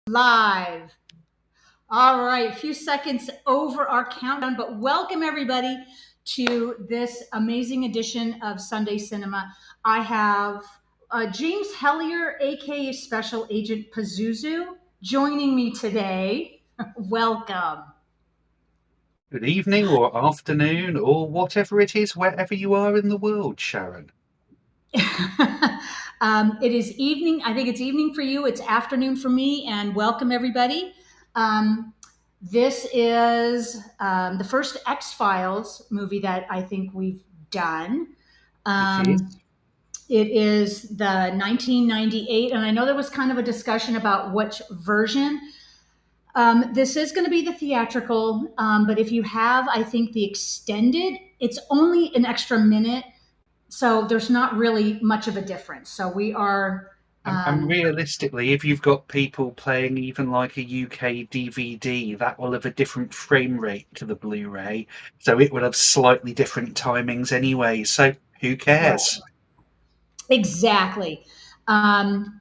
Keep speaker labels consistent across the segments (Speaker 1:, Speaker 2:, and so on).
Speaker 1: Live. All right, a few seconds over our countdown, but welcome everybody to this amazing edition of Sunday Cinema. I have James Hellier, aka Special Agent Pazuzu, joining me today. Welcome.
Speaker 2: Good evening or afternoon or whatever it is, wherever you are in the world, Sharon.
Speaker 1: It is evening. I think it's evening for you. It's afternoon for me. And welcome everybody. Um, this is the first X Files movie that I think we've done.
Speaker 2: It
Speaker 1: Um,
Speaker 2: is.
Speaker 1: it is the 1998, and I know there was kind of a discussion about which version. This is going to be the theatrical, but if you have, I think the extended, it's only an extra minute, so there's not really much of a difference. So we are,
Speaker 2: And
Speaker 1: um,
Speaker 2: realistically, if you've got people playing even like a UK DVD, that will have a different frame rate to the Blu-ray, so it will have slightly different timings anyway. So who
Speaker 1: right,
Speaker 2: cares?
Speaker 1: exactly.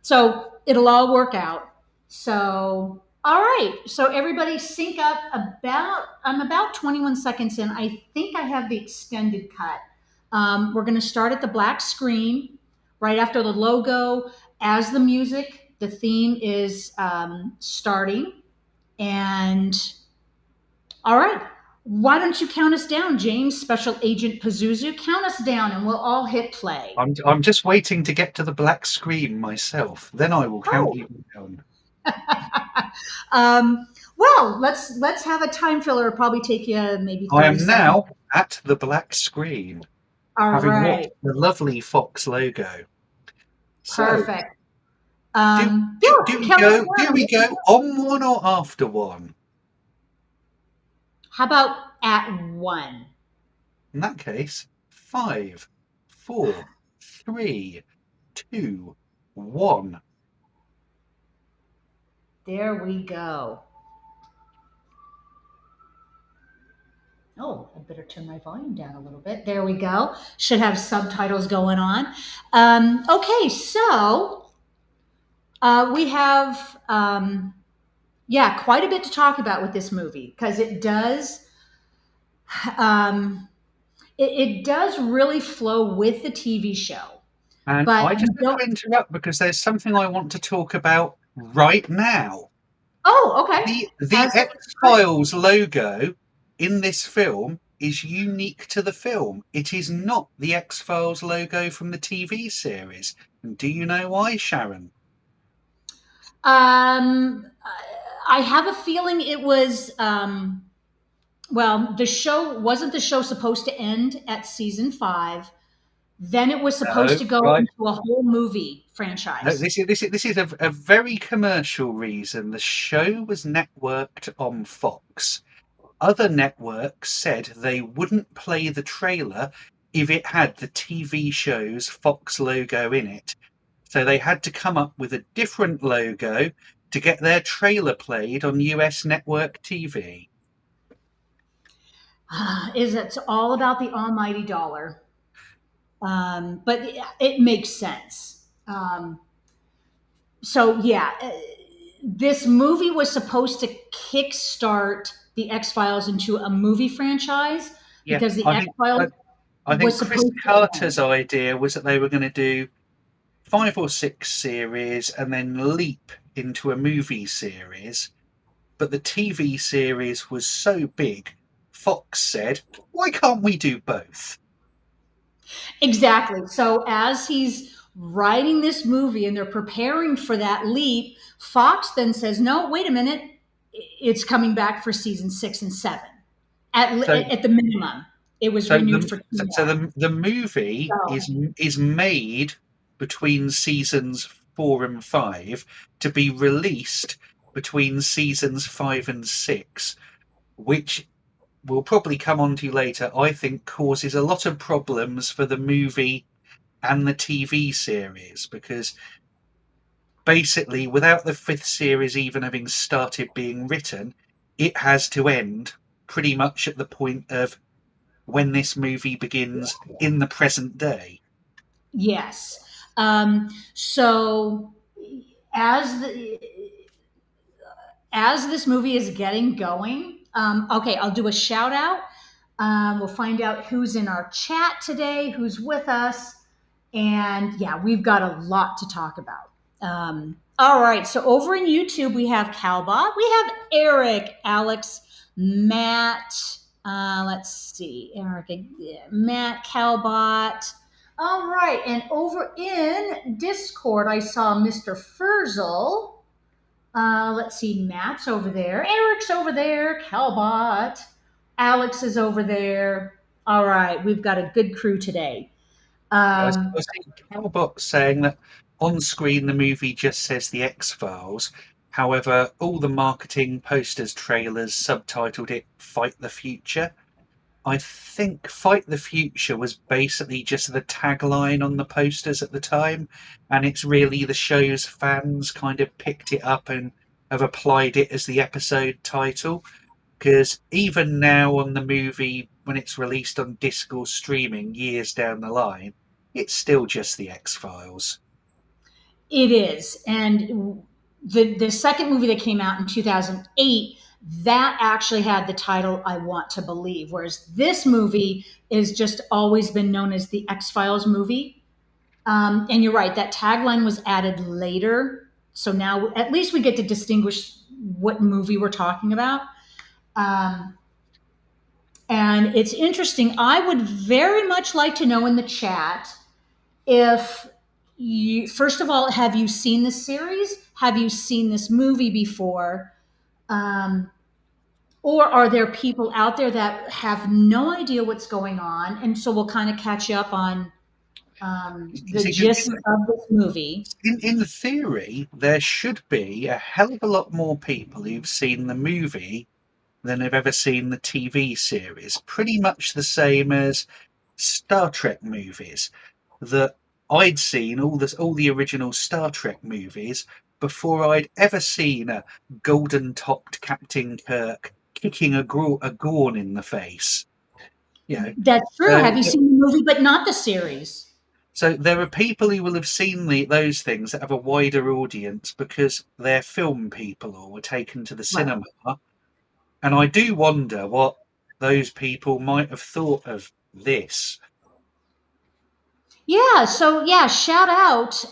Speaker 1: So it'll all work out. So, all right. So everybody sync up I'm about 21 seconds in. I think I have the extended cut. We're going to start at the black screen right after the logo. As the music, the theme is starting. And all right. Why don't you count us down, James, Special Agent Pazuzu? Count us down and we'll all hit play.
Speaker 2: I'm just waiting to get to the black screen myself. Then I will count
Speaker 1: Oh.
Speaker 2: you down.
Speaker 1: Well, let's have a time filler. It'll probably take you maybe
Speaker 2: I
Speaker 1: 30
Speaker 2: am
Speaker 1: seconds.
Speaker 2: now at the black screen,
Speaker 1: All
Speaker 2: having watched
Speaker 1: right.
Speaker 2: the lovely Fox logo. So
Speaker 1: Perfect.
Speaker 2: Do
Speaker 1: Yeah,
Speaker 2: do we
Speaker 1: count us
Speaker 2: go?
Speaker 1: down.
Speaker 2: Do we go on one or after one?
Speaker 1: How about at one?
Speaker 2: In that case, five, four, three, two, one.
Speaker 1: There we go. Oh, I better turn my volume down a little bit. There we go. Should have subtitles going on. Okay, so we have yeah, quite a bit to talk about with this movie because um, it does really flow with the TV show,
Speaker 2: And
Speaker 1: but
Speaker 2: I just
Speaker 1: you
Speaker 2: have
Speaker 1: don't.
Speaker 2: to interrupt because there's something I want to talk about right now.
Speaker 1: Oh, okay.
Speaker 2: The
Speaker 1: As
Speaker 2: X-Files logo in this film is unique to the film. It is not the X-Files logo from the TV series. And do you know why, Sharon?
Speaker 1: um, I have a feeling it was. Well, the show supposed to end at season 5. Then it was supposed
Speaker 2: No,
Speaker 1: to go
Speaker 2: right.
Speaker 1: into a whole movie
Speaker 2: No,
Speaker 1: franchise.
Speaker 2: this is a very commercial reason. The show was networked on Fox. Other networks said they wouldn't play the trailer if it had the TV show's Fox logo in it. So they had to come up with a different logo to get their trailer played on US network TV.
Speaker 1: Is it's all about the almighty dollar, but it makes sense. So yeah, this movie was supposed to kickstart the X Files into a movie franchise
Speaker 2: Yeah,
Speaker 1: because the
Speaker 2: I
Speaker 1: X
Speaker 2: think
Speaker 1: Files
Speaker 2: I
Speaker 1: was
Speaker 2: think Chris
Speaker 1: supposed to
Speaker 2: Carter's
Speaker 1: end.
Speaker 2: idea was that they were going to do 5 or 6 series and then leap into a movie series. But the TV series was so big, Fox said, why can't we do both?
Speaker 1: Exactly. So as he's writing this movie and they're preparing for that leap, Fox then says, "No, wait a minute, it's coming back for season 6 and 7
Speaker 2: So,
Speaker 1: at the minimum. It was
Speaker 2: so
Speaker 1: renewed
Speaker 2: the
Speaker 1: for two
Speaker 2: so
Speaker 1: more."
Speaker 2: the movie
Speaker 1: So
Speaker 2: is made between seasons 4 and 5 to be released between seasons 5 and 6, which we'll probably come on to later. I think causes a lot of problems for the movie and the TV series because basically, without the fifth series even having started being written, it has to end pretty much at the point of when this movie begins in the present day.
Speaker 1: yes. So as the as this movie is getting going, okay, I'll do a shout out. We'll find out who's in our chat today, who's with us. And yeah, we've got a lot to talk about. All right, so over in YouTube, we have Calbot, we have Eric, Alex, Matt, let's see, Eric, Matt, Calbot. All right, and over in Discord, I saw Mr. Furzel. Let's see, Matt's over there, Eric's over there, Calbot, Alex is over there. All right, we've got a good crew today.
Speaker 2: I
Speaker 1: Um,
Speaker 2: was seeing Calbot saying that on screen the movie just says The X Files. However, all the marketing posters, trailers subtitled it Fight the Future. I think Fight the Future was basically just the tagline on the posters at the time, and it's really the show's fans kind of picked it up and have applied it as the episode title. Because even now on the movie, when it's released on disc or streaming years down the line, it's still just the X Files.
Speaker 1: It is. And the second movie that came out in 2008, that actually had the title I Want to Believe, whereas this movie is just always been known as the X Files movie. And you're right, that tagline was added later. So now at least we get to distinguish what movie we're talking about. Um, and it's interesting. I would very much like to know in the chat if you, first of all, have you seen this series? Have you seen this movie before? Um, or are there people out there that have no idea what's going on? And so we'll kind of catch you up on
Speaker 2: You
Speaker 1: the
Speaker 2: see,
Speaker 1: gist of this movie.
Speaker 2: in theory, there should be a hell of a lot more people who've seen the movie than have ever seen the TV series. Pretty much the same as Star Trek movies. That I'd seen all the original Star Trek movies before I'd ever seen a golden topped Captain Kirk kicking a Gorn in the face. You know,
Speaker 1: That's true.
Speaker 2: so
Speaker 1: Have you seen the movie, but not the series?
Speaker 2: so there are people who will have seen those things that have a wider audience because they're film people or were taken to the
Speaker 1: Right.
Speaker 2: cinema. And I do wonder what those people might have thought of this.
Speaker 1: Yeah. So yeah, shout out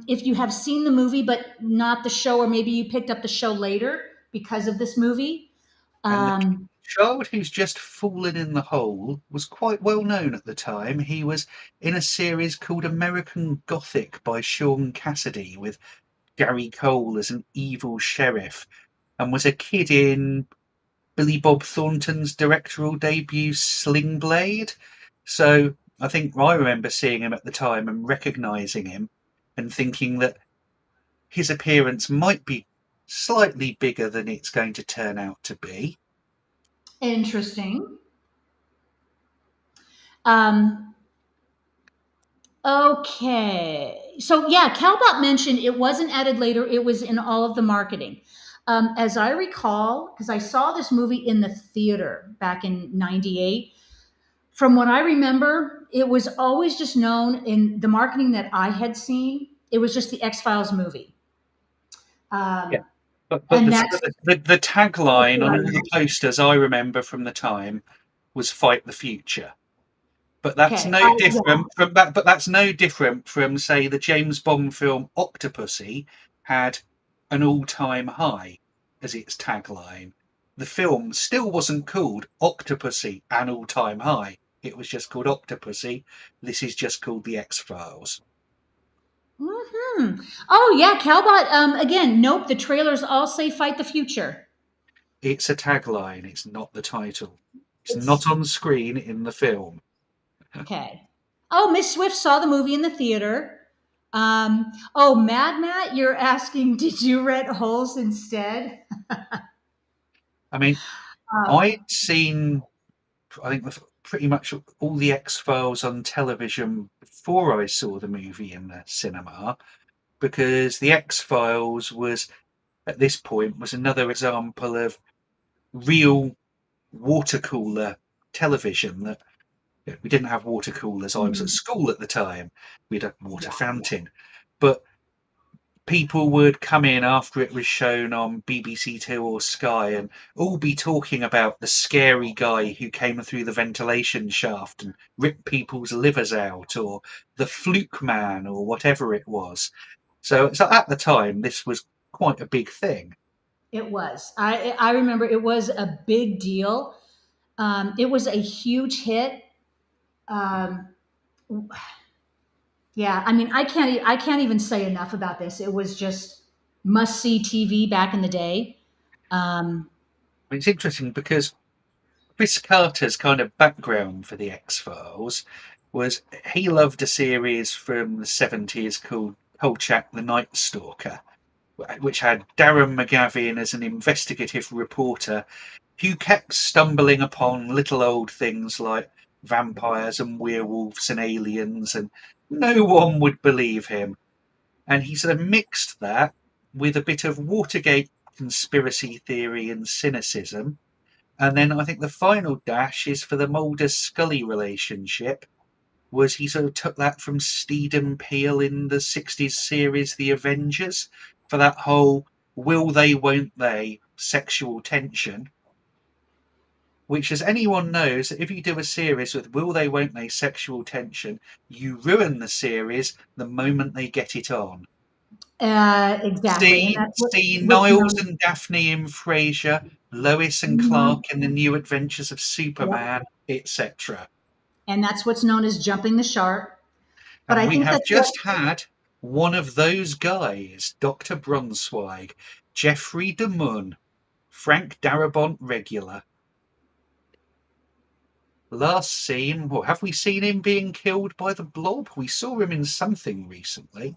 Speaker 1: if you have seen the movie, but not the show, or maybe you picked up the show later because of this movie.
Speaker 2: And the
Speaker 1: Um,
Speaker 2: child who's just fallen in the hole was quite well known at the time. He was in a series called American Gothic by Sean Cassidy with Gary Cole as an evil sheriff, and was a kid in Billy Bob Thornton's directorial debut Sling Blade. So I think I remember seeing him at the time and recognizing him and thinking that his appearance might be slightly bigger than it's going to turn out to be.
Speaker 1: Interesting. Um, okay. So yeah, Calbot mentioned it wasn't added later, it was in all of the marketing. As I recall, because I saw this movie in the theater back in 98, from what I remember, it was always just known in the marketing that I had seen, it was just the X Files movie.
Speaker 2: Yeah.
Speaker 1: Um,
Speaker 2: But
Speaker 1: and that's
Speaker 2: the tagline on all the posters I remember from the time was "Fight the Future." But that's
Speaker 1: okay.
Speaker 2: no
Speaker 1: Yeah.
Speaker 2: different from that. But that's no different from, say, the James Bond film Octopussy had an all-time high as its tagline. The film still wasn't called Octopussy, an all-time high. It was just called Octopussy. This is just called The X Files.
Speaker 1: Hmm. Oh yeah, Calbot. Again, nope. The trailers all say "Fight the Future."
Speaker 2: It's a tagline. It's not the title. It's not
Speaker 1: It's
Speaker 2: on screen in the film.
Speaker 1: okay. Oh, Miss Swift saw the movie in the theater. Oh, Mad Matt, you're asking, did you rent Holes instead?
Speaker 2: I mean,
Speaker 1: Um,
Speaker 2: I'd seen, I think, pretty much all the X Files on television before I saw the movie in the cinema, because the X Files was, at this point, was another example of real water cooler television. That we didn't have water coolers. I was at
Speaker 1: hmm,
Speaker 2: school at the time. We had a water fountain, but people would come in after it was shown on BBC Two or Sky and all be talking about the scary guy who came through the ventilation shaft and ripped people's livers out, or the fluke man, or whatever it was. So at the time, this was quite a big thing.
Speaker 1: It was. I remember it was a big deal. It was a huge hit. Um, yeah, I mean, I can't even say enough about this. It was just must see TV back in the day. Um,
Speaker 2: It's interesting because Chris Carter's kind of background for the X Files was he loved a series from the 70s called Kolchak the Night Stalker, which had Darren McGavin as an investigative reporter who kept stumbling upon little old things like vampires and werewolves and aliens, and no one would believe him. And he sort of mixed that with a bit of Watergate conspiracy theory and cynicism. And then I think the final dash is for the Mulder Scully relationship. Was he sort of took that from Steed and Peele in the 60s series The Avengers for that whole will they, won't they sexual tension, which, as anyone knows, if you do a series with will they, won't they sexual tension, you ruin the series the moment they get it on.
Speaker 1: exactly, and
Speaker 2: See,
Speaker 1: that's
Speaker 2: see
Speaker 1: what's
Speaker 2: Niles
Speaker 1: known.
Speaker 2: and Daphne in Frasier, Lois and
Speaker 1: Mhm.
Speaker 2: Clark in The New Adventures of
Speaker 1: Yep.
Speaker 2: Superman, etc.
Speaker 1: And that's what's known as jumping the shark. But
Speaker 2: And
Speaker 1: I
Speaker 2: we
Speaker 1: think
Speaker 2: have
Speaker 1: that's what.
Speaker 2: just had one of those guys, Dr. Bronsweig, Jeffrey DeMunn, Frank Darabont regular. Last seen, well, have we seen him being killed by the blob? We saw him in something recently.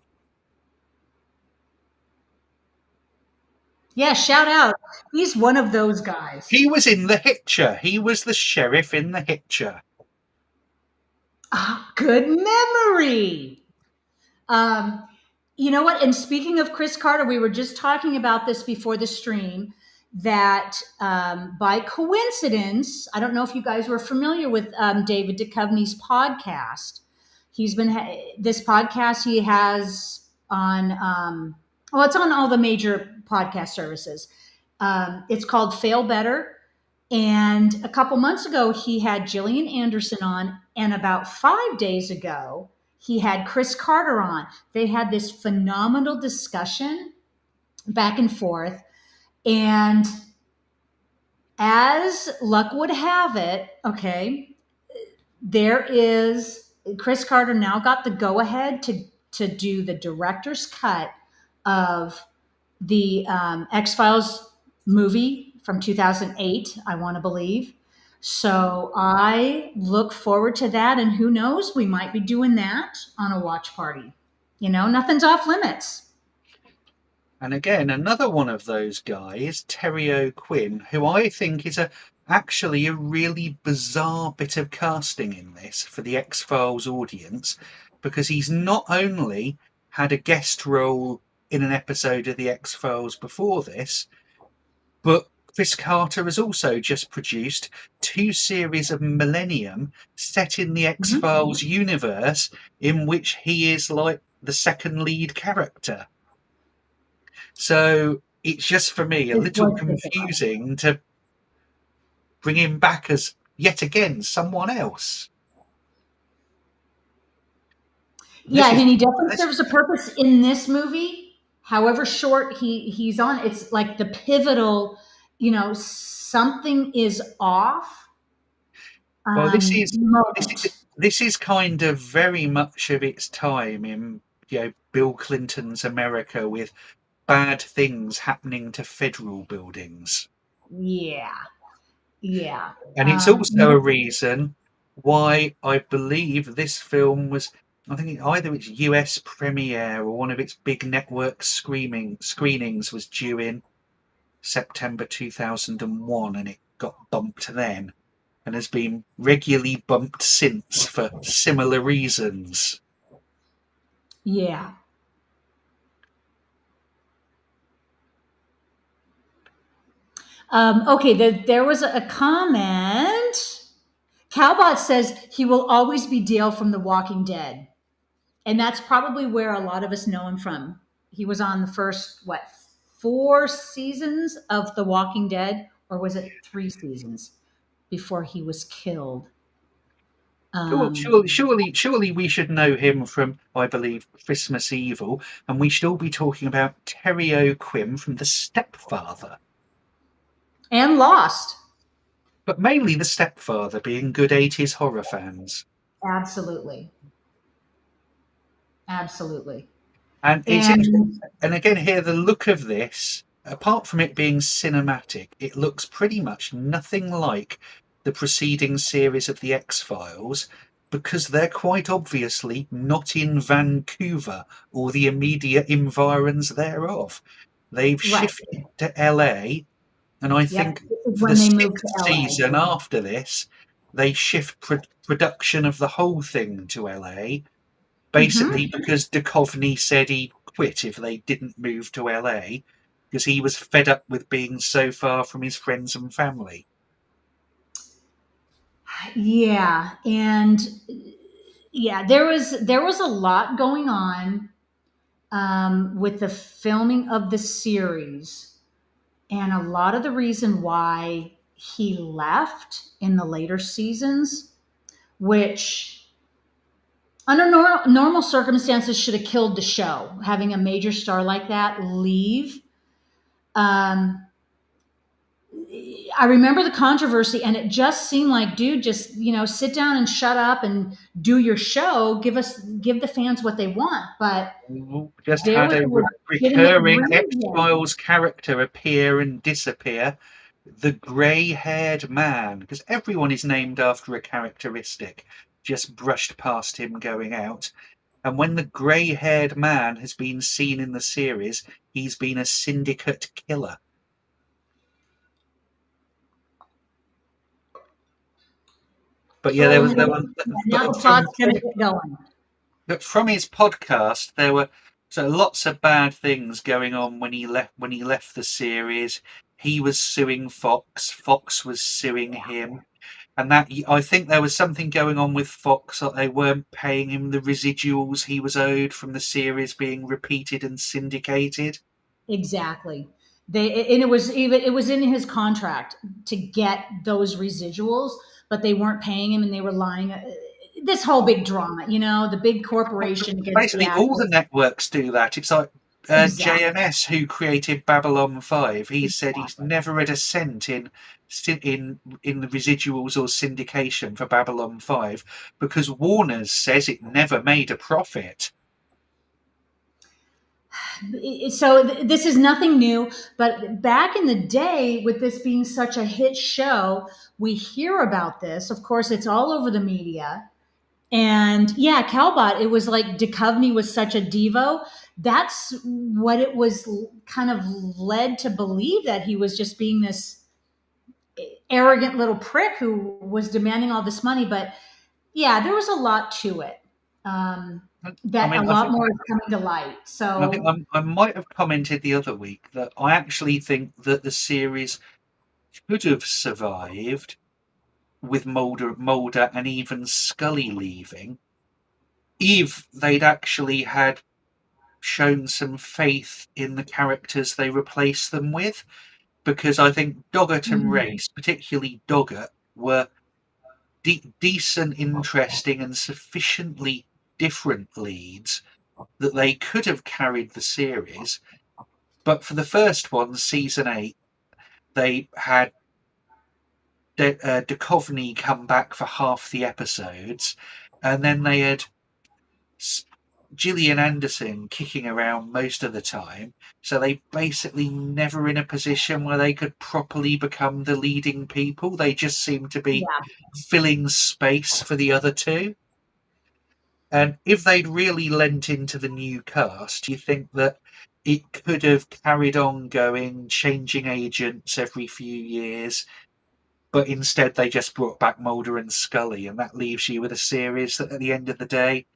Speaker 1: Yeah, shout out. He's one of those guys.
Speaker 2: He was in The Hitcher. He was the sheriff in The Hitcher.
Speaker 1: Ah, good memory. Um, you know what? And speaking of Chris Carter, we were just talking about this before the stream. That by coincidence, I don't know if you guys were familiar with David Duchovny's podcast. He's been this podcast he has on. Well, it's on all the major podcast services. It's called Fail Better. And a couple months ago, he had Gillian Anderson on, and about 5 days ago, he had Chris Carter on. They had this phenomenal discussion back and forth. And as luck would have it, okay, there is Chris Carter now got the go ahead to do the director's cut of the X Files movie from 2008, I want to believe. So I look forward to that. And who knows, we might be doing that on a watch party. You know, nothing's off limits.
Speaker 2: And again, another one of those guys, Terry O'Quinn, who I think is actually a really bizarre bit of casting in this for the X Files audience, because he's not only had a guest role in an episode of the X Files before this, but Chris Carter has also just produced two series of Millennium set in the X
Speaker 1: Mhm.
Speaker 2: Files universe, in which he is like the second lead character. So it's just for me a
Speaker 1: It
Speaker 2: little
Speaker 1: was difficult.
Speaker 2: confusing to bring him back as yet again someone else.
Speaker 1: Yeah,
Speaker 2: This is
Speaker 1: and he definitely
Speaker 2: this,
Speaker 1: serves a purpose in this movie. However short he's on, it's like the pivotal. You know, something is off
Speaker 2: well. This is
Speaker 1: moment.
Speaker 2: this is kind of very much of its time in Bill Clinton's America, with bad things happening to federal buildings.
Speaker 1: Yeah, yeah.
Speaker 2: And it's also a reason why I believe this film was, I think either its US premiere or one of its big network screenings was due in September 2001, and it got bumped then and has been regularly bumped since for similar reasons.
Speaker 1: Yeah. Okay, there was a comment. Calbot says he will always be Dale from The Walking Dead. And that's probably where a lot of us know him from. he was on the first, what, 4 seasons of The Walking Dead, or was it 3 seasons before he was killed? Um,
Speaker 2: Surely we should know him from, I believe, Christmas Evil, and we should all be talking about Terry O'Quinn from The Stepfather.
Speaker 1: and Lost.
Speaker 2: But mainly The Stepfather, being good 80s horror fans.
Speaker 1: Absolutely. Absolutely.
Speaker 2: And it's interesting.
Speaker 1: And
Speaker 2: And again, here, the look of this, apart from it being cinematic, it looks pretty much nothing like the preceding series of The X Files, because they're quite obviously not in Vancouver or the immediate environs thereof. They've
Speaker 1: right.
Speaker 2: shifted to LA, and I
Speaker 1: Yep.
Speaker 2: think
Speaker 1: This is
Speaker 2: for the
Speaker 1: when they moved
Speaker 2: sixth
Speaker 1: to LA.
Speaker 2: season after this, they shift production of the whole thing to LA, basically
Speaker 1: Hmm.
Speaker 2: because Duchovny said he'd quit if they didn't move to LA because he was fed up with being so far from his friends and family.
Speaker 1: Yeah. And yeah, there was a lot going on with the filming of the series, and a lot of the reason why he left in the later seasons, which under normal circumstances should have killed the show. Having a major star like that leave, um, I remember the controversy, and it just seemed like, dude, just sit down and shut up and do your show. Give the fans what they want. But
Speaker 2: Just
Speaker 1: there
Speaker 2: had
Speaker 1: was
Speaker 2: a
Speaker 1: a legitimate
Speaker 2: recurring X
Speaker 1: reason.
Speaker 2: Files character appear and disappear. The grey haired man, because everyone is named after a characteristic, just brushed past him going out. And when the grey haired man has been seen in the series, he's been a syndicate killer. But yeah,
Speaker 1: Oh, now
Speaker 2: but
Speaker 1: the plot's going to get going.
Speaker 2: from his podcast, there were so lots of bad things going on when he left the series. He was suing Fox. Fox was suing him, and that I think there was something going on with Fox that they weren't paying him the residuals he was owed from the series being repeated and syndicated.
Speaker 1: Exactly. And it was in his contract to get those residuals, but they weren't paying him and they were lying. This whole big drama, the big corporation against the
Speaker 2: Basically, all the
Speaker 1: actor.
Speaker 2: networks do that. It's like
Speaker 1: Exactly.
Speaker 2: JMS, who created Babylon 5. He said he's
Speaker 1: Exactly.
Speaker 2: never had a cent in the residuals or syndication for Babylon 5 because Warner's says it never made a profit.
Speaker 1: So this is nothing new, but back in the day, with this being such a hit show, we hear about this. Of course, it's all over the media. And yeah, Calbot, it was like Duchovny was such a Devo. That's what it was kind of led to believe, that he was just being this arrogant little prick who was demanding all this money. But yeah, there was a lot to it.
Speaker 2: I
Speaker 1: That a
Speaker 2: mean,
Speaker 1: lot more is coming to light.
Speaker 2: I think
Speaker 1: So
Speaker 2: I might have commented the other week that I actually think that the series could have survived with Mulder and even Scully leaving if they'd actually had shown some faith in the characters they replaced them with, because I think Doggett and
Speaker 1: mm,
Speaker 2: Race, particularly Doggett, were decent, interesting, and sufficiently different leads that they could have carried the series. But for the first one, season 8, they had Duchovny come back for half the episodes, and then they had Gillian Anderson kicking around most of the time, so they basically never in a position where they could properly become the leading people. They just seem to be
Speaker 1: yeah,
Speaker 2: filling space for the other two. And if they'd really lent into the new cast, you think that it could have carried on going, changing agents every few years, but instead they just brought back Mulder and Scully, and that leaves you with a series that at the end of the day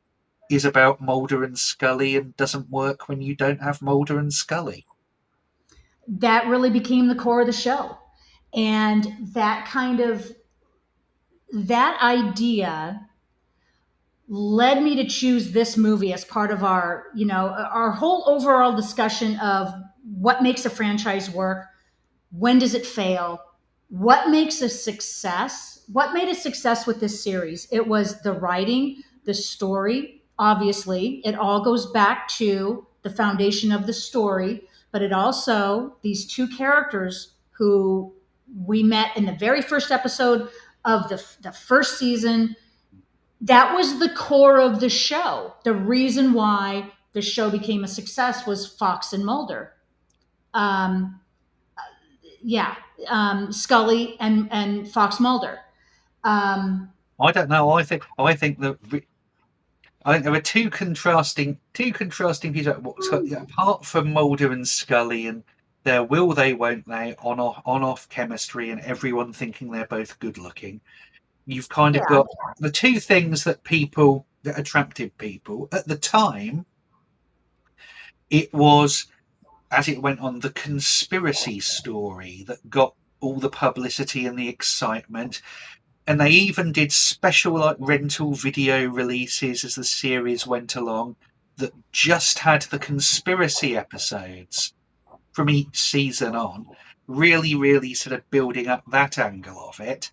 Speaker 2: is about Mulder and Scully and doesn't work when you don't have Mulder and Scully.
Speaker 1: that really became the core of the show. And that idea led me to choose this movie as part of our, our whole overall discussion of what makes a franchise work, when does it fail, what makes a success, what made a success with this series. It was the writing, the story, obviously. It all goes back to the foundation of the story, but it also, these two characters who we met in the very first episode of the first season, that was the core of the show. The reason why the show became a success was Fox and Mulder. Um, yeah, Scully and Fox Mulder. Um,
Speaker 2: I don't know. I think that I think there were two contrasting views. So, apart from Mulder and Scully and their will they, won't they, on off chemistry, and everyone thinking they're both good looking, you've kind of
Speaker 1: yeah,
Speaker 2: got the two things that attracted people at the time. It was, as it went on, the conspiracy story that got all the publicity and the excitement. And they even did special like rental video releases as the series went along that just had the conspiracy episodes from each season on, really, really sort of building up that angle of it.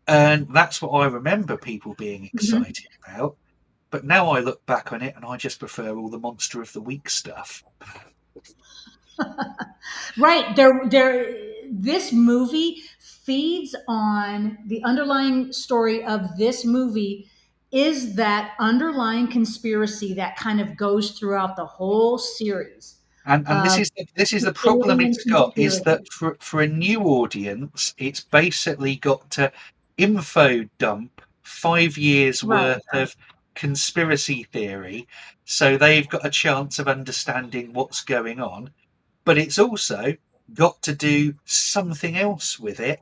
Speaker 2: And that's what I remember people being
Speaker 1: mhm.
Speaker 2: excited about. But now I look back on it and I just prefer all the Monster of the Week stuff.
Speaker 1: Right. There. This movie feeds on the underlying story of this movie. Is that underlying conspiracy that kind of goes throughout the whole series
Speaker 2: And this
Speaker 1: of
Speaker 2: is the
Speaker 1: the
Speaker 2: problem
Speaker 1: alien
Speaker 2: it's got, is that
Speaker 1: conspiracy?
Speaker 2: for a new audience, it's basically got to info dump 5 years
Speaker 1: Right.
Speaker 2: worth of conspiracy theory, so they've got a chance of understanding what's going on. But it's also got to do something else with it,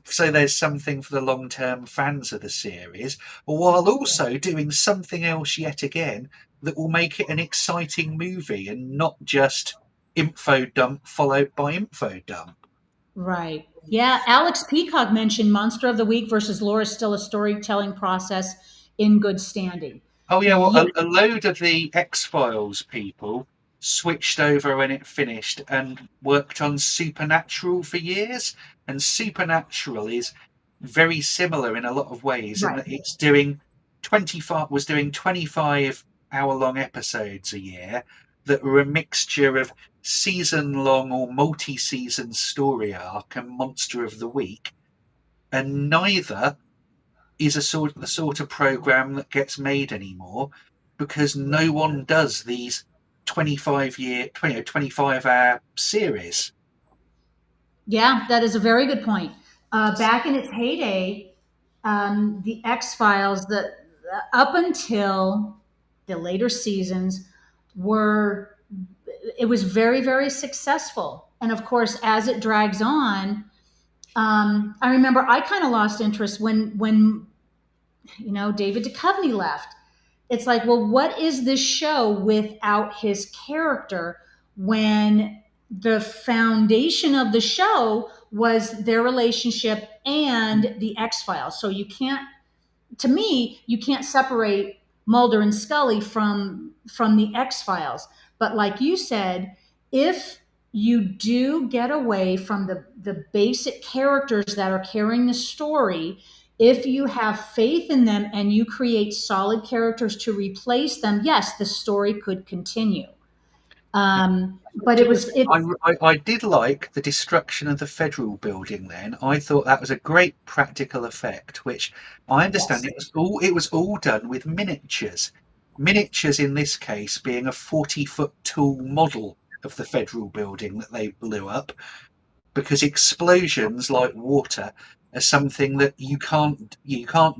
Speaker 2: so there's something for the long term fans of the series, while also doing something else yet again that will make it an exciting movie and not just info dump followed by info dump.
Speaker 1: Right. Yeah. Alex Peacock mentioned Monster of the Week versus Laura Still a storytelling process in good standing.
Speaker 2: Oh yeah, well,
Speaker 1: Yeah.
Speaker 2: a load of the X Files people switched over when it finished and worked on Supernatural for years. And Supernatural is very similar in a lot of ways in
Speaker 1: Right.
Speaker 2: that it's doing 25 hour long episodes a year that were a mixture of season long or multi season story arc and Monster of the Week, and neither is the sort of program that gets made anymore, because no one does these 25-hour series.
Speaker 1: Yeah, that is a very good point. Back in its heyday, the X Files, the up until the later seasons, were it was very very successful. And of course, as it drags on, I remember I kind of lost interest when David Duchovny left. It's like, well, what is this show without his character, when the foundation of the show was their relationship and the X Files? So you can't, to me, you can't separate Mulder and Scully from the X Files. But like you said, if you do get away from the basic characters that are carrying the story, if you have faith in them and you create solid characters to replace them, yes, the story could continue. But it was it.
Speaker 2: I did like the destruction of the federal building. Then I thought that was a great practical effect, which I understand
Speaker 1: Yes.
Speaker 2: it was all done with miniatures. Miniatures in this case being a 40-foot tall model of the federal building that they blew up, because explosions like water are something that you can't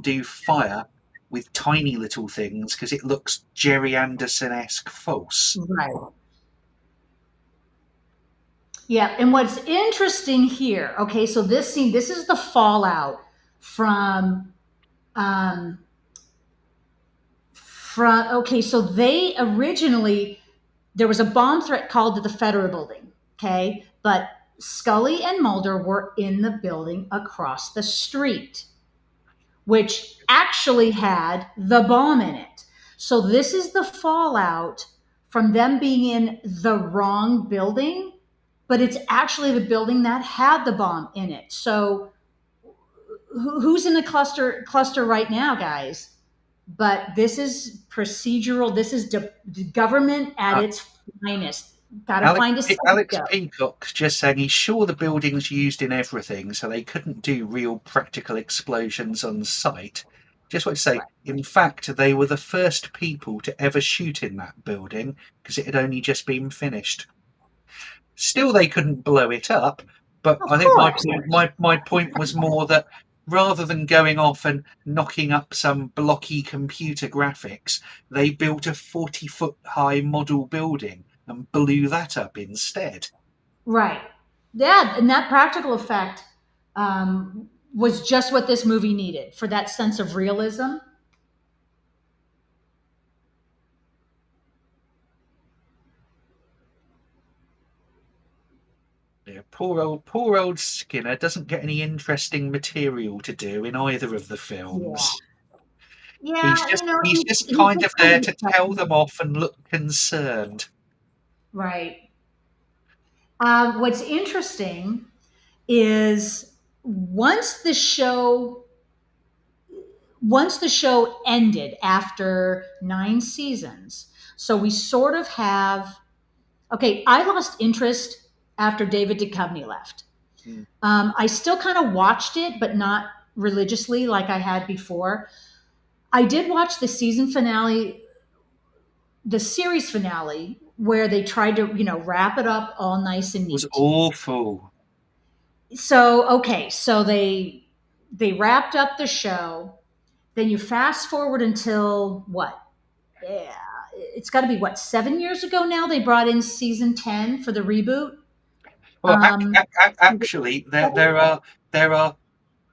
Speaker 2: do fire with tiny little things because it looks Jerry Anderson-esque false.
Speaker 1: Right. Yeah, and what's interesting here, okay, so this scene, this is the fallout from um okay, so they originally, there was a bomb threat called to the federal building, okay? But Scully and Mulder were in the building across the street. which actually had the bomb in it. So this is the fallout from them being in the wrong building, but it's actually the building that had the bomb in it. So who's in the cluster right now, guys? But this is procedural. This is government at
Speaker 2: Uh,
Speaker 1: its finest. Got to
Speaker 2: Alex,
Speaker 1: find a
Speaker 2: Alex
Speaker 1: scapegoat.
Speaker 2: Peacock just saying he's sure the building's used in everything, so they couldn't do real practical explosions on site. Just want to say,
Speaker 1: Right.
Speaker 2: in fact, they were the first people to ever shoot in that building because it had only just been finished. Still, they couldn't blow it up, but
Speaker 1: Of
Speaker 2: I think
Speaker 1: course.
Speaker 2: my point was more that rather than going off and knocking up some blocky computer graphics, they built a 40-foot high model building and blew that up instead.
Speaker 1: Right. Yeah, and that practical effect was just what this movie needed for that sense of realism.
Speaker 2: Yeah, poor old Skinner doesn't get any interesting material to do in either of the
Speaker 1: Yeah.
Speaker 2: films.
Speaker 1: Yeah,
Speaker 2: He's just
Speaker 1: he
Speaker 2: kind
Speaker 1: just
Speaker 2: of
Speaker 1: kind
Speaker 2: there
Speaker 1: of
Speaker 2: to tell
Speaker 1: accepted
Speaker 2: them
Speaker 1: it.
Speaker 2: off and look concerned.
Speaker 1: Right. What's interesting is once the show ended after 9 seasons, so we sort of have okay. I lost interest after David Duchovny left.
Speaker 2: Mm.
Speaker 1: I still kind of watched it, but not religiously like I had before. I did watch the season finale, the series finale, where they tried to, wrap it up all nice and
Speaker 2: It was
Speaker 1: neat.
Speaker 2: awful.
Speaker 1: So, okay, so they wrapped up the show. Then you fast forward until what? Yeah, it's got to be what, 7 years ago now. They brought in season 10 for the reboot.
Speaker 2: Well,
Speaker 1: Um,
Speaker 2: actually, there are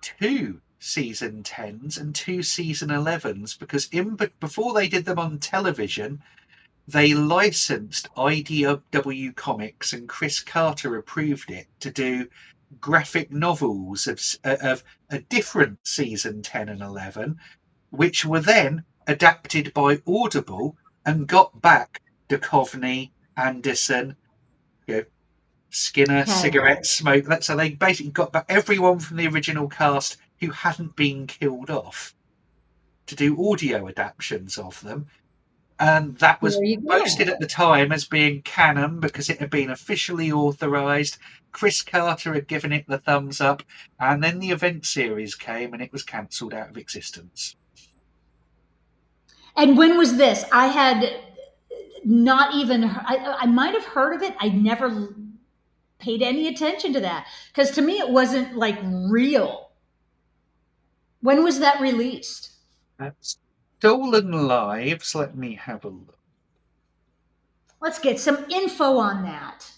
Speaker 2: two season 10s and two season 11s because before they did them on television, they licensed IDW Comics and Chris Carter approved it to do graphic novels of a different season 10 and 11, which were then adapted by Audible and got back Duchovny, Anderson, you know, Skinner,
Speaker 1: okay.
Speaker 2: cigarette smoke. So they basically got back everyone from the original cast who hadn't been killed off to do audio adaptations of them. And that was
Speaker 1: There you go.
Speaker 2: boasted at the time as being canon because it had been officially authorized. Chris Carter had given it the thumbs up, and then the event series came and it was cancelled out of existence.
Speaker 1: And when was this? I had not even, I might have heard of it. I never paid any attention to that because to me it wasn't like real. When was that released?
Speaker 2: Stolen Lives, let me have a look.
Speaker 1: Let's get some info on that.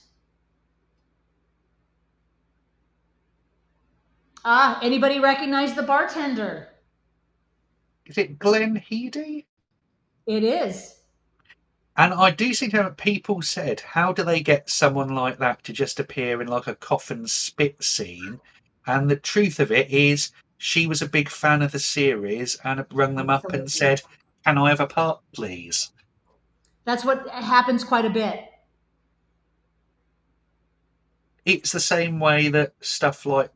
Speaker 1: Anybody recognize the bartender?
Speaker 2: Is it Glenn Heady?
Speaker 1: It is.
Speaker 2: And I do think that people said, how do they get someone like that to just appear in like a coffin spit scene? And the truth of it is, she was a big fan of the series and rung them up and
Speaker 1: Absolutely.
Speaker 2: said, "Can I have a part, please?"
Speaker 1: That's what happens quite a bit.
Speaker 2: It's the same way that stuff like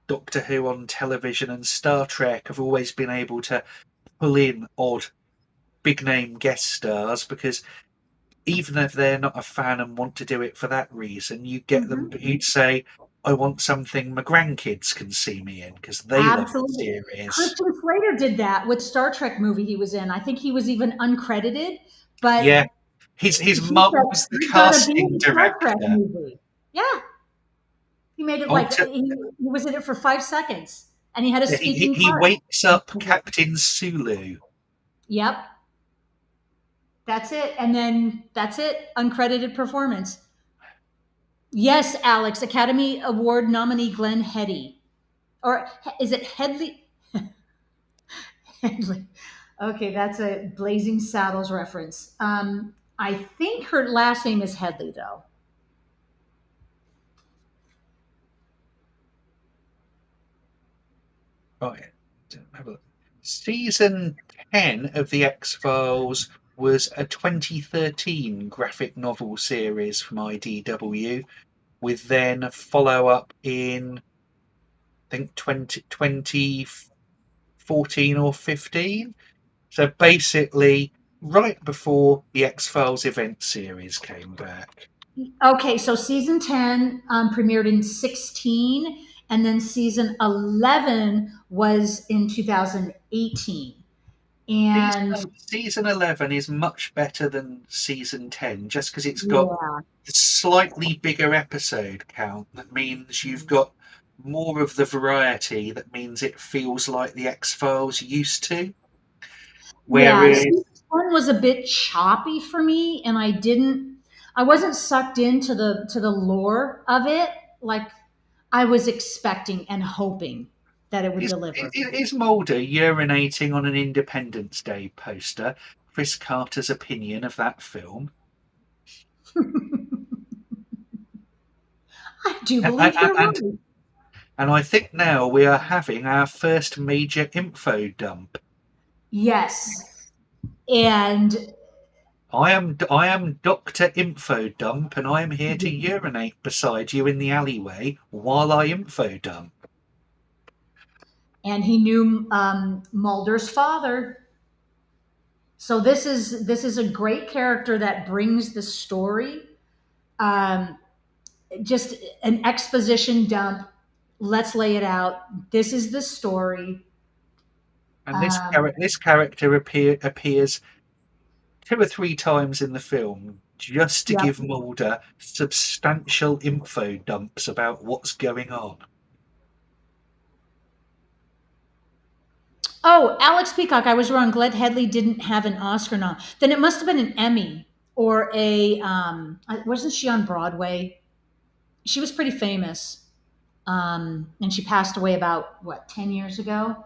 Speaker 2: Doctor Who on television and Star Trek have always been able to pull in odd big name guest stars because even if they're not a fan and want to do it for that reason, you get them.
Speaker 1: Mhm.
Speaker 2: You'd say, "I want something my grandkids can see me in because they love the
Speaker 1: Absolutely.
Speaker 2: series."
Speaker 1: Christian Slater did that with Star Trek movie he was in. I think he was even uncredited, but
Speaker 2: Yeah, his
Speaker 1: he said,
Speaker 2: mum was the
Speaker 1: "You got to be in
Speaker 2: casting
Speaker 1: the Star Trek
Speaker 2: director.
Speaker 1: movie." Yeah, he made it like
Speaker 2: Alter,
Speaker 1: he was in it for 5 seconds, and he had a speaking
Speaker 2: he
Speaker 1: part.
Speaker 2: wakes up Captain Sulu.
Speaker 1: Yep, that's it, and then that's it. Uncredited performance. Yes, Alex, Academy Award nominee Glenn Heady, or is it Headley? Headley. Okay, that's a Blazing Saddles reference. I think her last name is Headley, though.
Speaker 2: Right. have a look. Season 10 of The X-Files was a 2013 graphic novel series from IDW, with then a follow-up in, I think, 2014 or 15. So basically, right before the X-Files event series came back.
Speaker 1: Okay, so season 10 premiered in 16, and then season 11 was in 2018. And
Speaker 2: Season 11 is much better than season 10 just because it's got
Speaker 1: yeah,
Speaker 2: a slightly bigger episode count. That means you've got more of the variety. That means it feels like the X Files used to.
Speaker 1: yeah,
Speaker 2: Whereas
Speaker 1: season 1 was a bit choppy for me, and I wasn't sucked into the lore of it like I was expecting and hoping that it would deliver.
Speaker 2: is Mulder urinating on an Independence Day poster Chris Carter's opinion of that film?
Speaker 1: I do
Speaker 2: And,
Speaker 1: believe
Speaker 2: and,
Speaker 1: you're
Speaker 2: and
Speaker 1: right.
Speaker 2: and I think now we are having our first major info dump.
Speaker 1: Yes. And
Speaker 2: I am Doctor Info Dump, and I am here to urinate beside you in the alleyway while I info dump.
Speaker 1: he knew Mulder's father. So this is a great character that brings the story. Um, just an exposition dump. Let's lay it out. This is the story.
Speaker 2: And
Speaker 1: Um,
Speaker 2: this character appears 2 or 3 times in the film just to
Speaker 1: yep.
Speaker 2: give Mulder substantial info dumps about what's going on.
Speaker 1: Oh, Alex Peacock. I was wrong. Glenn Headley didn't have an Oscar nom. Then it must have been an Emmy or a. Wasn't she on Broadway? She was pretty famous, and she passed away about what 10 years ago.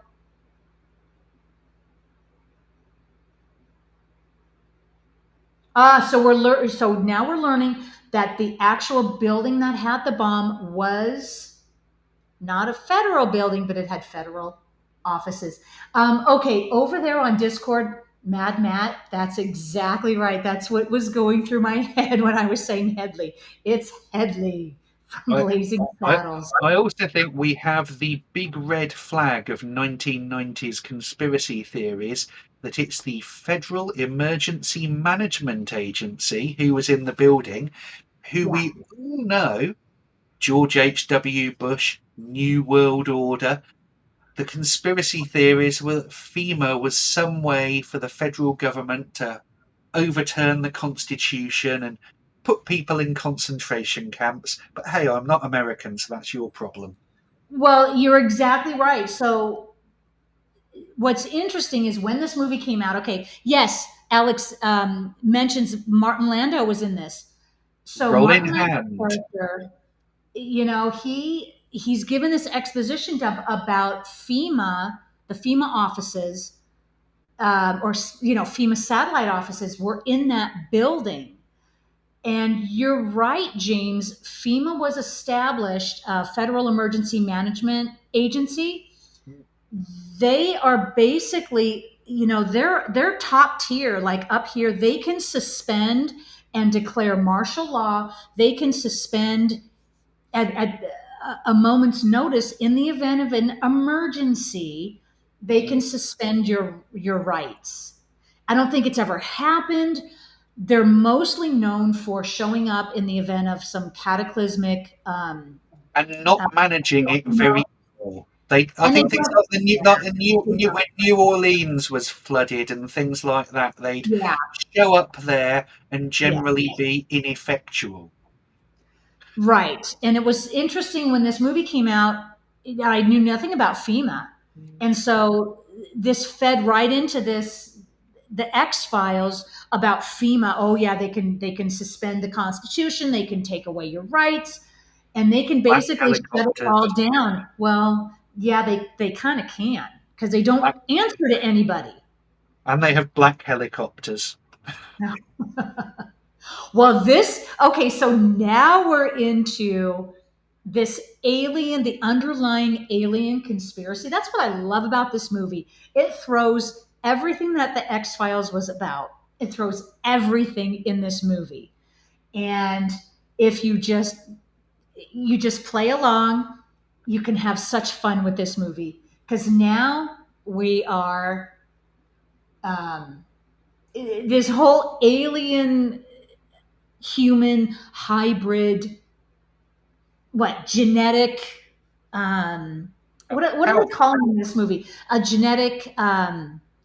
Speaker 1: So now we're learning that the actual building that had the bomb was not a federal building, but it had federal offices. Okay, over there on Discord, Mad Matt, that's exactly right. That's what was going through my head when I was saying Headley. It's Headley from
Speaker 2: I,
Speaker 1: Blazing
Speaker 2: I,
Speaker 1: Saddles.
Speaker 2: I also think we have the big red flag of 1990s conspiracy theories that it's the Federal Emergency Management Agency who was in the building, who
Speaker 1: Yeah.
Speaker 2: we all know George H.W. Bush, New World Order. The conspiracy theories were that FEMA was some way for the federal government to overturn the Constitution and put people in concentration camps. But hey, I'm not American, so that's your problem.
Speaker 1: Well, you're exactly right. So what's interesting is when this movie came out. Okay, yes, Alex mentions Martin Landau was in this. So
Speaker 2: Roll in
Speaker 1: Martin Landau's
Speaker 2: hand.
Speaker 1: character, he's given this exposition dump about FEMA, the FEMA offices, or FEMA satellite offices were in that building. And you're right, James. FEMA was established, Federal Emergency Management Agency. They are basically, they're top tier, like up here. They can suspend and declare martial law. They can suspend at a moment's notice in the event of an emergency. They can suspend your rights. I don't think it's ever happened. They're mostly known for showing up in the event of some cataclysmic
Speaker 2: And not
Speaker 1: uh,
Speaker 2: managing it very well. I
Speaker 1: and they
Speaker 2: think things
Speaker 1: don't,
Speaker 2: like when New Orleans was flooded and things like that, they'd
Speaker 1: yeah,
Speaker 2: show up there and
Speaker 1: yeah.
Speaker 2: generally be ineffectual.
Speaker 1: Right. And it was interesting when this movie came out, I knew nothing about FEMA. And so this fed right into the X Files about FEMA. Oh yeah, they can suspend the Constitution, they can take away your rights, and they can
Speaker 2: Black
Speaker 1: basically shut it
Speaker 2: helicopters,
Speaker 1: all down. Well, yeah, they kind of can because they don't
Speaker 2: black,
Speaker 1: answer to anybody.
Speaker 2: and they have black helicopters.
Speaker 1: Well, this okay, so now we're into this alien, the underlying alien conspiracy. That's what I love about this movie. It throws everything that the X Files was about. It throws everything in this movie. And if you just play along, you can have such fun with this movie because now we are this whole alien human hybrid, what genetic, um, what are
Speaker 2: How
Speaker 1: we calling this movie? A genetic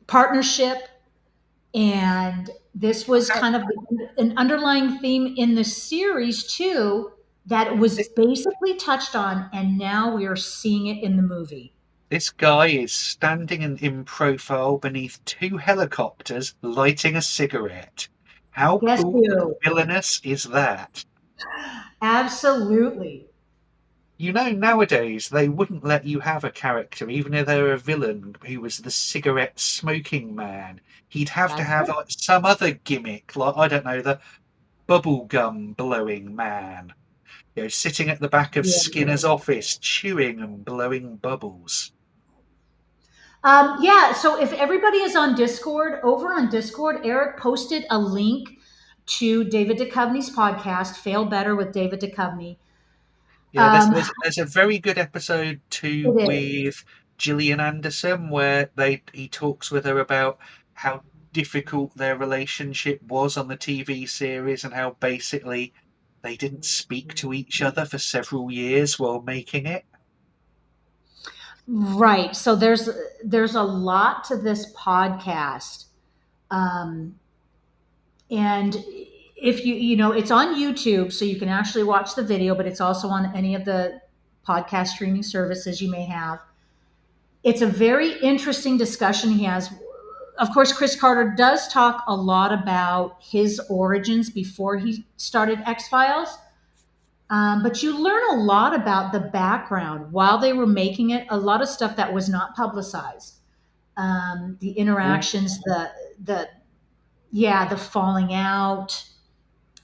Speaker 1: partnership, and this was
Speaker 2: how
Speaker 1: kind of an underlying theme in the series too that was
Speaker 2: this
Speaker 1: basically touched on, and now we are seeing it in the movie.
Speaker 2: this guy is standing in profile beneath two helicopters, lighting a cigarette. How
Speaker 1: Yes,
Speaker 2: cool and
Speaker 1: you
Speaker 2: villainous is that?
Speaker 1: absolutely.
Speaker 2: Nowadays they wouldn't let you have a character, even if they're a villain, who was the cigarette smoking man. He'd have to
Speaker 1: That's
Speaker 2: have
Speaker 1: it.
Speaker 2: like some other gimmick, like I don't know, the bubblegum blowing man, sitting at the back of
Speaker 1: Yeah.
Speaker 2: Skinner's office, chewing and blowing bubbles.
Speaker 1: Yeah, so if everybody is on Discord, over on Discord, Eric posted a link to David Duchovny's podcast, Fail Better with David Duchovny.
Speaker 2: Yeah, there's,
Speaker 1: Um,
Speaker 2: there's there's a very good episode too
Speaker 1: it is.
Speaker 2: with Gillian Anderson where he talks with her about how difficult their relationship was on the TV series and how basically they didn't speak to each other for several years while making it.
Speaker 1: Right. So there's a lot to this podcast. Um, and if it's on YouTube, so you can actually watch the video, but it's also on any of the podcast streaming services you may have. It's a very interesting discussion he has. Of course, Chris Carter does talk a lot about his origins before he started X Files. But you learn a lot about the background while they were making it, a lot of stuff that was not publicized. The
Speaker 2: Well,
Speaker 1: interactions, the yeah, the falling out.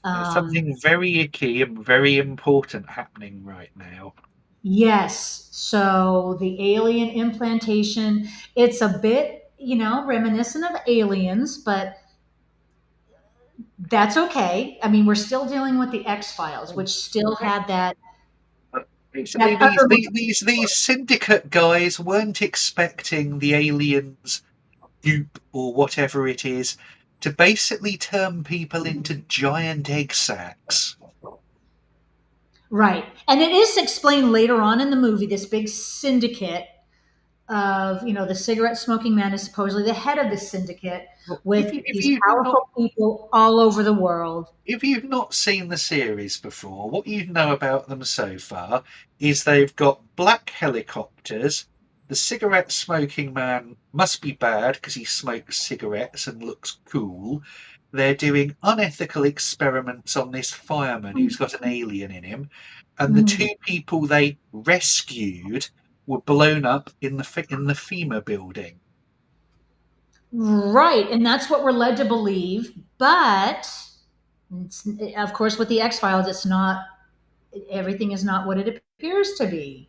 Speaker 2: there's
Speaker 1: Um,
Speaker 2: something very icky and very important happening right now.
Speaker 1: yes. So the alien implantation, it's a bit, reminiscent of aliens, but that's okay. I mean, we're still dealing with the X Files, which still had that
Speaker 2: Basically, these,
Speaker 1: upper.
Speaker 2: these these these syndicate guys weren't expecting the aliens goop or whatever it is to basically turn people into giant egg sacs.
Speaker 1: Right. And it is explained later on in the movie, this big syndicate of, the cigarette smoking man is supposedly the head of this syndicate
Speaker 2: Well,
Speaker 1: with these powerful people all over the world.
Speaker 2: if you've not seen the series before, what you know about them so far is they've got black helicopters. The cigarette smoking man must be bad because he smokes cigarettes and looks cool. They're doing unethical experiments on this fireman who's got an alien in him, and the
Speaker 1: Mhm.
Speaker 2: two people they rescued were blown up in the FEMA building.
Speaker 1: Right. And that's what we're led to believe. But of course, with the X Files, it's not, everything is not what it appears to be.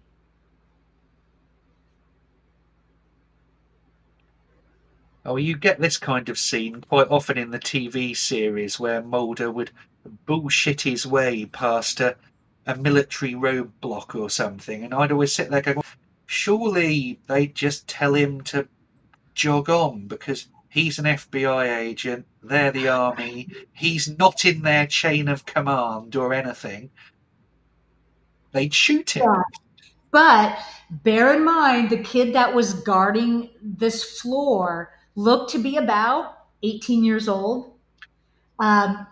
Speaker 2: Oh, you get this kind of scene quite often in the TV series where Mulder would bullshit his way past a military roadblock or something, and I'd always sit there going, surely they'd just tell him to jog on because he's an FBI agent, they're the army, he's not in their chain of command or anything. They'd shoot him.
Speaker 1: Yeah. But bear in mind, the kid that was guarding this floor looked to be about 18 years old. Um,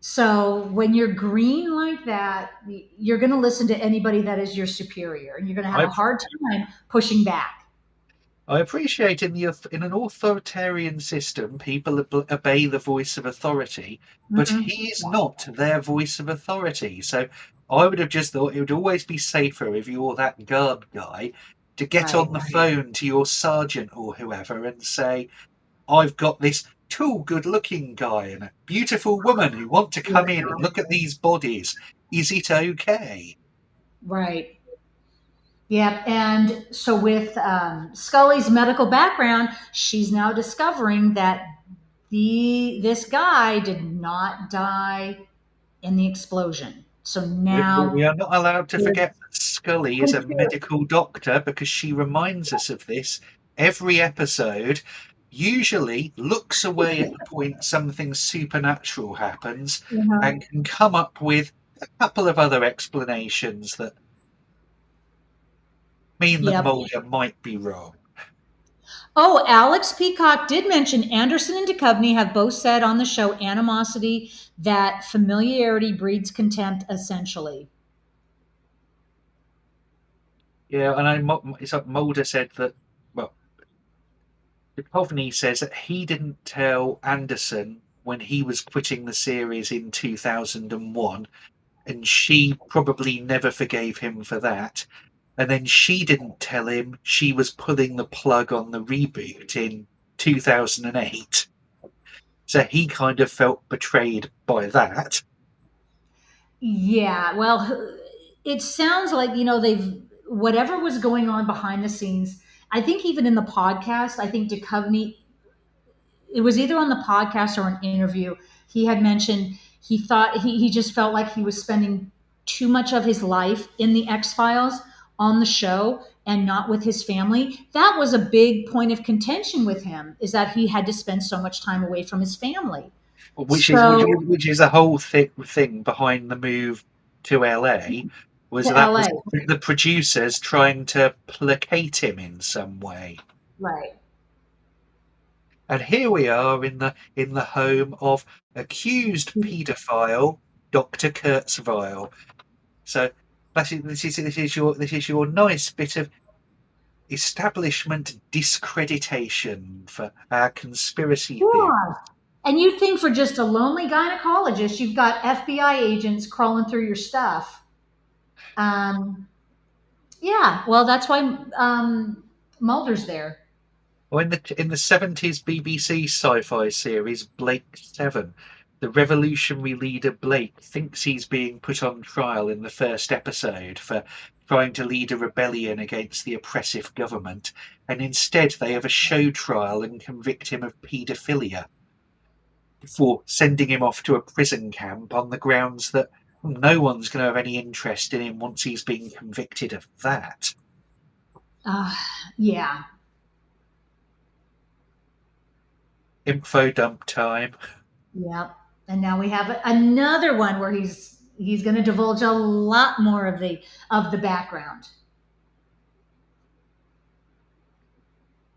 Speaker 1: so when you're green like that, you're going to listen to anybody that is your superior, and you're going to have
Speaker 2: I
Speaker 1: a hard time pushing back.
Speaker 2: I appreciate in an authoritarian system, people obey the voice of authority, but
Speaker 1: Mhm.
Speaker 2: he is not their voice of authority. So I would have just thought it would always be safer if you're that guard guy to get
Speaker 1: Right.
Speaker 2: on the phone to your sergeant or whoever and say, I've got this tall, good looking guy and a beautiful woman who want to come in and look at these bodies. Is it okay?
Speaker 1: Right. Yep. And so with Scully's medical background, she's now discovering that this guy did not die in the explosion. So
Speaker 2: We
Speaker 1: now
Speaker 2: are not allowed to
Speaker 1: there's
Speaker 2: forget that Scully is a medical doctor because she reminds us of this every episode. Usually looks away at the point something supernatural happens
Speaker 1: uh,
Speaker 2: and can come up with a couple of other explanations that mean that
Speaker 1: yep.
Speaker 2: Mulder might be wrong.
Speaker 1: Oh, Alex Peacock did mention Anderson and Duchovny have both said on the show animosity that familiarity breeds contempt, essentially.
Speaker 2: Yeah, and it's like Mulder said that. Well, Duchovny says that he didn't tell Anderson when he was quitting the series in 2001, and she probably never forgave him for that. And then she didn't tell him she was pulling the plug on the reboot in 2008. So he kind of felt betrayed by that.
Speaker 1: Yeah, well, it sounds like, they've, whatever was going on behind the scenes. I think even in the podcast, I think Duchovny, it was either on the podcast or an interview, he had mentioned he thought he just felt like he was spending too much of his life in the X Files on the show and not with his family. That was a big point of contention with him, is that he had to spend so much time away from his family.
Speaker 2: which is which,
Speaker 1: So
Speaker 2: which is the whole thing behind the move to LA, was
Speaker 1: to
Speaker 2: that
Speaker 1: LA.
Speaker 2: was the producers trying to placate him in some way.
Speaker 1: Right.
Speaker 2: And here we are in the home of accused paedophile Dr. Kurzweil. So this is your nice bit of establishment discreditation for our conspiracy theory.
Speaker 1: Yeah. And you think for just a lonely gynecologist, you've got FBI agents crawling through your stuff. Um, yeah, well, that's why Mulder's there.
Speaker 2: Or in the 70s BBC sci-fi series Blake 7, the revolutionary leader Blake thinks he's being put on trial in the first episode for trying to lead a rebellion against the oppressive government, and instead they have a show trial and convict him of paedophilia before sending him off to a prison camp on the grounds that no one's going to have any interest in him once he's been convicted of that.
Speaker 1: Uh, yeah,
Speaker 2: Info dump time.
Speaker 1: yeah. And now we have another one where he's going to divulge a lot more of the background.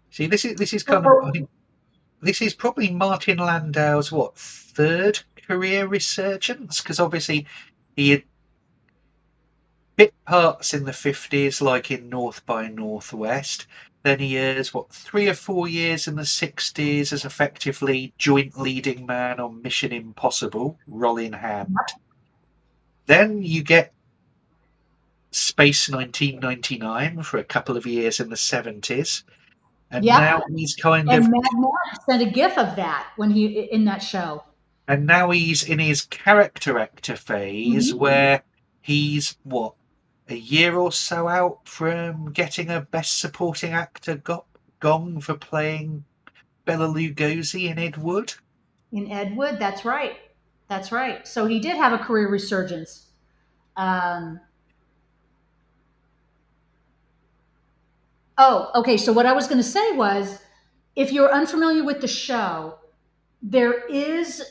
Speaker 2: See, this is kind of, I
Speaker 1: So,
Speaker 2: think this is probably Martin Landau's third career resurgence, because obviously he had bit parts in the 50s, like in North by Northwest. Then he has 3 or 4 years in the 60s as effectively joint leading man on Mission Impossible, role in hand. Then you get Space 1999 for a couple of years in the 70s. And
Speaker 1: yep.
Speaker 2: now he's kind
Speaker 1: And
Speaker 2: of
Speaker 1: Mad Max sent a gif of that when he in that show.
Speaker 2: and now he's in his character actor phase
Speaker 1: Mhm.
Speaker 2: where he's a year or so out from getting a best supporting actor gong for playing Bela Lugosi in Ed Wood.
Speaker 1: In Ed Wood, that's right. That's right. So he did have a career resurgence. Um, oh, okay. So what I was going to say was, if you're unfamiliar with the show, there is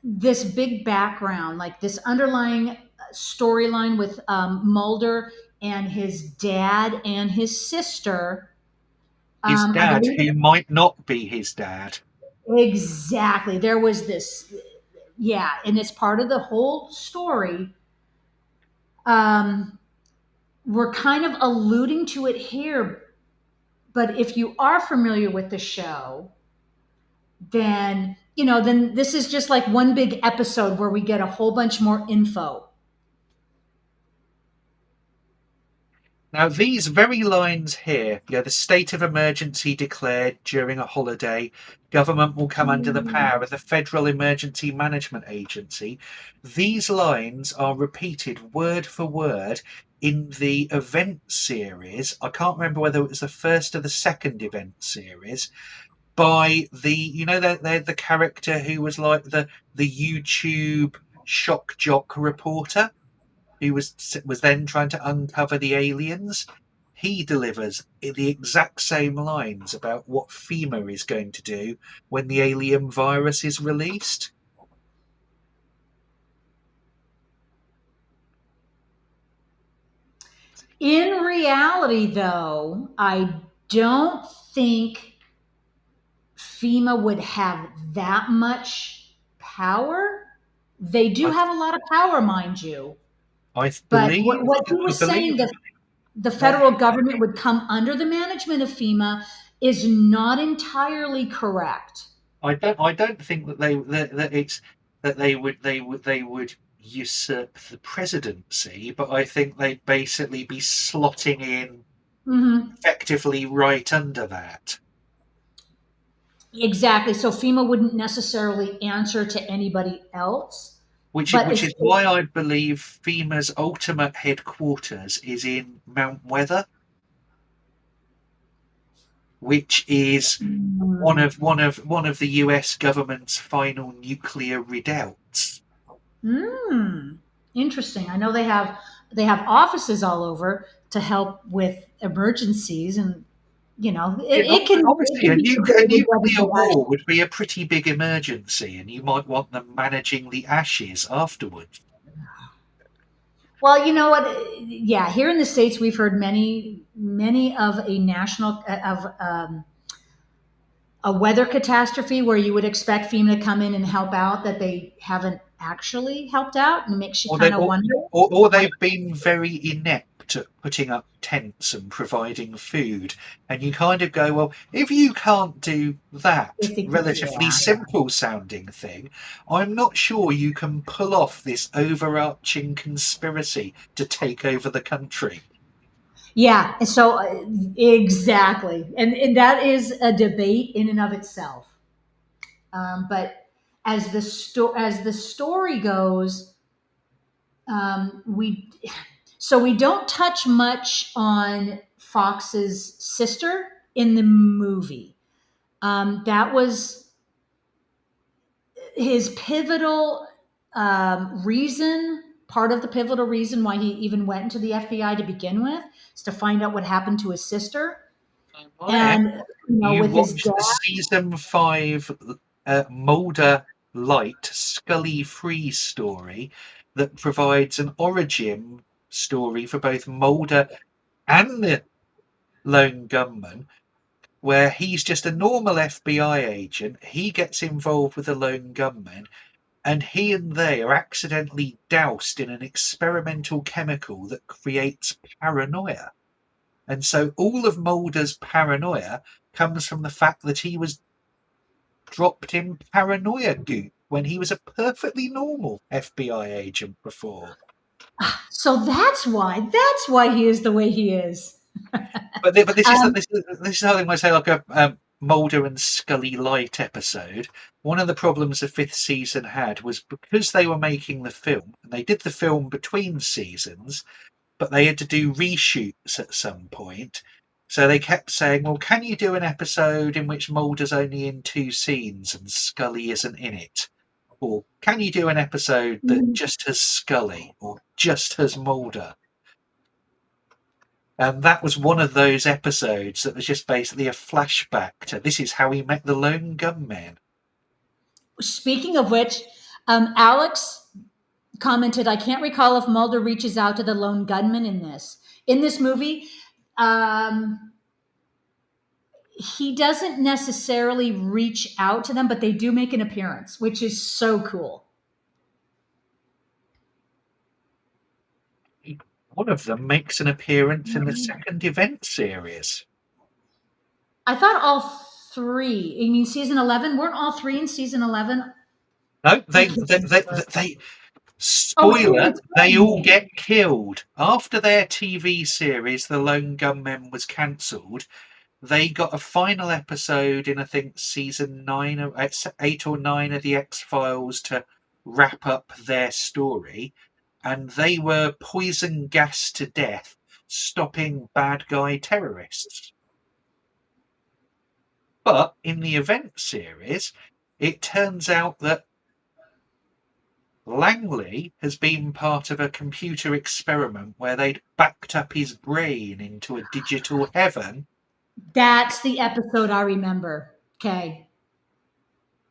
Speaker 1: this big background, like this underlying storyline with Mulder and his dad and his sister.
Speaker 2: His
Speaker 1: I
Speaker 2: dad,
Speaker 1: believe
Speaker 2: who might not be his dad.
Speaker 1: exactly. There was this, yeah, and it's part of the whole story. Um, we're kind of alluding to it here, but if you are familiar with the show, then then this is just like one big episode where we get a whole bunch more info.
Speaker 2: Now, these very lines here, the state of emergency declared during a holiday, government will come under the power of the Federal Emergency Management Agency. These lines are repeated word for word in the event series. I can't remember whether it was the first or the second event series by the character who was like the YouTube shock jock reporter who was then trying to uncover the aliens. He delivers the exact same lines about what FEMA is going to do when the alien virus is released.
Speaker 1: In reality, though, I don't think FEMA would have that much power. They do
Speaker 2: I,
Speaker 1: have a lot of power, mind you.
Speaker 2: I
Speaker 1: But
Speaker 2: believe,
Speaker 1: what he
Speaker 2: I
Speaker 1: was
Speaker 2: believe
Speaker 1: saying that the
Speaker 2: that
Speaker 1: federal government would come under the management of FEMA is not entirely correct.
Speaker 2: I don't think that it's that they would usurp the presidency, but I think they'd basically be slotting in
Speaker 1: Hmm.
Speaker 2: effectively right under that.
Speaker 1: Exactly. So FEMA wouldn't necessarily answer to anybody else, but
Speaker 2: Which is why I believe FEMA's ultimate headquarters is in Mount Weather, which is one of the US government's final nuclear redoubts.
Speaker 1: Interesting. I know they have offices all over to help with emergencies, and
Speaker 2: Yeah,
Speaker 1: it
Speaker 2: obviously,
Speaker 1: can
Speaker 2: a,
Speaker 1: be
Speaker 2: nu- a
Speaker 1: debated whether
Speaker 2: nuclear
Speaker 1: they
Speaker 2: war
Speaker 1: actually.
Speaker 2: would be a pretty big emergency, and you might want them managing the ashes afterwards.
Speaker 1: Well, you know what? Yeah, here in the states, we've heard many of a national of a weather catastrophe where you would expect FEMA to come in and help out, that they haven't actually helped out, and it makes you
Speaker 2: Or they
Speaker 1: kind of
Speaker 2: or,
Speaker 1: wonder
Speaker 2: or
Speaker 1: what
Speaker 2: they've been very inept at putting up tents and providing food. And you kind of go, well, if you can't do
Speaker 1: they
Speaker 2: that
Speaker 1: think.
Speaker 2: relatively
Speaker 1: Yeah.
Speaker 2: simple sounding thing, I'm not sure you can pull off this overarching conspiracy to take over the country.
Speaker 1: Yeah, and so exactly, and that is a debate in and of itself. But as the story goes, we so we don't touch much on Fox's sister in the movie. That was his pivotal reason. Part of the pivotal reason why he even went into the FBI to begin with is to find out what happened to his sister.
Speaker 2: I
Speaker 1: And
Speaker 2: You
Speaker 1: with his
Speaker 2: watched
Speaker 1: dad.
Speaker 2: the season 5 Mulder Light Scully Free story that provides an origin story for both Mulder and the lone gunman, where he's just a normal FBI agent. He gets involved with the lone gunman, and he and they are accidentally doused in an experimental chemical that creates paranoia. And so all of Mulder's paranoia comes from the fact that he was dropped in paranoia goop when he was a perfectly normal FBI agent before.
Speaker 1: So that's why he is the way he is.
Speaker 2: But this is
Speaker 1: Um,
Speaker 2: how they might say like a Mulder and Scully light episode. One of the problems the fifth season had was because they were making the film, and they did the film between seasons, but they had to do reshoots at some point. So they kept saying, "Well, can you do an episode in which Mulder's only in two scenes and Scully isn't in it?" Or can you do an episode that just has Scully or just has Mulder? And that was one of those episodes that was just basically a flashback to this is how he met the lone gunman.
Speaker 1: Speaking of which, Alex commented, "I can't recall if Mulder reaches out to the lone gunman in this movie." Um, he doesn't necessarily reach out to them, but they do make an appearance, which is so cool.
Speaker 2: One of them makes an appearance in the second event series.
Speaker 1: I thought all three. You mean season 11? Weren't all three in season 11?
Speaker 2: No,
Speaker 1: I
Speaker 2: they
Speaker 1: can't
Speaker 2: they they,
Speaker 1: remember.
Speaker 2: they
Speaker 1: Oh, who
Speaker 2: Spoiler,
Speaker 1: gets
Speaker 2: they all
Speaker 1: pregnant?
Speaker 2: get killed. After their TV series, The Lone Gunmen, was cancelled, they got a final episode in, I think, season 9 or 8 or 9 of The X Files to wrap up their story, and they were poison gassed to death stopping bad guy terrorists. But in the event series, it turns out that Langley has been part of a computer experiment where they'd backed up his brain into a digital heaven,
Speaker 1: That's the episode I remember. Okay.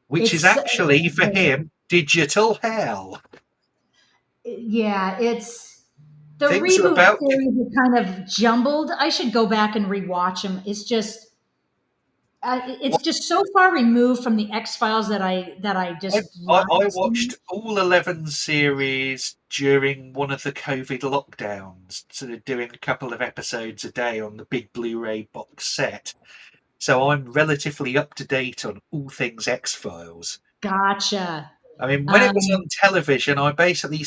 Speaker 2: which is
Speaker 1: It's
Speaker 2: actually, for him, digital hell.
Speaker 1: yeah, it's the
Speaker 2: Things are
Speaker 1: reboot
Speaker 2: about to.
Speaker 1: series is kind of jumbled. I should go back and rewatch them. It's just so far removed from the X Files that I
Speaker 2: I,
Speaker 1: just
Speaker 2: I,
Speaker 1: love
Speaker 2: I
Speaker 1: it so much.
Speaker 2: watched all 11 series during one of the COVID lockdowns, sort of doing a couple of episodes a day on the big Blu-ray box set. So I'm relatively up to date on all things X Files.
Speaker 1: Gotcha.
Speaker 2: I mean, when it was
Speaker 1: Um,
Speaker 2: on television, I basically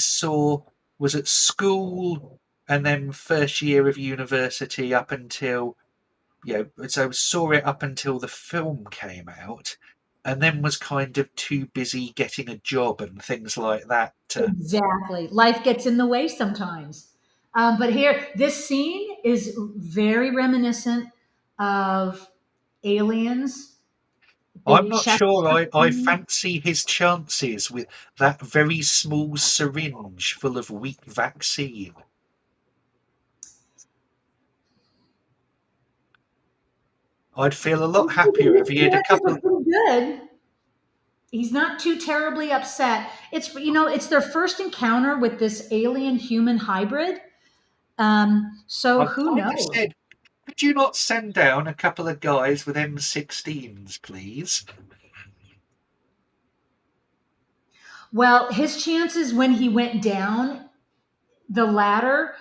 Speaker 2: was at school and then first year of university up until, so saw it up until the film came out, and then was kind of too busy getting a job and things like that.
Speaker 1: exactly. Life gets in the way sometimes. But here, this scene is very reminiscent of Aliens.
Speaker 2: I'm
Speaker 1: The
Speaker 2: not
Speaker 1: chest
Speaker 2: sure I
Speaker 1: scene.
Speaker 2: fancy his chances with that very small syringe full of weak vaccine. I'd feel a lot happier if he had a
Speaker 1: His chances
Speaker 2: couple.
Speaker 1: are pretty good. He's not too terribly upset. It's their first encounter with this alien human hybrid. So
Speaker 2: I
Speaker 1: who
Speaker 2: kind of
Speaker 1: knows?
Speaker 2: said, could you not send down a couple of guys with M16s, please?
Speaker 1: Well, his chances when he went down the ladder,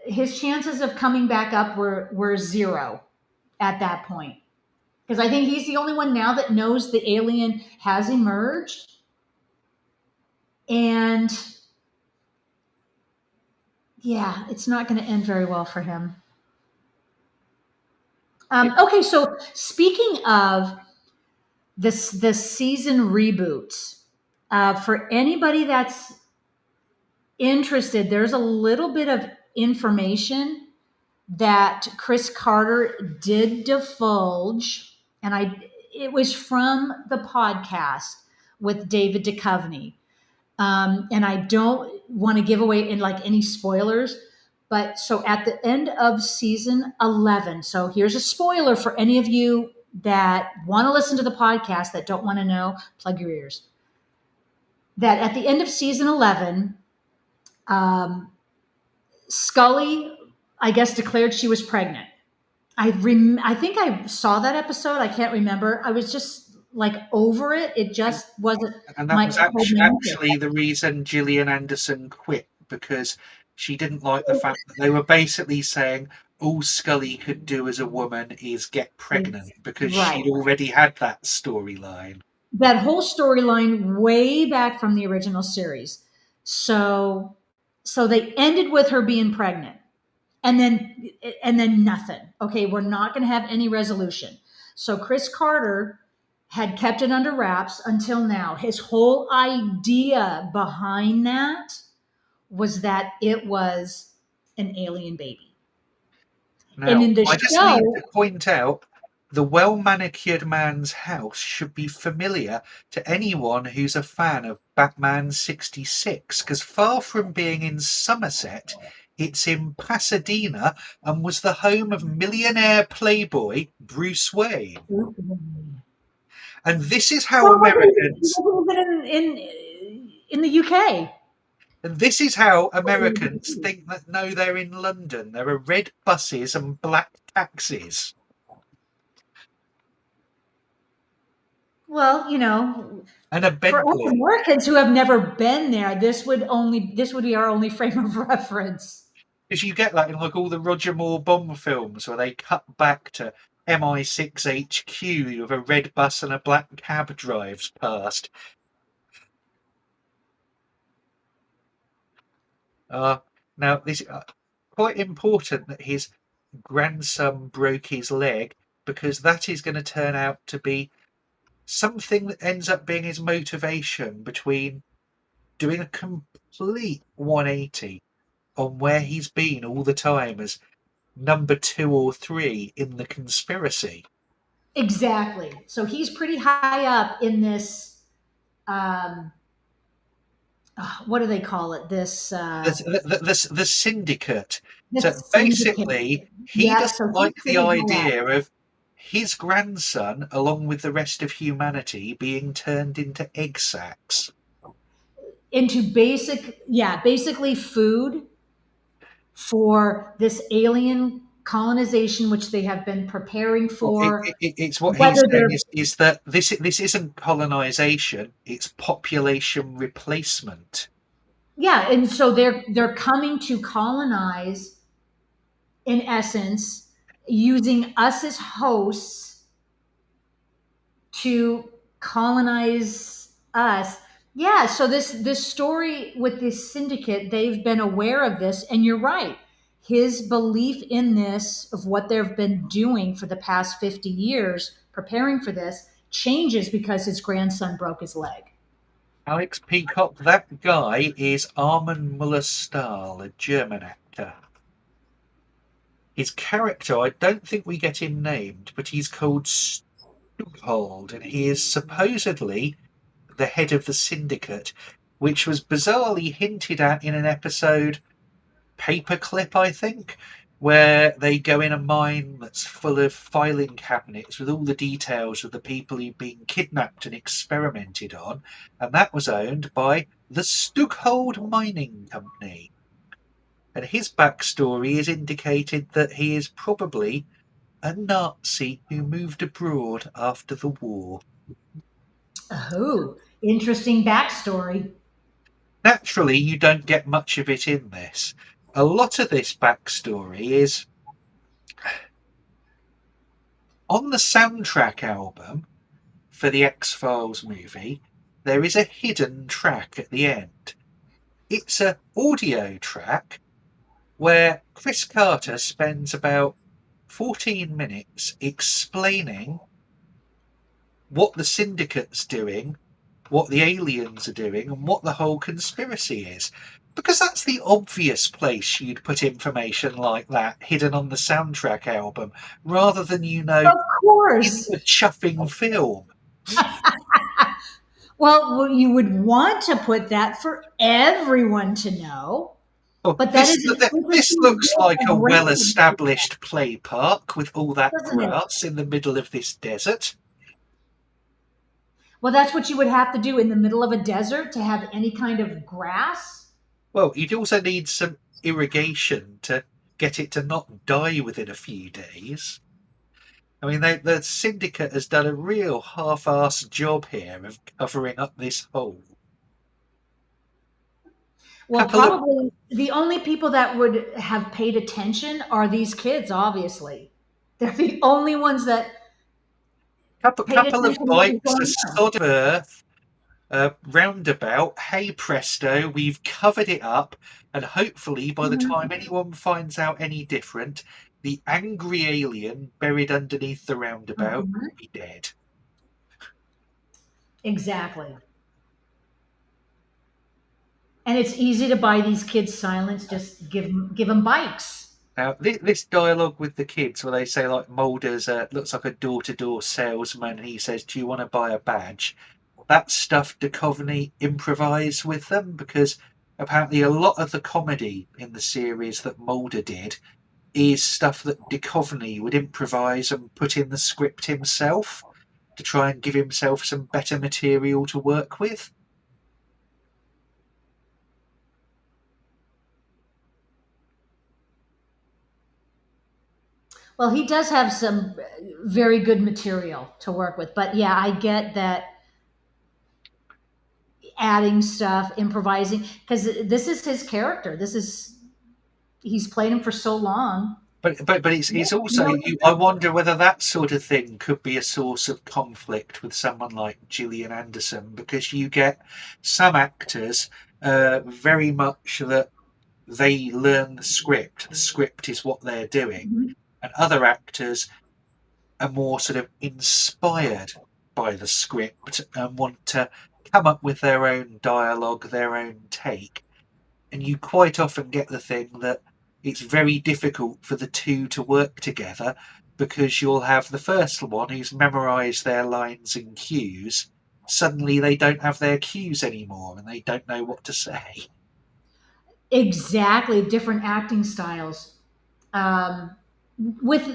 Speaker 1: his chances of coming back up were zero at that point. Because I think he's the only one now that knows the alien has emerged. And yeah, it's not going to end very well for him. Okay, so speaking of the season reboots, for anybody that's interested, there's a little bit of information that Chris Carter did divulge, and it was from the podcast with David Duchovny. And I don't want to give away in like any spoilers, but so at the end of season 11, so here's a spoiler for any of you that want to listen to the podcast that don't want to know, plug your ears. That at the end of season 11, um, Scully, I guess, declared she was pregnant. I think I saw that episode. I can't remember. I was just like over it. It
Speaker 2: And,
Speaker 1: just wasn't
Speaker 2: and that
Speaker 1: my
Speaker 2: was
Speaker 1: romantic.
Speaker 2: actually the reason Gillian Anderson quit, because she didn't like the fact that they were basically saying all Scully could do as a woman is get pregnant, because
Speaker 1: Right.
Speaker 2: she'd already had that storyline.
Speaker 1: That whole storyline way back from the original series. So so they ended with her being pregnant. And then nothing. Okay, we're not going to have any resolution. So Chris Carter had kept it under wraps until now. His whole idea behind that was that it was an alien baby. And
Speaker 2: Now,
Speaker 1: in the
Speaker 2: I just need to
Speaker 1: show,
Speaker 2: point out the well manicured man's house should be familiar to anyone who's a fan of Batman 66, because far from being in Somerset, it's in Pasadena and was the home of millionaire playboy Bruce Wayne.
Speaker 1: well,
Speaker 2: And this is how Americans
Speaker 1: in the UK.
Speaker 2: and this is how Americans think that no, they're in London. There are red buses and black taxis.
Speaker 1: Well,
Speaker 2: And a
Speaker 1: for us
Speaker 2: Bentley.
Speaker 1: Americans who have never been there, this would be our only frame of reference.
Speaker 2: Because you get that in like all the Roger Moore Bond films where they cut back to MI6 HQ with a red bus and a black cab drives past. Uh, Now, this quite important that his grandson broke his leg, because that is going to turn out to be something that ends up being his motivation between doing a complete 180 on where he's been all the time as number 2 or 3 in the conspiracy.
Speaker 1: Exactly. So he's pretty high up in this. Um, what do they call it?
Speaker 2: The syndicate. So
Speaker 1: This syndicate.
Speaker 2: basically, he
Speaker 1: Yep.
Speaker 2: doesn't
Speaker 1: So he's
Speaker 2: like the
Speaker 1: pretty high up
Speaker 2: idea of his grandson, along with the rest of humanity, being turned into egg sacs.
Speaker 1: into basically food for this alien colonization, which they have been preparing
Speaker 2: Well,
Speaker 1: for.
Speaker 2: it's what he's
Speaker 1: Whether
Speaker 2: saying
Speaker 1: they're
Speaker 2: is that this isn't colonization; it's population replacement.
Speaker 1: yeah, and so they're coming to colonize in essence, using us as hosts to colonize us. Yeah, so this story with this syndicate, they've been aware of this, and you're right. His belief in this, of what they've been doing for the past 50 years, preparing for this, changes because his grandson broke his leg.
Speaker 2: Alex Peacock, that guy is Armin Muller-Stahl, a German actor. His character, I don't think we get him named, but he's called Stughold, and he is supposedly the head of the syndicate, which was bizarrely hinted at in an episode, Paperclip, I think, where they go in a mine that's full of filing cabinets with all the details of the people who've been kidnapped and experimented on, and that was owned by the Stughold Mining Company. And his backstory is indicated that he is probably a Nazi who moved abroad after the war.
Speaker 1: Oh, interesting backstory.
Speaker 2: Naturally, you don't get much of it in this. A lot of this backstory is on the soundtrack album for the X-Files movie. There is a hidden track at the end. It's an audio track where Chris Carter spends about 14 minutes explaining what the syndicate's doing, what the aliens are doing, and what the whole conspiracy is. Because that's the obvious place you'd put information like that hidden on the soundtrack album, rather than,
Speaker 1: Of
Speaker 2: in
Speaker 1: course.
Speaker 2: the chuffing film.
Speaker 1: Well, you would want to put that for everyone to know.
Speaker 2: Oh,
Speaker 1: But that
Speaker 2: this
Speaker 1: is an
Speaker 2: this
Speaker 1: interesting
Speaker 2: looks
Speaker 1: bit
Speaker 2: like a
Speaker 1: of random,
Speaker 2: well-established play park with all that
Speaker 1: doesn't it?
Speaker 2: grass in the middle of this desert.
Speaker 1: Well, that's what you would have to do in the middle of a desert to have any kind of grass.
Speaker 2: Well, you'd also need some irrigation to get it to not die within a few days. I mean, the syndicate has done a real half-assed job here of covering up this hole.
Speaker 1: Well,
Speaker 2: Couple of
Speaker 1: probably the only people that would have paid attention are these kids, obviously. They're the only ones that paid
Speaker 2: couple of
Speaker 1: attention to what was
Speaker 2: bites, a
Speaker 1: going on.
Speaker 2: sod of earth, roundabout. Hey presto, we've covered it up, and hopefully, by the
Speaker 1: Mhm.
Speaker 2: time anyone finds out any different, the angry alien buried underneath the roundabout
Speaker 1: Mhm.
Speaker 2: will be dead.
Speaker 1: Exactly. And it's easy to buy these kids silence. Just give them bikes.
Speaker 2: Now, this dialogue with the kids, where they say like Mulder's looks like a door-to-door salesman, and he says, "Do you want to buy a badge?" That stuff Duchovny improvised with them, because apparently a lot of the comedy in the series that Mulder did is stuff that Duchovny would improvise and put in the script himself to try and give himself some better material to work with.
Speaker 1: Well, he does have some very good material to work with. But yeah, I get that adding stuff, improvising, because this is his character. This is he's played him for so long.
Speaker 2: But it's also, I wonder whether that sort of thing could be a source of conflict with someone like Gillian Anderson, because you get some actors very much that they learn the script. The script is what they're doing.
Speaker 1: Mhm.
Speaker 2: And other actors are more sort of inspired by the script and want to come up with their own dialogue, their own take. And you quite often get the thing that it's very difficult for the two to work together because you'll have the first one who's memorized their lines and cues. Suddenly they don't have their cues anymore and they don't know what to say.
Speaker 1: Exactly, different acting styles. Um,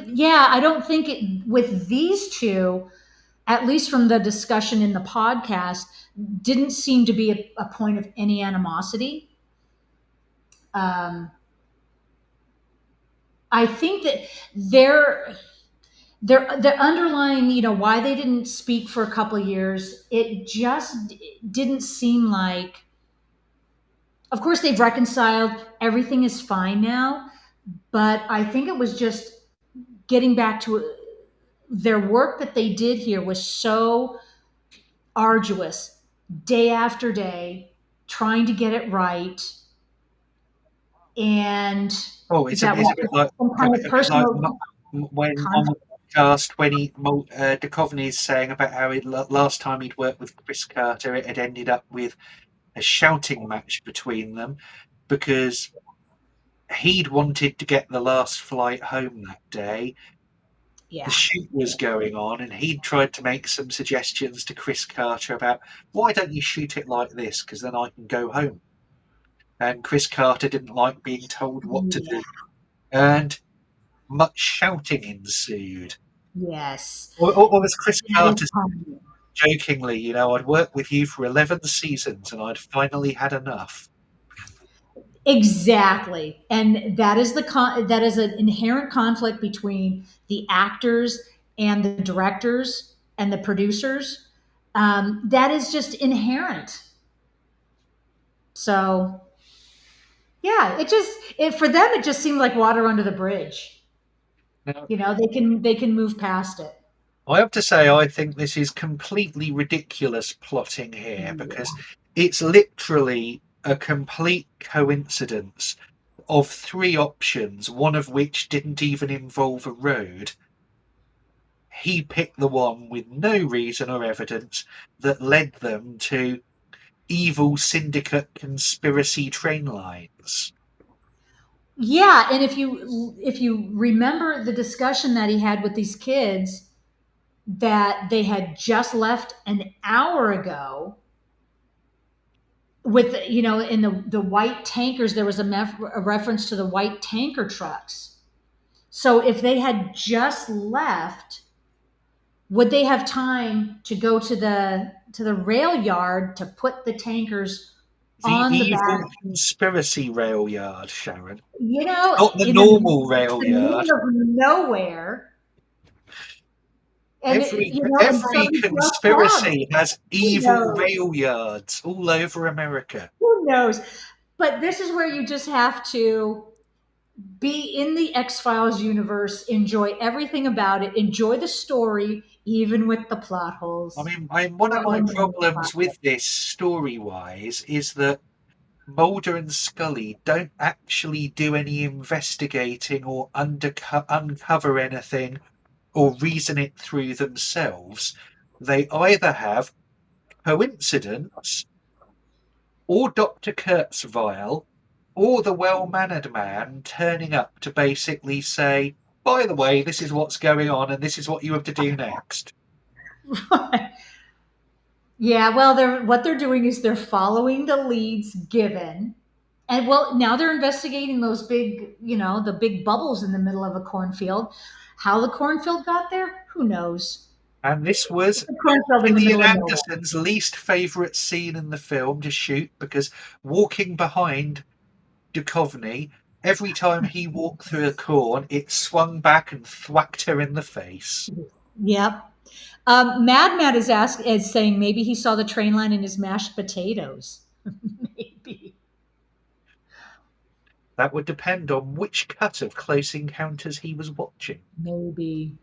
Speaker 1: yeah, I don't think with these two, at least from the discussion in the podcast, didn't seem to be a point of any animosity. Um, I think that their underlying, why they didn't speak for a couple of years, it just didn't seem like. Of course, they've reconciled. Everything is fine now, but I think it was just getting back to their work that they did here was so arduous, day after day, trying to get it right, and
Speaker 2: Oh,
Speaker 1: that
Speaker 2: it's
Speaker 1: was
Speaker 2: a bit like
Speaker 1: some kind of personal
Speaker 2: when on the
Speaker 1: conflict.
Speaker 2: podcast when Duchovny is saying about how last time he'd worked with Chris Carter, it had ended up with a shouting match between them because he'd wanted to get the last flight home that day. The
Speaker 1: Yeah.
Speaker 2: shoot was going on, and he'd tried to make some suggestions to Chris Carter about why don't you shoot it like this because then I can go home. And Chris Carter didn't like being told what to
Speaker 1: Yeah.
Speaker 2: do, and much shouting ensued.
Speaker 1: Yes.
Speaker 2: Or as Chris
Speaker 1: That is
Speaker 2: Carter
Speaker 1: common.
Speaker 2: jokingly, I'd worked with you for 11 seasons and I'd finally had enough.
Speaker 1: Exactly. And that is an inherent conflict between the actors and the directors and the producers. That is just inherent. So yeah, for them it just seemed like water under the bridge.
Speaker 2: Now,
Speaker 1: They can move past it.
Speaker 2: I have to say, I think this is completely ridiculous plotting here because it's literally a complete coincidence of three options, one of which didn't even involve a road. He picked the one with no reason or evidence that led them to evil syndicate conspiracy train lines.
Speaker 1: Yeah, and if you remember the discussion that he had with these kids that they had just left an hour ago with in the white tankers, there was a reference to the white tanker trucks. So if they had just left, would they have time to go to the rail yard to put the tankers
Speaker 2: The
Speaker 1: on the back,
Speaker 2: evil conspiracy rail yard, Sharon.
Speaker 1: you know
Speaker 2: Not the
Speaker 1: in
Speaker 2: normal rail
Speaker 1: the
Speaker 2: yard.
Speaker 1: middle of nowhere, and and
Speaker 2: Every
Speaker 1: somebody just jobs?
Speaker 2: conspiracy has
Speaker 1: Who
Speaker 2: evil
Speaker 1: knows?
Speaker 2: rail yards all over America.
Speaker 1: Who knows? But this is where you just have to be in the X Files universe, enjoy everything about it, enjoy the story, even with the plot
Speaker 2: I
Speaker 1: holes.
Speaker 2: mean, one of my
Speaker 1: Um,
Speaker 2: problems with this story-wise is that Mulder and Scully don't actually do any investigating or uncover anything or reason it through themselves. They either have coincidence or Dr. Kurzweil or the well-mannered man turning up to basically say, by the way, this is what's going on and this is what you have to do next.
Speaker 1: Yeah, well, what they're doing is they're following the leads given, and well, now they're investigating those the big bubbles in the middle of a cornfield. How the cornfield got there, who knows?
Speaker 2: And this was
Speaker 1: It's a cornfield in the
Speaker 2: Gillian
Speaker 1: middle of nowhere.
Speaker 2: Anderson's least favourite scene in the film to shoot because walking behind Duchovny, every time he walked through a corn, it swung back and thwacked her in the face.
Speaker 1: Yep. Mad Matt is saying maybe he saw the train line in his mashed potatoes. Maybe.
Speaker 2: That would depend on which cut of Close Encounters he was watching.
Speaker 1: Maybe.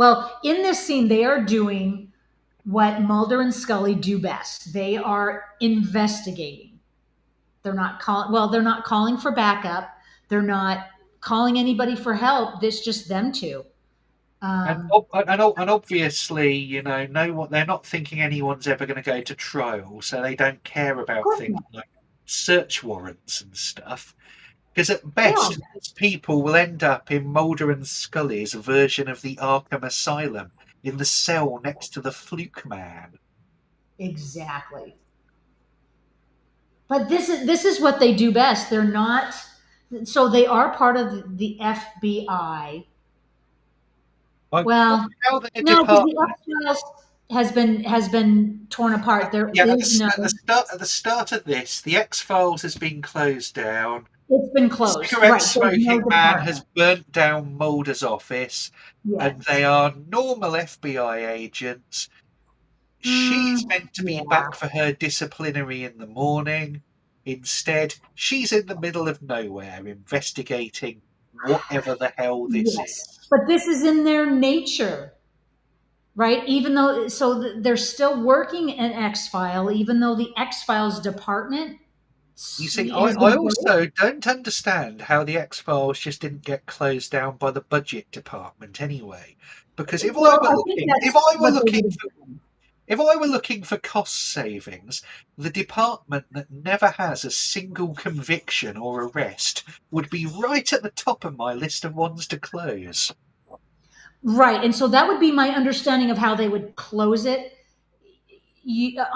Speaker 1: Well, in this scene, they are doing what Mulder and Scully do best. They are investigating. They're not calling. Well, they're not calling for backup. They're not calling anybody for help. It's just them two. Um,
Speaker 2: And obviously, no one, they're not thinking anyone's ever going to go to trial, so they don't care
Speaker 1: of
Speaker 2: about
Speaker 1: course
Speaker 2: things
Speaker 1: not.
Speaker 2: like search warrants and stuff. Because at
Speaker 1: Yeah,
Speaker 2: best, these people will end up in Mulder and Scully's version of the Arkham Asylum, in the cell next to the Fluke Man.
Speaker 1: exactly. But this is what they do best. They're not. So they are part of the FBI.
Speaker 2: I wonder
Speaker 1: Well,
Speaker 2: how their
Speaker 1: no, because the
Speaker 2: department.
Speaker 1: X Files has been torn apart. There
Speaker 2: Yeah,
Speaker 1: is no.
Speaker 2: at the start of this, the X Files has been closed down.
Speaker 1: It's been
Speaker 2: The
Speaker 1: closed.
Speaker 2: cigarette
Speaker 1: Right. There's no
Speaker 2: smoking man has
Speaker 1: department.
Speaker 2: burnt down Mulder's office, and
Speaker 1: Yes.
Speaker 2: they are normal FBI agents. She's meant to be
Speaker 1: Yeah.
Speaker 2: back for her disciplinary in the morning. Instead, she's in the middle of nowhere investigating whatever the hell this
Speaker 1: Yes.
Speaker 2: is.
Speaker 1: But this is in their nature, right? Even though, so they're still working an X File, even though the X Files department
Speaker 2: You see,
Speaker 1: has
Speaker 2: I
Speaker 1: been closed.
Speaker 2: also don't understand how the X Files just didn't get closed down by the budget department anyway. Because
Speaker 1: Well, I think that's what they would have done.
Speaker 2: if I were looking for cost savings, the department that never has a single conviction or arrest would be right at the top of my list of ones to close.
Speaker 1: Right. And so that would be my understanding of how they would close it.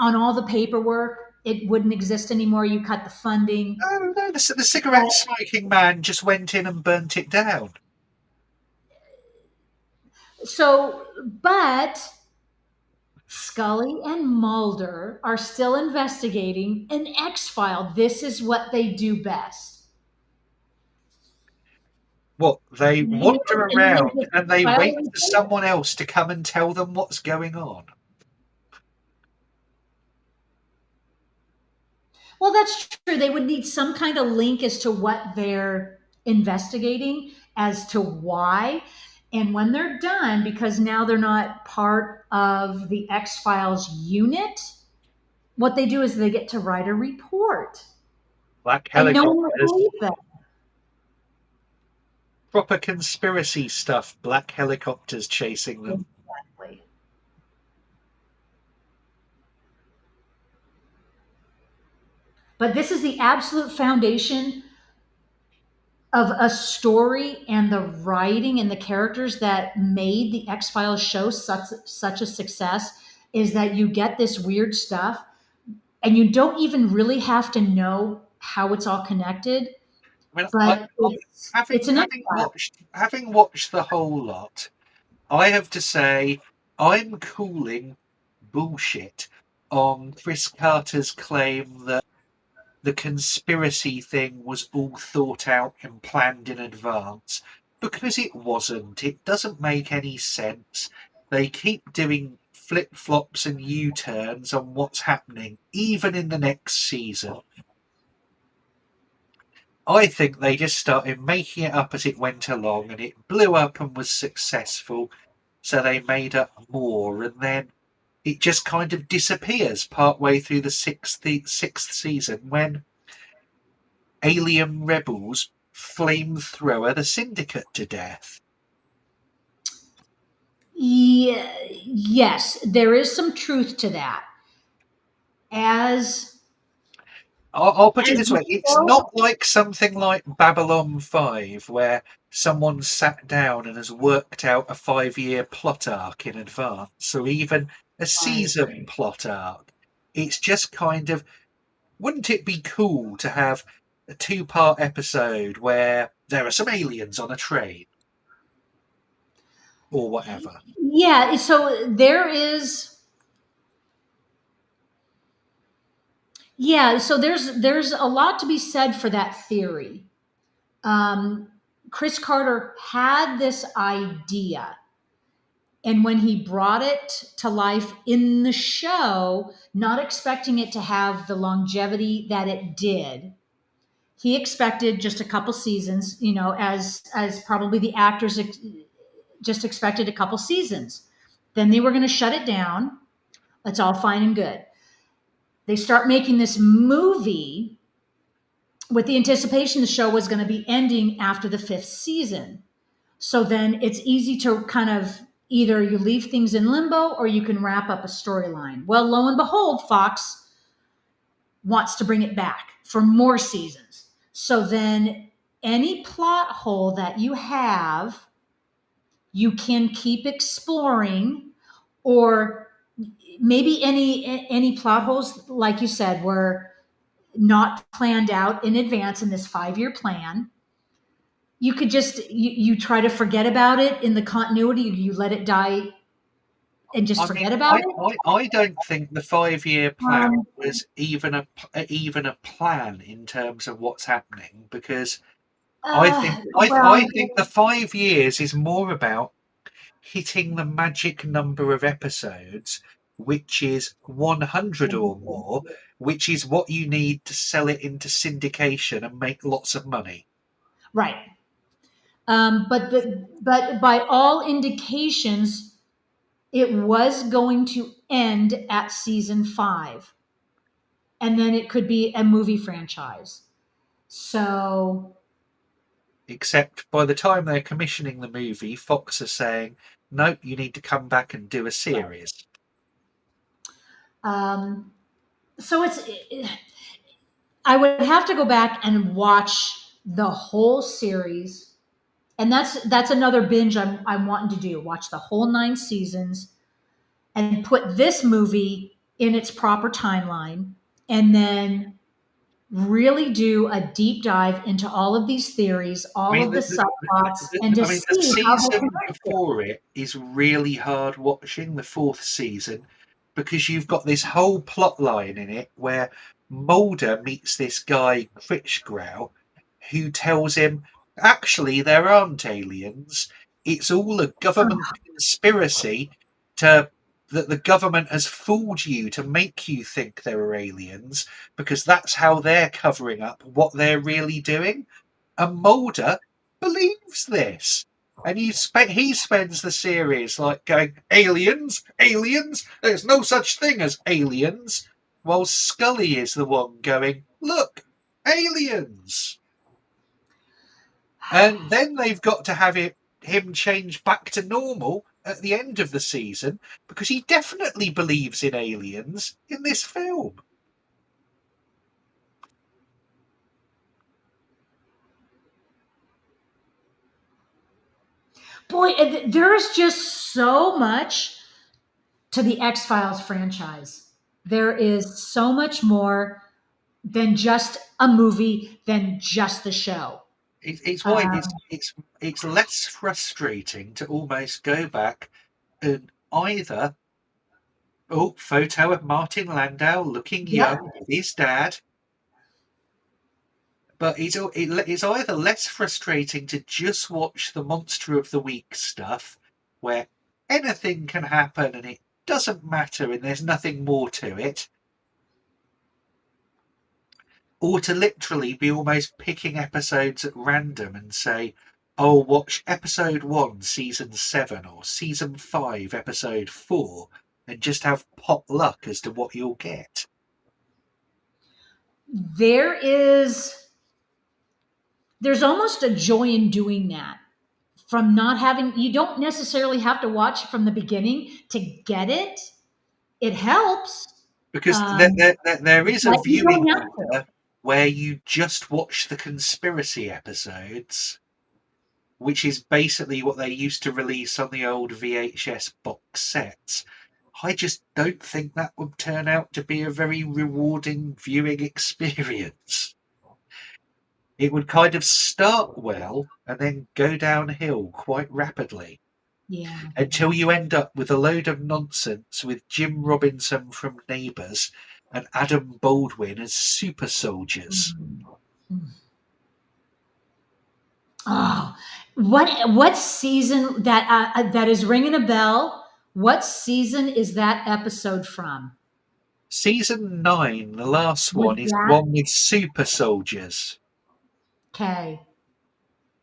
Speaker 1: On all the paperwork, it wouldn't exist anymore. You cut the funding.
Speaker 2: Oh no, the cigarette
Speaker 1: But,
Speaker 2: smoking man just went in and burnt it down.
Speaker 1: but Scully and Mulder are still investigating an X file. This is what they do best.
Speaker 2: What, they wander
Speaker 1: And then
Speaker 2: around
Speaker 1: they just
Speaker 2: and they
Speaker 1: file
Speaker 2: wait
Speaker 1: a
Speaker 2: for
Speaker 1: report.
Speaker 2: someone else to come and tell them what's going on?
Speaker 1: Well, that's true. They would need some kind of link as to what they're investigating, as to why. And when they're done, because now they're not part of the X Files unit, what they do is they get to write a report.
Speaker 2: Black
Speaker 1: And no one will
Speaker 2: helicopters,
Speaker 1: believe them.
Speaker 2: proper conspiracy stuff, black helicopters chasing them.
Speaker 1: Exactly. But this is the absolute foundation of a story and the writing and the characters that made the X Files show such a success is that you get this weird stuff and you don't even really have to know how it's all connected,
Speaker 2: I mean,
Speaker 1: but it's an X File.
Speaker 2: having watched the whole lot, I have to say I'm calling bullshit on Chris Carter's claim that the conspiracy thing was all thought out and planned in advance, because it wasn't. It doesn't make any sense. They keep doing flip flops and U turns on what's happening, even in the next season. I think they just started making it up as it went along, and it blew up and was successful, so they made up more, and then it just kind of disappears partway through the sixth season when alien rebels flamethrower the syndicate to death.
Speaker 1: Yeah, yes, there is some truth to that. As
Speaker 2: I'll put it
Speaker 1: as
Speaker 2: this
Speaker 1: the
Speaker 2: way: it's
Speaker 1: show,
Speaker 2: not like something like Babylon 5, where someone sat down and has worked out a 5-year plot arc in advance, or even a
Speaker 1: right.
Speaker 2: season plot arc. It's just kind of, wouldn't it be cool to have a 2-part episode where there are some aliens on a train or whatever?
Speaker 1: Yeah, so there is. Yeah, so there's a lot to be said for that theory. Um, Chris Carter had this idea, and when he brought it to life in the show, not expecting it to have the longevity that it did, he expected just a couple seasons. As probably the actors just expected a couple seasons. Then they were going to shut it down. That's all fine and good. They start making this movie with the anticipation the show was going to be ending after the fifth season. So then it's easy to kind of either you leave things in limbo or you can wrap up a storyline. Well, lo and behold, Fox wants to bring it back for more seasons. So then any plot hole that you have, you can keep exploring, or maybe any plot holes, like you said, were not planned out in advance in this 5-year plan. You could just you try to forget about it in the continuity. You let it die and just
Speaker 2: I mean,
Speaker 1: forget about it.
Speaker 2: I don't think the 5-year plan
Speaker 1: Um,
Speaker 2: was even a plan in terms of what's happening, because I
Speaker 1: well,
Speaker 2: think the 5 years is more about hitting the magic number of episodes, which is 100 or more, which is what you need to sell it into syndication and make lots of money.
Speaker 1: right. But by all indications, it was going to end at season 5, and then it could be a movie franchise. So
Speaker 2: Except by the time they're commissioning the movie, Fox are saying, nope, you need to come back and do a series.
Speaker 1: um, so I would have to go back and watch the whole series, and that's another binge I'm wanting to do. Watch the whole 9 seasons and put this movie in its proper timeline, and then really do a deep dive into all of these theories,
Speaker 2: I
Speaker 1: all
Speaker 2: mean,
Speaker 1: of the subplots, and to
Speaker 2: I mean, the
Speaker 1: see how they
Speaker 2: season
Speaker 1: connect.
Speaker 2: before it is really hard watching, the fourth season, because you've got this whole plot line in it where Mulder meets this guy, Critchgrau, who tells him, actually, there aren't aliens. It's all a government conspiracy to that the government has fooled you to make you think there are aliens, because that's how they're covering up what they're really doing. And Mulder believes this. And he spends the series like going, aliens, aliens, there's no such thing as aliens. While Scully is the one going, look, aliens. And then they've got to have him change back to normal at the end of the season, because he definitely believes in aliens in this film.
Speaker 1: Boy, there's just so much to the X Files franchise. There is so much more than just a movie, than just the show.
Speaker 2: It's why
Speaker 1: Um,
Speaker 2: it's less frustrating to almost go back and either, oh, photo of Martin Landau looking
Speaker 1: yep.
Speaker 2: young with his dad. But it's either less frustrating to just watch the Monster of the Week stuff, where anything can happen and it doesn't matter and there's nothing more to it, or to literally be almost picking episodes at random and say, oh, watch episode 1, season 7, or season 5, episode 4, and just have pot luck as to what you'll get.
Speaker 1: There is there's almost a joy in doing that, from not having, you don't necessarily have to watch from the beginning to get it. It helps,
Speaker 2: Because
Speaker 1: um,
Speaker 2: there is a
Speaker 1: but you
Speaker 2: viewing
Speaker 1: don't have to.
Speaker 2: order where you just watch the conspiracy episodes, which is basically what they used to release on the old VHS box sets. I just don't think that would turn out to be a very rewarding viewing experience. It would kind of start well and then go downhill quite rapidly
Speaker 1: Yeah.
Speaker 2: until you end up with a load of nonsense with Jim Robinson from Neighbours and Adam Baldwin as super soldiers.
Speaker 1: Oh, what season that is ringing a bell? What season is that episode from?
Speaker 2: Season 9, the last
Speaker 1: Was
Speaker 2: one, is the
Speaker 1: that
Speaker 2: one with super soldiers.
Speaker 1: okay?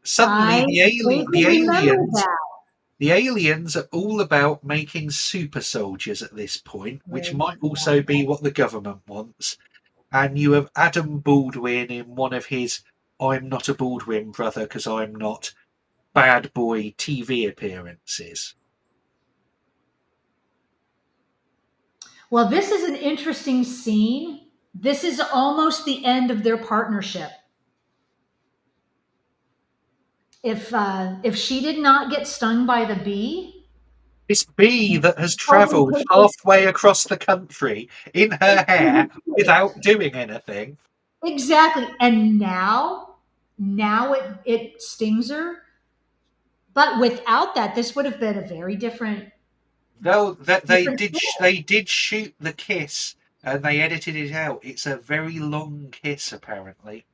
Speaker 2: Suddenly,
Speaker 1: I vaguely
Speaker 2: the
Speaker 1: remember
Speaker 2: aliens
Speaker 1: that.
Speaker 2: The aliens are all about making super soldiers at this point, which might also
Speaker 1: Exactly.
Speaker 2: be what the government wants. And you have Adam Baldwin in one of his I'm not a Baldwin brother because I'm not bad boy TV appearances.
Speaker 1: Well, this is an interesting scene. This is almost the end of their partnership. If she did not get stung by the bee,
Speaker 2: This bee that has
Speaker 1: totally
Speaker 2: travelled
Speaker 1: take this
Speaker 2: halfway across the country in her hair without doing anything.
Speaker 1: exactly, and now it stings her. But without that, this would have been a very
Speaker 2: Though that
Speaker 1: different
Speaker 2: they
Speaker 1: story.
Speaker 2: did shoot the kiss and they edited it out. It's a very long kiss apparently.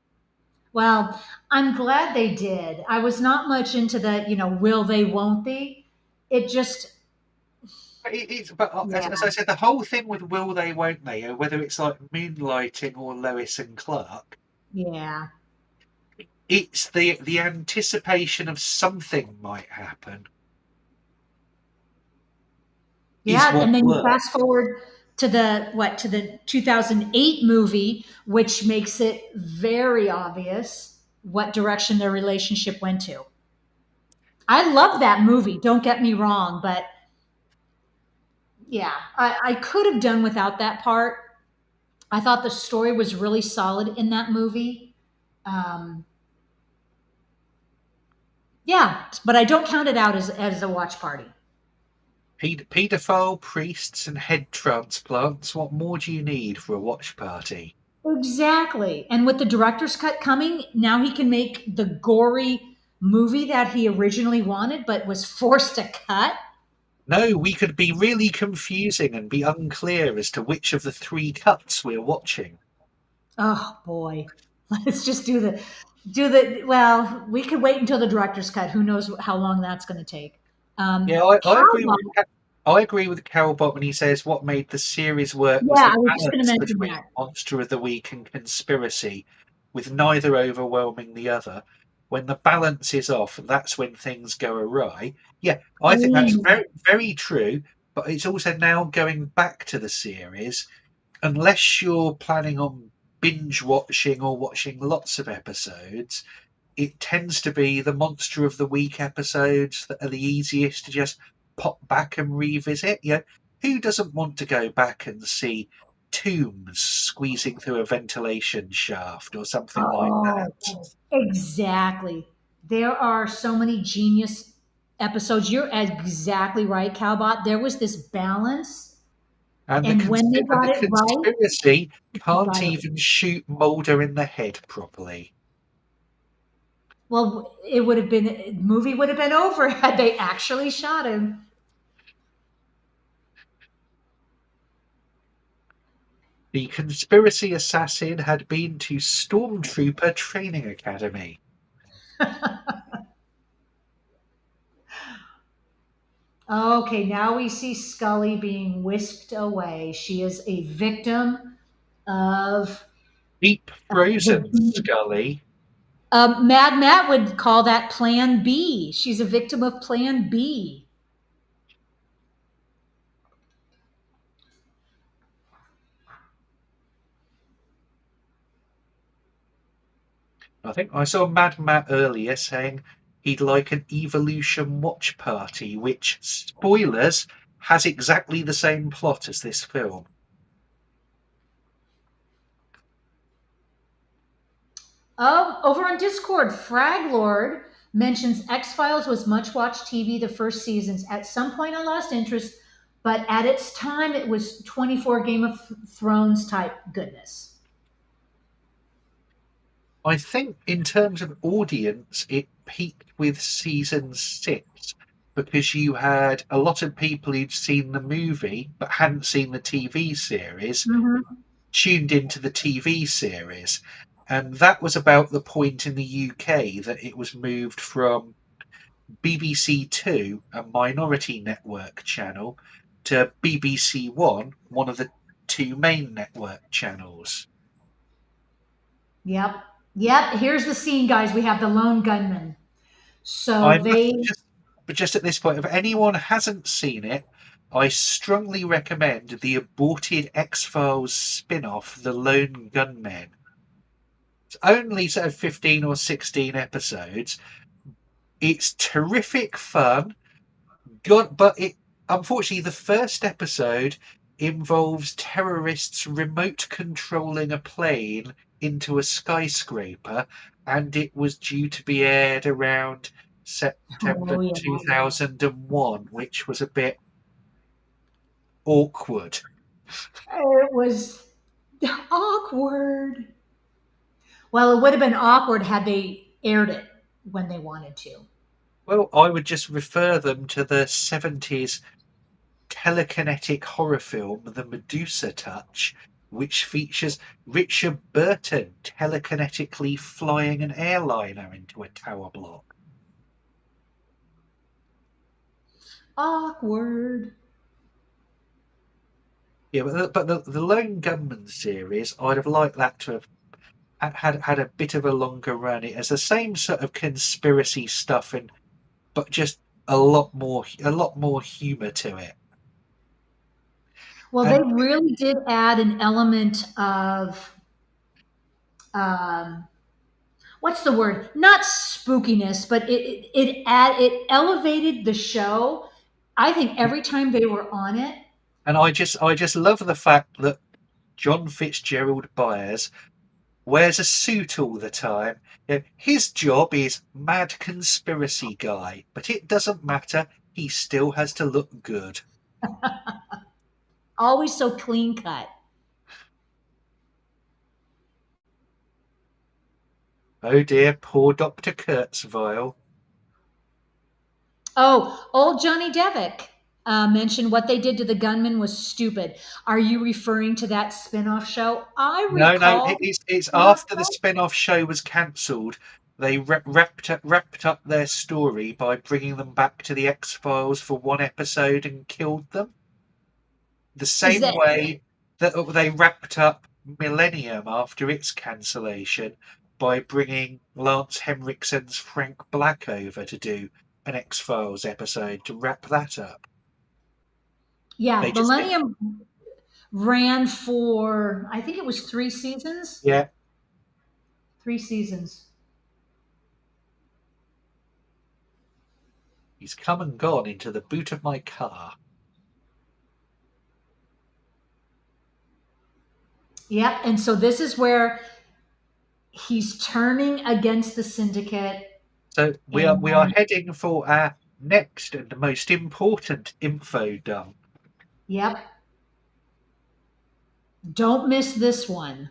Speaker 1: Well, I'm glad they did. I was not much into the, will they, won't they? It just,
Speaker 2: But
Speaker 1: yeah,
Speaker 2: as I said, the whole thing with will they, won't they, or whether it's like Moonlighting or Lois and Clark,
Speaker 1: yeah.
Speaker 2: it's the anticipation of something might happen is
Speaker 1: Yeah,
Speaker 2: what
Speaker 1: and then you
Speaker 2: works.
Speaker 1: fast forward to the 2008 movie, which makes it very obvious what direction their relationship went to. I love that movie, don't get me wrong, but yeah, I could have done without that part. I thought the story was really solid in that movie. Um, yeah, but I don't count it out as a watch party.
Speaker 2: Paedophile priests and head transplants. What more do you need for a watch party?
Speaker 1: Exactly. And with the director's cut coming, now he can make the gory movie that he originally wanted but was forced to cut.
Speaker 2: No, we could be really confusing and be unclear as to which of the three cuts we're watching.
Speaker 1: Oh boy. Let's just well, we could wait until the director's cut. Who knows how long that's going to take.
Speaker 2: Yeah, I agree with
Speaker 1: Cowboy.
Speaker 2: I agree with Carol Bott when he says what made the series work was
Speaker 1: Yeah,
Speaker 2: the
Speaker 1: I was just going to
Speaker 2: balance
Speaker 1: mention
Speaker 2: between
Speaker 1: that.
Speaker 2: Monster of the Week and Conspiracy, with neither overwhelming the other. When the balance is off, that's when things go awry. Yeah, I think that's
Speaker 1: Amen.
Speaker 2: very, very true. But it's also now going back to the series, unless you're planning on binge watching or watching lots of episodes, it tends to be the Monster of the Week episodes that are the easiest to just pop back and revisit. You know, who doesn't want to go back and see Tombs squeezing through a ventilation shaft or something like
Speaker 1: Oh,
Speaker 2: that?
Speaker 1: exactly. There are so many genius episodes. You're exactly right, Calbot. There was this balance,
Speaker 2: And
Speaker 1: and when they
Speaker 2: and the
Speaker 1: got it right,
Speaker 2: conspiracy
Speaker 1: they
Speaker 2: can't
Speaker 1: got it.
Speaker 2: even shoot Mulder in the head properly.
Speaker 1: Well, it would have been movie would have been over had they actually shot him.
Speaker 2: The conspiracy assassin had been to Stormtrooper Training Academy.
Speaker 1: Okay, now we see Scully being whisked away. She is a victim of
Speaker 2: Deep frozen
Speaker 1: the
Speaker 2: Scully.
Speaker 1: Mad Matt would call that Plan B. She's a victim of Plan B.
Speaker 2: I think I saw Mad Matt earlier saying he'd like an Evolution watch party, which, spoilers, has exactly the same plot as this film.
Speaker 1: Oh, over on Discord, Frag Lord mentions X Files was much watched TV the first seasons. At some point, I lost interest, but at its time, it was 24 Game of Thrones type goodness.
Speaker 2: I think, in terms of audience, it peaked with season 6 because you had a lot of people who'd seen the movie but hadn't seen the TV series
Speaker 1: Mhm.
Speaker 2: tuned into the TV series. And that was about the point in the UK that it was moved from BBC Two, a minority network channel, to BBC One, one of the two main network channels.
Speaker 1: Yep. Yep. Here's the scene, guys. We have the lone gunman. So
Speaker 2: I must
Speaker 1: they,
Speaker 2: just just at this point, if anyone hasn't seen it, I strongly recommend the aborted X-Files spin-off, The Lone Gunmen. It's only sort of 15 or 16 episodes. It's terrific fun. But it unfortunately the first episode involves terrorists remote controlling a plane into a skyscraper, and it was due to be aired around September
Speaker 1: Oh yeah,
Speaker 2: 2001, which was a bit awkward.
Speaker 1: it was awkward. Well, it would have been awkward had they aired it when they wanted to.
Speaker 2: Well, I would just refer them to the 70s telekinetic horror film The Medusa Touch, which features Richard Burton telekinetically flying an airliner into a tower block.
Speaker 1: Awkward.
Speaker 2: Yeah, but the Lone Gunman series, I'd have liked that to have had a bit of a longer run. It has the same sort of conspiracy stuff, and but just a lot more humour to it.
Speaker 1: Well, they
Speaker 2: And
Speaker 1: really did add an element of um, what's the word? Not spookiness, but it elevated the show. I think every time they were on it,
Speaker 2: I just love the fact that John Fitzgerald Byers wears a suit all the time. His job is mad conspiracy guy, but it doesn't matter. He still has to look good.
Speaker 1: always so clean cut.
Speaker 2: Oh dear, poor Dr. Kurzweil.
Speaker 1: Oh, old Johnny Devick mentioned what they did to the gunman was stupid. Are you referring to that spin-off show? I
Speaker 2: No,
Speaker 1: recall
Speaker 2: it's
Speaker 1: spin-off
Speaker 2: after the
Speaker 1: show.
Speaker 2: spin-off show was cancelled. They wrapped up their story by bringing them back to the X-Files for one episode and killed them. The
Speaker 1: Is
Speaker 2: same
Speaker 1: that
Speaker 2: way that they wrapped up Millennium after its cancellation by bringing Lance Henriksen's Frank Black over to do an X Files episode to wrap that up.
Speaker 1: yeah,
Speaker 2: They just did.
Speaker 1: Millennium ran for I think it was 3 seasons.
Speaker 2: Yeah,
Speaker 1: 3 seasons.
Speaker 2: he's come and gone into the boot of my car.
Speaker 1: Yep. And so this is where he's turning against the syndicate.
Speaker 2: So we are
Speaker 1: And
Speaker 2: heading for our next and most important info dump.
Speaker 1: yep, don't miss this one.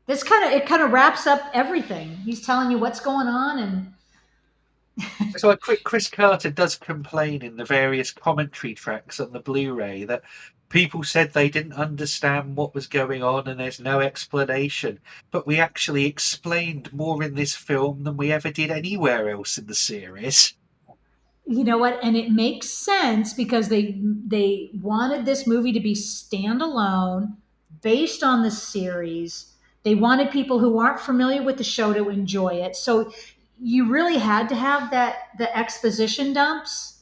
Speaker 1: This kind of wraps up everything. He's telling you what's going on and
Speaker 2: So Chris Carter does complain in the various commentary tracks on the Blu-ray that people said they didn't understand what was going on and there's no explanation. But we actually explained more in this film than we ever did anywhere else in the series.
Speaker 1: you know what? And it makes sense because they wanted this movie to be standalone, based on the series. They wanted people who aren't familiar with the show to enjoy it. So you really had to have that the exposition dumps.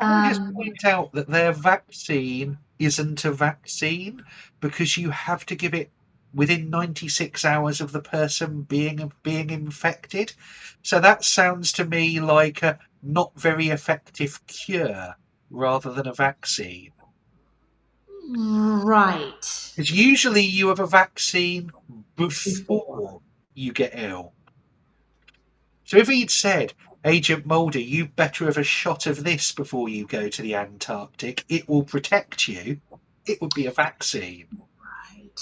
Speaker 2: Can I just
Speaker 1: Um,
Speaker 2: point out that their vaccine isn't a vaccine because you have to give it within 96 hours of the person being infected. So that sounds to me like a not very effective cure rather than a vaccine.
Speaker 1: right.
Speaker 2: Because usually you have a vaccine
Speaker 1: Before.
Speaker 2: before you get ill. So if he'd said, Agent Mulder, you better have a shot of this before you go to the Antarctic, it will protect you, it would be a vaccine.
Speaker 1: Right.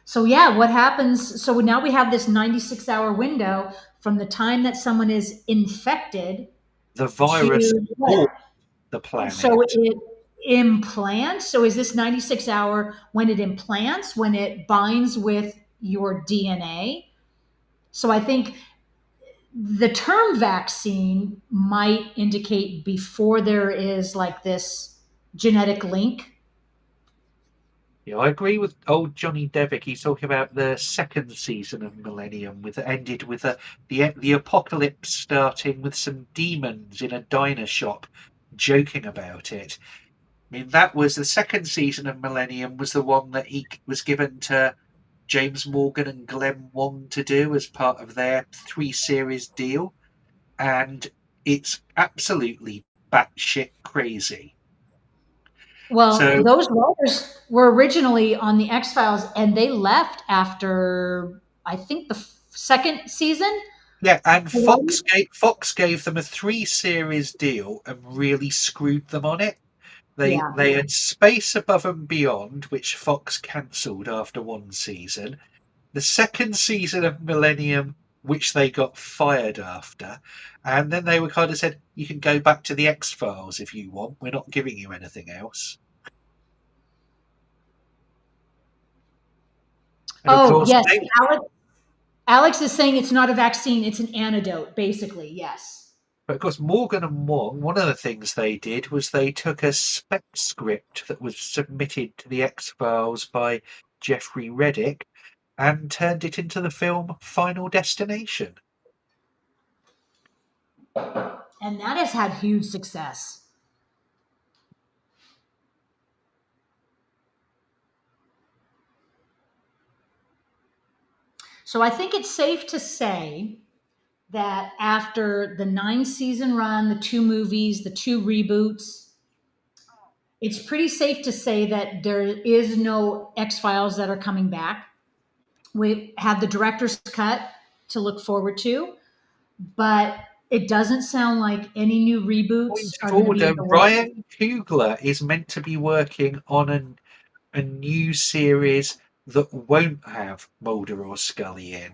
Speaker 1: So yeah, what happens? So now we have this 96-hour window from the time that someone is infected
Speaker 2: The virus
Speaker 1: to
Speaker 2: bought
Speaker 1: what?
Speaker 2: the
Speaker 1: So
Speaker 2: planet.
Speaker 1: it implants. So is this 96-hour when it implants, when it binds with your DNA? So I think the term vaccine might indicate before there is like this genetic link.
Speaker 2: Yeah, I agree with old Johnny Devick. He's talking about the second season of Millennium, with ended with the apocalypse starting with some demons in a diner shop, joking about it. I mean, that was the second season of Millennium. Was the one that he was given to James Morgan and Glenn Wong to do as part of their 3 series deal, and it's absolutely batshit crazy.
Speaker 1: Well,
Speaker 2: So
Speaker 1: those writers were originally on the X Files, and they left after I think the second season.
Speaker 2: yeah, and
Speaker 1: One,
Speaker 2: Fox gave them a 3 series deal and really screwed them on it.
Speaker 1: yeah.
Speaker 2: They had Space Above and Beyond, which Fox cancelled after 1 season. The second season of Millennium, which they got fired after, and then they were kind of said, "You can go back to the X Files if you want. We're not giving you anything else." And of
Speaker 1: Oh
Speaker 2: course,
Speaker 1: yes, Alex is saying it's not a vaccine; it's an antidote, basically. Yes.
Speaker 2: but of course, Morgan and Wong, one of the things they did was they took a spec script that was submitted to the X Files by Jeffrey Reddick and turned it into the film Final Destination.
Speaker 1: And that has had huge success. So I think it's safe to say that after the 9 season run, the 2 movies, the 2 reboots, it's pretty safe to say that there is no X Files that are coming back. We have the director's cut to look forward to, but it doesn't sound like any new
Speaker 2: Going
Speaker 1: reboots are going to
Speaker 2: forward,
Speaker 1: be in the works.
Speaker 2: Ryan Coogler is meant to be working on a new series that won't have Mulder or Scully in.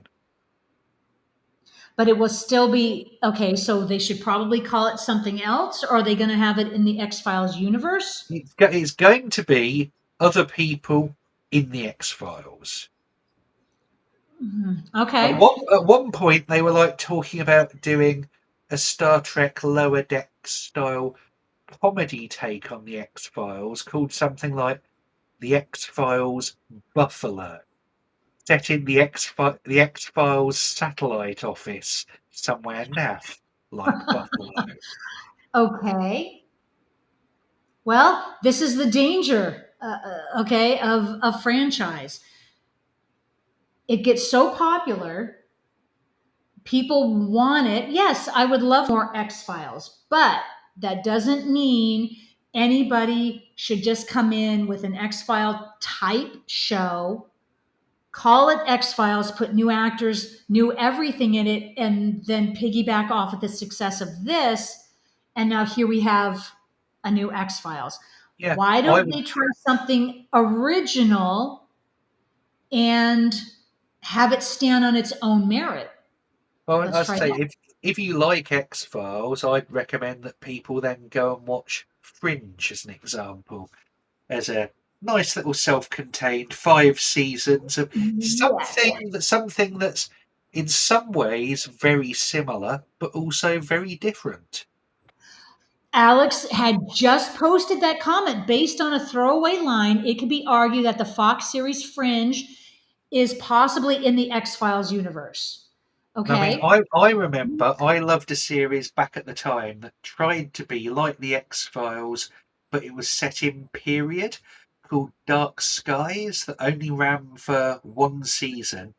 Speaker 1: But it will still be okay. So they should probably call it something else, or are they going to have it in the X Files universe?
Speaker 2: It's going to be other people in the X Files.
Speaker 1: Okay.
Speaker 2: At one point, they were like talking about doing a Star Trek Lower Decks style comedy take on the X Files called something like The X Files Buffalo, set in the X Files satellite office somewhere naff like Buffalo.
Speaker 1: Okay. Well, this is the danger, okay, of a franchise. It gets so popular, people want it. Yes, I would love more X Files, but that doesn't mean anybody should just come in with an X File type show, call it X Files, put new actors, new everything in it, and then piggyback off of the success of this. And now here we have a new X Files.
Speaker 2: Yeah,
Speaker 1: Why
Speaker 2: I
Speaker 1: don't
Speaker 2: would.
Speaker 1: they try something original and have it stand on its own merit?
Speaker 2: Well,
Speaker 1: Let's
Speaker 2: I
Speaker 1: try
Speaker 2: say
Speaker 1: that.
Speaker 2: if you like X Files, I'd recommend that people then go and watch Fringe as an example, as a nice little self-contained 5 seasons of
Speaker 1: Yes.
Speaker 2: something that's in some ways very similar, but also very different.
Speaker 1: Alex had just posted that comment based on a throwaway line. It could be argued that the Fox series Fringe is possibly in the X Files universe.
Speaker 2: I mean,
Speaker 1: Okay.
Speaker 2: I remember I loved a series back at the time that tried to be like the X Files, but it was set in period, called Dark Skies, that only ran for 1 season.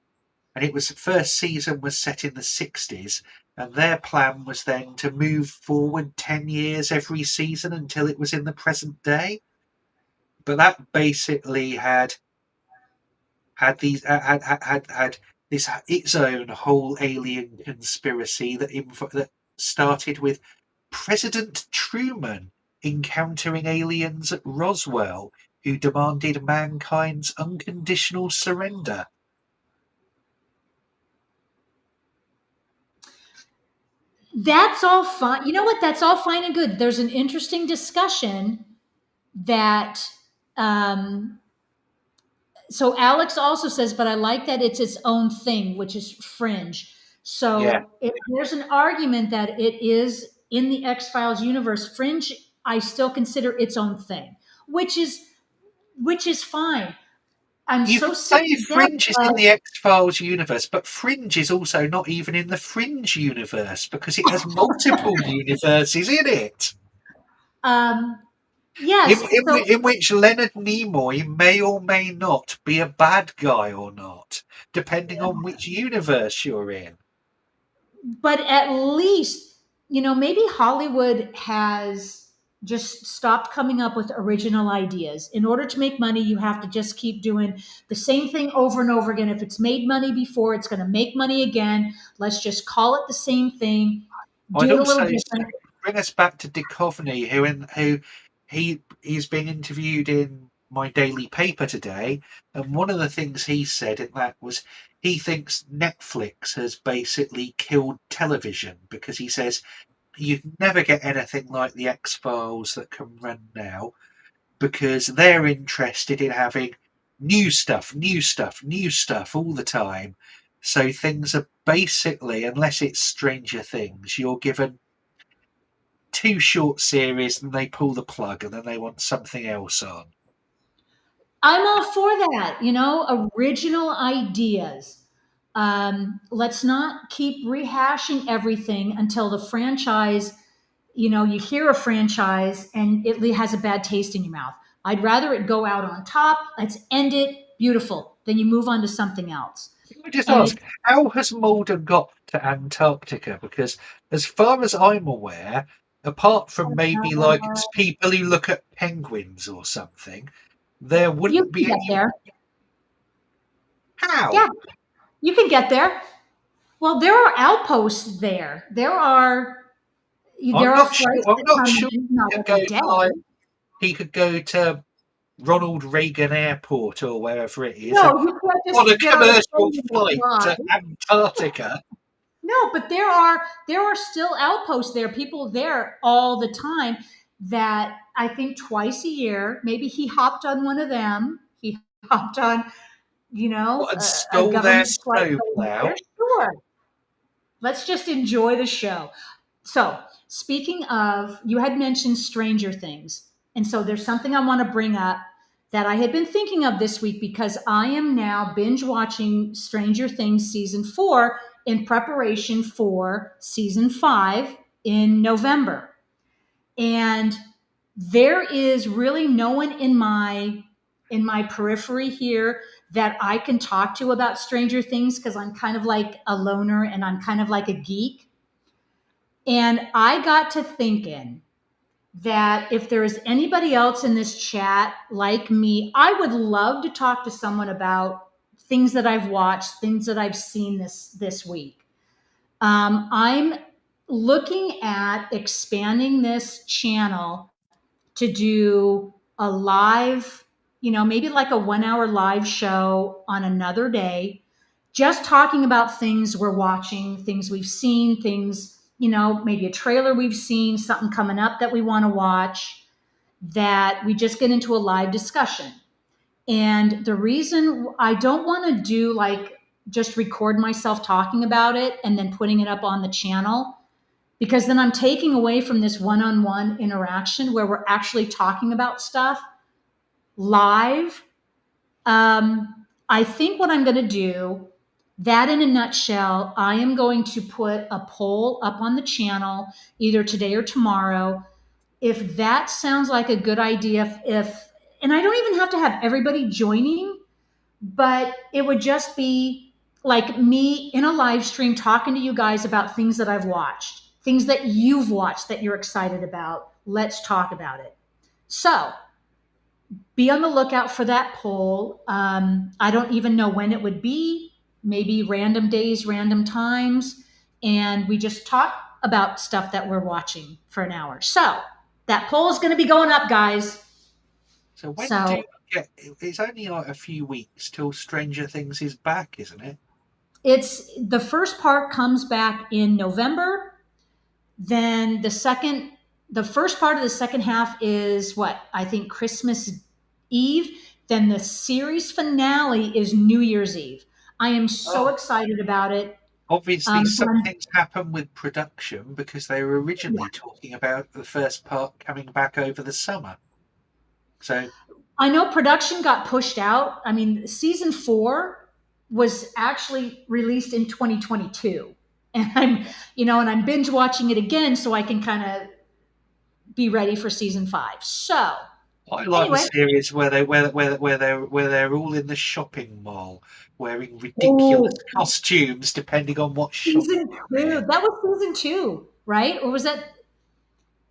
Speaker 2: And it was the first season was set in the 60s, and their plan was then to move forward 10 years every season until it was in the present day. But that basically had these had this its own whole alien conspiracy that started with President Truman encountering aliens at Roswell who demanded mankind's unconditional surrender.
Speaker 1: That's all fine. You know what? That's all fine and good. There's an interesting discussion that um, so Alex also says, but I like that it's its own thing, which is Fringe.
Speaker 2: Yeah,
Speaker 1: So if there's an argument that it is in the X Files universe, Fringe, I still consider its own thing, which is which is fine. I'm
Speaker 2: You
Speaker 1: so
Speaker 2: can
Speaker 1: sick
Speaker 2: say
Speaker 1: to death
Speaker 2: Fringe is in
Speaker 1: of.
Speaker 2: the X-Files universe, but Fringe is also not even in the Fringe universe because it has multiple universes in it.
Speaker 1: um,
Speaker 2: In,
Speaker 1: yes.
Speaker 2: in,
Speaker 1: So,
Speaker 2: in which Leonard Nimoy may or may not be a bad guy or not, depending on which universe you're in.
Speaker 1: but at least, maybe Hollywood has just stopped coming up with original ideas. In order to make money, you have to just keep doing the same thing over and over again. If it's made money before, it's going to make money again. Let's just call it the same thing,
Speaker 2: I'd
Speaker 1: do it a little
Speaker 2: also say,
Speaker 1: different.
Speaker 2: bring us back to Duchovny, who he's being interviewed in my daily paper today, and one of the things he said in that was he thinks Netflix has basically killed television because he says you'd never get anything like the X Files that can run now because they're interested in having new stuff, new stuff, new stuff all the time. So things are basically, unless it's Stranger Things, you're given two short series and they pull the plug and then they want something else on.
Speaker 1: I'm all for that, original ideas. Let's not keep rehashing everything until the franchise, you hear a franchise and it has a bad taste in your mouth. I'd rather it go out on top. Let's end it. Beautiful. Then you move on to something else.
Speaker 2: Can I just
Speaker 1: And if
Speaker 2: ask, how has Mulder got to Antarctica? Because as far as I'm aware, apart from maybe like people who look at penguins or something, there
Speaker 1: you
Speaker 2: wouldn't
Speaker 1: can
Speaker 2: be
Speaker 1: get
Speaker 2: any.
Speaker 1: there.
Speaker 2: How?
Speaker 1: Yeah, you can get there. Well, there are outposts there. There
Speaker 2: I'm
Speaker 1: are
Speaker 2: not sure.
Speaker 1: flights
Speaker 2: I'm
Speaker 1: that
Speaker 2: not
Speaker 1: come
Speaker 2: sure
Speaker 1: in,
Speaker 2: he
Speaker 1: not
Speaker 2: could go
Speaker 1: every
Speaker 2: to like
Speaker 1: day.
Speaker 2: he could go to Ronald Reagan Airport or wherever it is and
Speaker 1: No, you can't
Speaker 2: on a
Speaker 1: just get on a
Speaker 2: commercial
Speaker 1: plane and
Speaker 2: flight
Speaker 1: fly.
Speaker 2: to Antarctica.
Speaker 1: No, but there are still outposts there, people there all the time that I think twice a year, maybe he hopped on one of them. He hopped on,
Speaker 2: What, and
Speaker 1: a
Speaker 2: stole their
Speaker 1: government flight going
Speaker 2: snowplow?
Speaker 1: there. Sure. Let's just enjoy the show. So, speaking of, you had mentioned Stranger Things. And so there's something I want to bring up that I had been thinking of this week because I am now binge watching Stranger Things season 4 in preparation for season 5 in November. And there is really no one in my periphery here that I can talk to about Stranger Things because I'm kind of like a loner and I'm kind of like a geek. And I got to thinking that if there is anybody else in this chat like me, I would love to talk to someone about things that I've watched, things that I've seen this week. I'm looking at expanding this channel to do a live, maybe like a 1 hour live show on another day, just talking about things we're watching, things we've seen, things, maybe a trailer we've seen, something coming up that we want to watch, that we just get into a live discussion. And the reason I don't want to do like just record myself talking about it and then putting it up on the channel, because then I'm taking away from this one on one interaction where we're actually talking about stuff live. I think what I'm going to do, that in a nutshell, I am going to put a poll up on the channel either today or tomorrow. If that sounds like a good idea, and I don't even have to have everybody joining, but it would just be like me in a live stream talking to you guys about things that I've watched, things that you've watched that you're excited about. Let's talk about it. So be on the lookout for that poll. I don't even know when it would be, maybe random days, random times. And we just talk about stuff that we're watching for an hour. So that poll is going to be going up, guys.
Speaker 2: So when do
Speaker 1: So
Speaker 2: you get? It's only like a few weeks till Stranger Things is back, isn't it?
Speaker 1: it's the first part comes back in November. Then the first part of the second half is what I think Christmas Eve. Then the series finale is New Year's Eve. I am so
Speaker 2: Oh,
Speaker 1: excited about it.
Speaker 2: obviously
Speaker 1: So
Speaker 2: something's happened with production because they were
Speaker 1: yeah,
Speaker 2: originally talking about the first part coming back over the summer. So
Speaker 1: I know production got pushed out. I mean, season 4 was actually released in 2022. And I'm binge watching it again so I can kind of be ready for season 5. So,
Speaker 2: I like the
Speaker 1: anyway,
Speaker 2: series where they're all in the shopping mall wearing ridiculous
Speaker 1: oh,
Speaker 2: costumes depending on what shop
Speaker 1: season
Speaker 2: they're
Speaker 1: 2.
Speaker 2: in.
Speaker 1: That was season 2, right? Or was that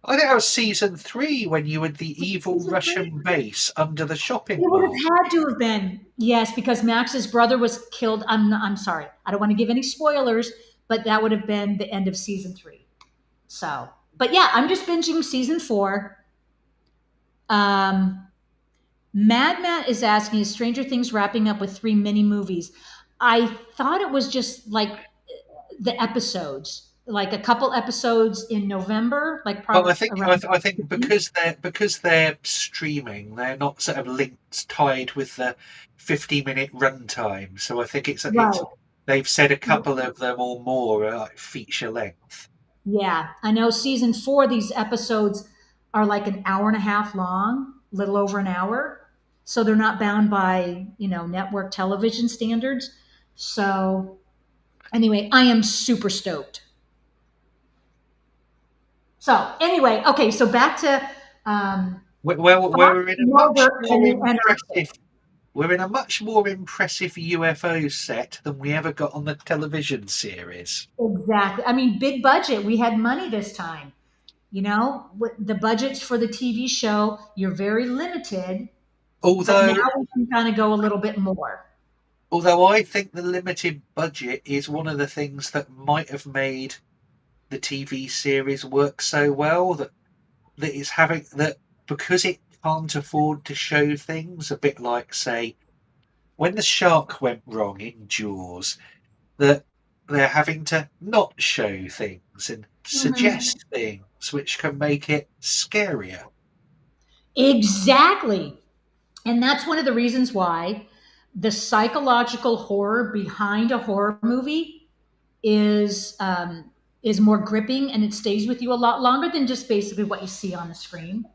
Speaker 2: I think that was season 3 when you had the evil
Speaker 1: season 3?
Speaker 2: Russian base under the
Speaker 1: It
Speaker 2: shopping
Speaker 1: would
Speaker 2: mall.
Speaker 1: have had to have been. Yes, because Max's brother was killed. I'm sorry. I don't want to give any spoilers, but that would have been the end of season 3. So, but yeah, I'm just binging season 4. Um, Mad Matt is asking, is Stranger Things wrapping up with 3 mini movies? I thought it was just like the episodes, like a couple episodes in November, like
Speaker 2: Well,
Speaker 1: probably
Speaker 2: I think I,
Speaker 1: around.
Speaker 2: th- I think because they're streaming, they're not sort of linked tied with the 50-minute runtime. So I think it's
Speaker 1: Right.
Speaker 2: they've said a couple of them or more are like feature length.
Speaker 1: Yeah, I know season 4, these episodes are like an hour and a half long, little over an hour. So they're not bound by, network television standards. So anyway, I am super stoked. So anyway, okay, so back to Fox,
Speaker 2: We're in a much
Speaker 1: Mulder,
Speaker 2: more
Speaker 1: and Archer.
Speaker 2: impressive we're in a much more impressive UFO set than we ever got on the television series.
Speaker 1: Exactly. I mean, big budget. We had money this time. The budgets for the TV show, you're very limited, but now
Speaker 2: Although
Speaker 1: we can kind of go a little bit more.
Speaker 2: although I think the limited budget is one of the things that might have made the TV series work so well that it's having that because it can't afford to show things a bit like say when the shark went wrong in Jaws that they're having to not show things and
Speaker 1: Mhm.
Speaker 2: suggest things which can make it scarier.
Speaker 1: Exactly. And that's one of the reasons why the psychological horror behind a horror movie is is more gripping, and it stays with you a lot longer than just basically what you see on the screen.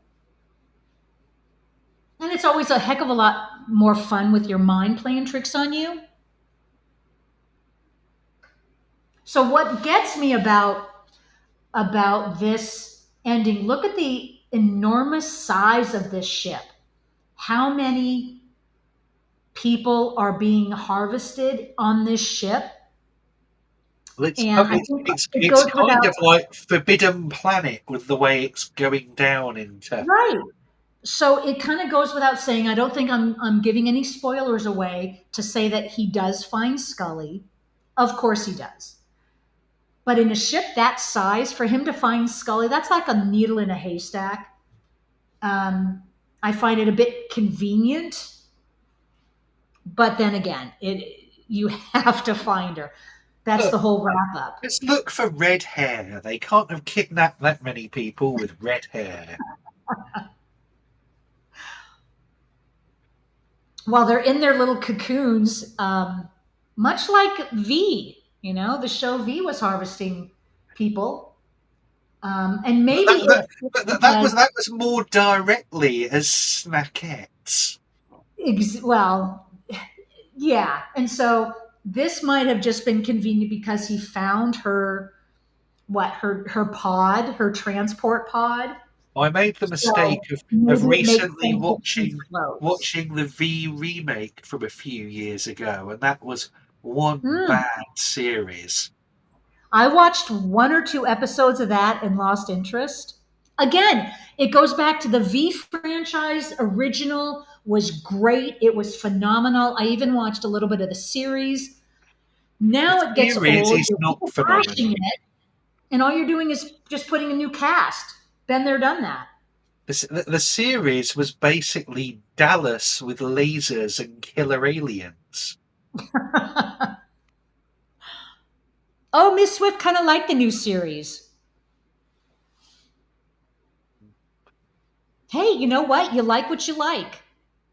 Speaker 1: And it's always a heck of a lot more fun with your mind playing tricks on you. So what gets me about this ending, look at the enormous size of this ship. How many people are being harvested on this ship?
Speaker 2: Well, it's
Speaker 1: And I think
Speaker 2: it's
Speaker 1: it
Speaker 2: it's
Speaker 1: goes
Speaker 2: kind
Speaker 1: without
Speaker 2: of like Forbidden Planet with the way it's going down into.
Speaker 1: right. So it kind of goes without saying. I don't think I'm giving any spoilers away to say that he does find Scully. Of course he does. But in a ship that size, for him to find Scully, that's like a needle in a haystack. I find it a bit convenient, but then again, it you have to find her. That's the
Speaker 2: Look,
Speaker 1: whole wrap up.
Speaker 2: let's look for red hair. They can't have kidnapped that many people with red hair.
Speaker 1: While they're in their little cocoons, much like V, the show V was harvesting people. And
Speaker 2: But
Speaker 1: maybe
Speaker 2: that, that, but that
Speaker 1: because,
Speaker 2: was more directly as snackettes.
Speaker 1: well, yeah. And so this might have just been convenient because he found her pod, her transport pod.
Speaker 2: I made the
Speaker 1: So
Speaker 2: mistake of
Speaker 1: maybe it makes
Speaker 2: recently
Speaker 1: sense that she
Speaker 2: watching
Speaker 1: floats.
Speaker 2: watching the V remake from a few years ago, and that was one
Speaker 1: Hmm.
Speaker 2: bad series.
Speaker 1: I watched 1 or 2 episodes of that and lost interest. Again, it goes back to the V franchise. Original was great. It was phenomenal. I even watched a little bit of the series.
Speaker 2: The
Speaker 1: Now it gets
Speaker 2: series
Speaker 1: old.
Speaker 2: is
Speaker 1: You're
Speaker 2: not
Speaker 1: rehashing
Speaker 2: phenomenal.
Speaker 1: it, and all you're doing is just putting a new cast. Been there, done that.
Speaker 2: The series was basically Dallas with lasers and killer aliens.
Speaker 1: Oh, Miss Swift kind of liked the new series. Hey, you know what? You like what you like.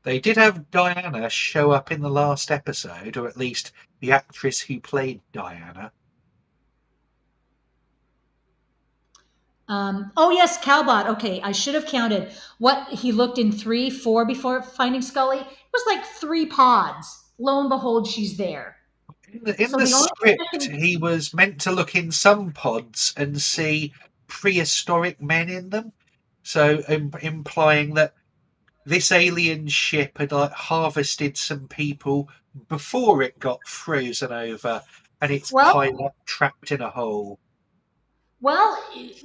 Speaker 2: They did have Diana show up in the last episode, or at least the actress who played Diana.
Speaker 1: Oh yes, Calbot. Okay, I should have counted what he looked in 3, 4 before finding Scully. It was like 3 pods. Lo and behold, she's there.
Speaker 2: In
Speaker 1: So
Speaker 2: the
Speaker 1: the only
Speaker 2: script,
Speaker 1: connection,
Speaker 2: he was meant to look in some pods and see prehistoric men in them. So implying that this alien ship had like harvested some people before it got frozen over and its
Speaker 1: well,
Speaker 2: pilot trapped in a hole.
Speaker 1: well,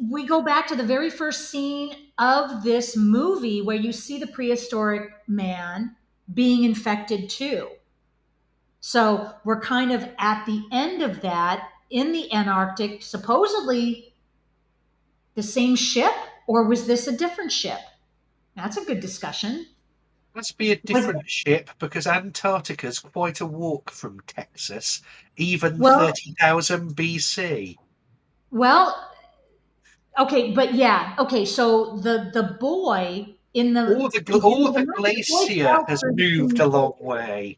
Speaker 1: we go back to the very first scene of this movie where you see the prehistoric man being infected too. So we're kind of at the end of that in the Antarctic, supposedly the same ship, or was this a different ship? That's a good discussion.
Speaker 2: Must be a
Speaker 1: Was
Speaker 2: different ship because Antarctica's quite a walk from Texas, even
Speaker 1: well,
Speaker 2: 30,000 BC.
Speaker 1: well, okay, but yeah, okay. So the boy in the beginning
Speaker 2: All
Speaker 1: of the
Speaker 2: the
Speaker 1: movie, the boy
Speaker 2: glacier
Speaker 1: fell
Speaker 2: has
Speaker 1: through the
Speaker 2: moved
Speaker 1: same
Speaker 2: a long
Speaker 1: cave.
Speaker 2: way.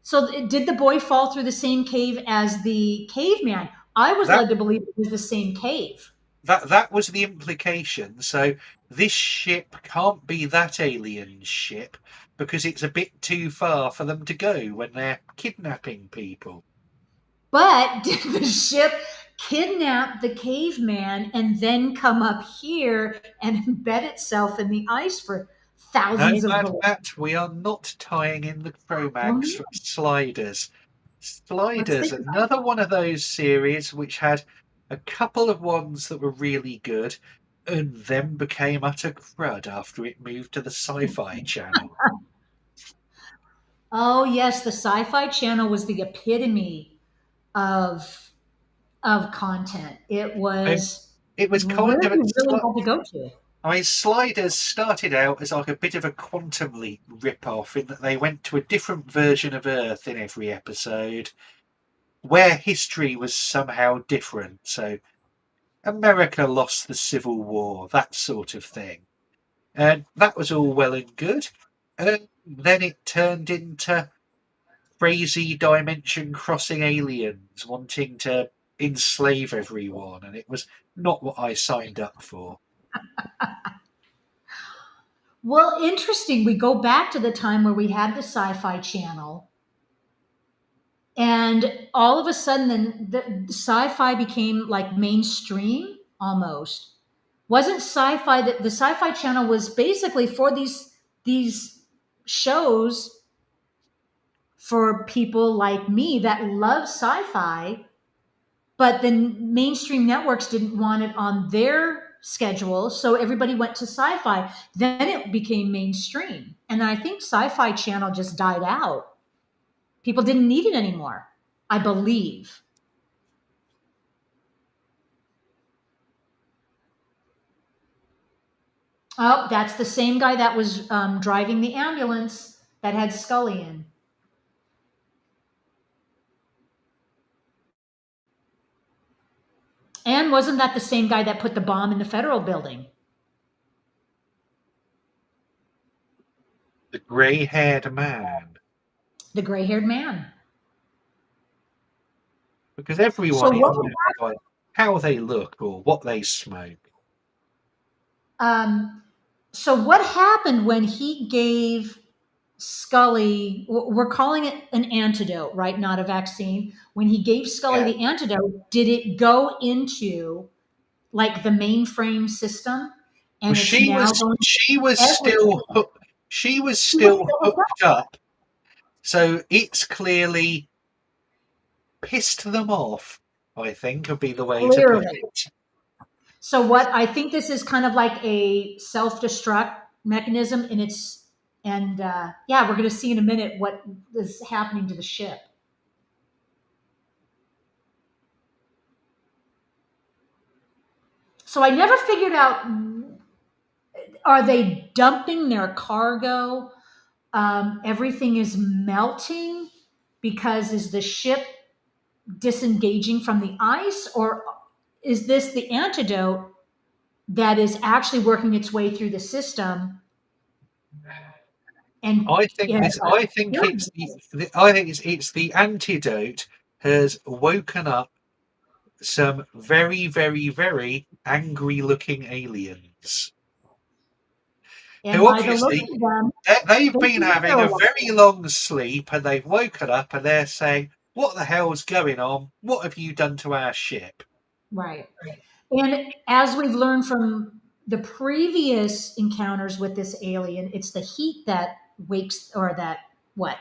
Speaker 1: So did the boy fall through the same cave as the caveman? I was
Speaker 2: That
Speaker 1: led to believe it was the same cave.
Speaker 2: that was the implication. So this ship can't be that alien ship because it's a bit too far for them to go when they're kidnapping people.
Speaker 1: But did the ship kidnap the caveman and then come up here and embed itself in the ice for
Speaker 2: No,
Speaker 1: thousands of
Speaker 2: Mad
Speaker 1: millennia?
Speaker 2: Matt, we are not tying in the Cro-Mags
Speaker 1: Well,
Speaker 2: from Sliders.
Speaker 1: let's
Speaker 2: Sliders,
Speaker 1: think about
Speaker 2: another one of those series which had a couple of ones that were really good and then became utter crud after it moved to the Sci-Fi Channel.
Speaker 1: Oh yes, the Sci-Fi Channel was the epitome of of content. It
Speaker 2: And
Speaker 1: was
Speaker 2: it was
Speaker 1: where
Speaker 2: kind of
Speaker 1: you really had to go to.
Speaker 2: I mean, Sliders started out as like a bit of a Quantum Leap rip-off in that they went to a different version of Earth in every episode, where history was somehow different. So America lost the Civil War, that sort of thing. And that was all well and good. And then it turned into crazy dimension crossing aliens wanting to enslave everyone, and it was not what I signed up for.
Speaker 1: Well, interesting. We go back to the time where we had the Sci-Fi Channel, and all of a sudden, then the sci-fi became like mainstream almost. Wasn't sci-fi that the Sci-Fi Channel was basically for these shows for people like me that love sci-fi, but the mainstream networks didn't want it on their schedule, so everybody went to sci-fi. Then it became mainstream, and I think Sci-Fi Channel just died out. People didn't need it anymore, I believe. Oh, that's the same guy that was driving the ambulance that had Scully in. And wasn't that the same guy that put the bomb in the federal building?
Speaker 2: The grey-haired man,
Speaker 1: The gray haired man.
Speaker 2: because
Speaker 1: So
Speaker 2: everyone is
Speaker 1: what?
Speaker 2: known by how they look or what they smoke.
Speaker 1: Um, so what happened when he gave Scully? We're calling it an antidote, right? Not a vaccine. When he gave Scully
Speaker 2: Yeah,
Speaker 1: the antidote, did it go into like the mainframe system,
Speaker 2: well,
Speaker 1: and it's now going to everything?
Speaker 2: she was
Speaker 1: She was
Speaker 2: still
Speaker 1: still a
Speaker 2: hooked up, so it's clearly pissed them off. I think would be the way to put
Speaker 1: clearly.
Speaker 2: it.
Speaker 1: So what I think this is kind of like a self-destruct mechanism, and yeah, we're going to see in a minute what is happening to the ship. So I never figured out, are they dumping their cargo? Everything is melting because is the ship disengaging from the ice, or is this the antidote that is actually working its way through the system and
Speaker 2: I think this. I think it's the. I think it's the antidote has woken up some very, very, very angry-looking aliens
Speaker 1: And
Speaker 2: who
Speaker 1: by the look
Speaker 2: obviously
Speaker 1: of them,
Speaker 2: they've
Speaker 1: they
Speaker 2: been
Speaker 1: think
Speaker 2: having
Speaker 1: they're
Speaker 2: a
Speaker 1: alive.
Speaker 2: very long sleep and they've woken up and they're saying, "What the hell's going on? What have you done to our ship?"
Speaker 1: Right. And as we've learned from the previous encounters with this alien, it's the heat that wakes or that what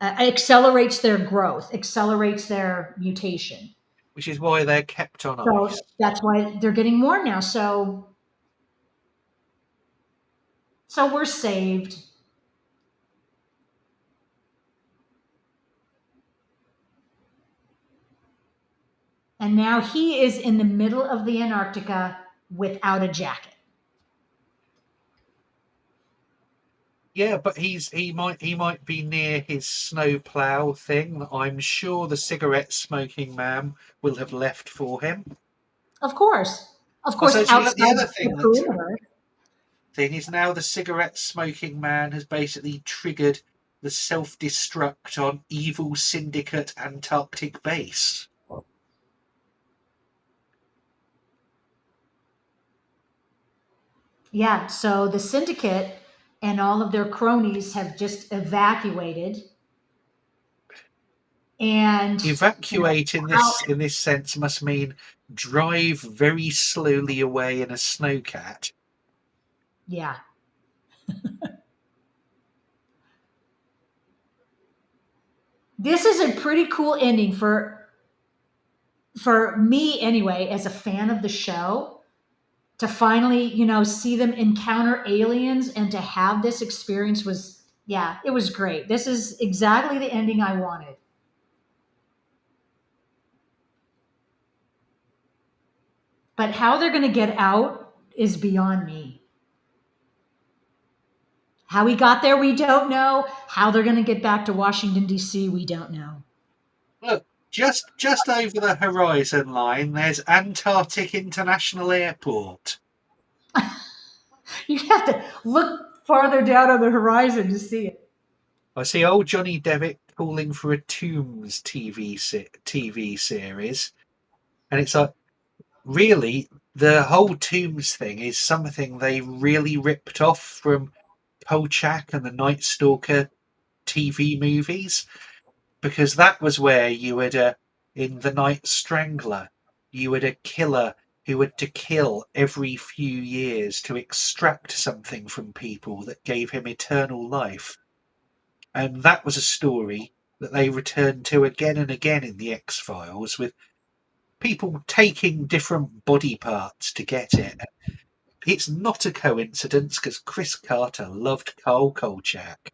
Speaker 1: accelerates their growth, accelerates their mutation.
Speaker 2: Which is why they're kept on
Speaker 1: So
Speaker 2: ice.
Speaker 1: that's why they're getting more now. So we're saved. And now he is in the middle of the Antarctica without a jacket.
Speaker 2: Yeah, but he might be near his snowplow thing that I'm sure the cigarette smoking man will have left for him.
Speaker 1: Of course. Of
Speaker 2: I
Speaker 1: course,
Speaker 2: suppose the
Speaker 1: outside
Speaker 2: other
Speaker 1: the
Speaker 2: thing that
Speaker 1: perimeter.
Speaker 2: thing is now the cigarette smoking man has basically triggered the self destruct on Evil Syndicate Antarctic base.
Speaker 1: Yeah, so the syndicate and all of their cronies have just evacuated. And you know,
Speaker 2: Evacuate
Speaker 1: how,
Speaker 2: in this sense must mean drive very slowly away in a snowcat.
Speaker 1: yeah. This is a pretty cool ending for me anyway, as a fan of the show, to finally, see them encounter aliens and to have this experience was, yeah, it was great. This is exactly the ending I wanted. But how they're going to get out is beyond me. How we got there, we don't know. How they're going to get back to Washington, D.C., we don't know.
Speaker 2: Look, just over the horizon line, there's Antarctic International Airport.
Speaker 1: You have to look farther down on the horizon to see it.
Speaker 2: I see old Johnny Devitt calling for a Tombs TV series, and it's like really the whole Tombs thing is something they really ripped off from Kolchak and the Night Stalker TV movies, because that was where you had in The Night Strangler, you had a killer who had to kill every few years to extract something from people that gave him eternal life. And that was a story that they returned to again and again in the X Files, with people taking different body parts to get it. It's not a coincidence because Chris Carter loved Carl Kolchak.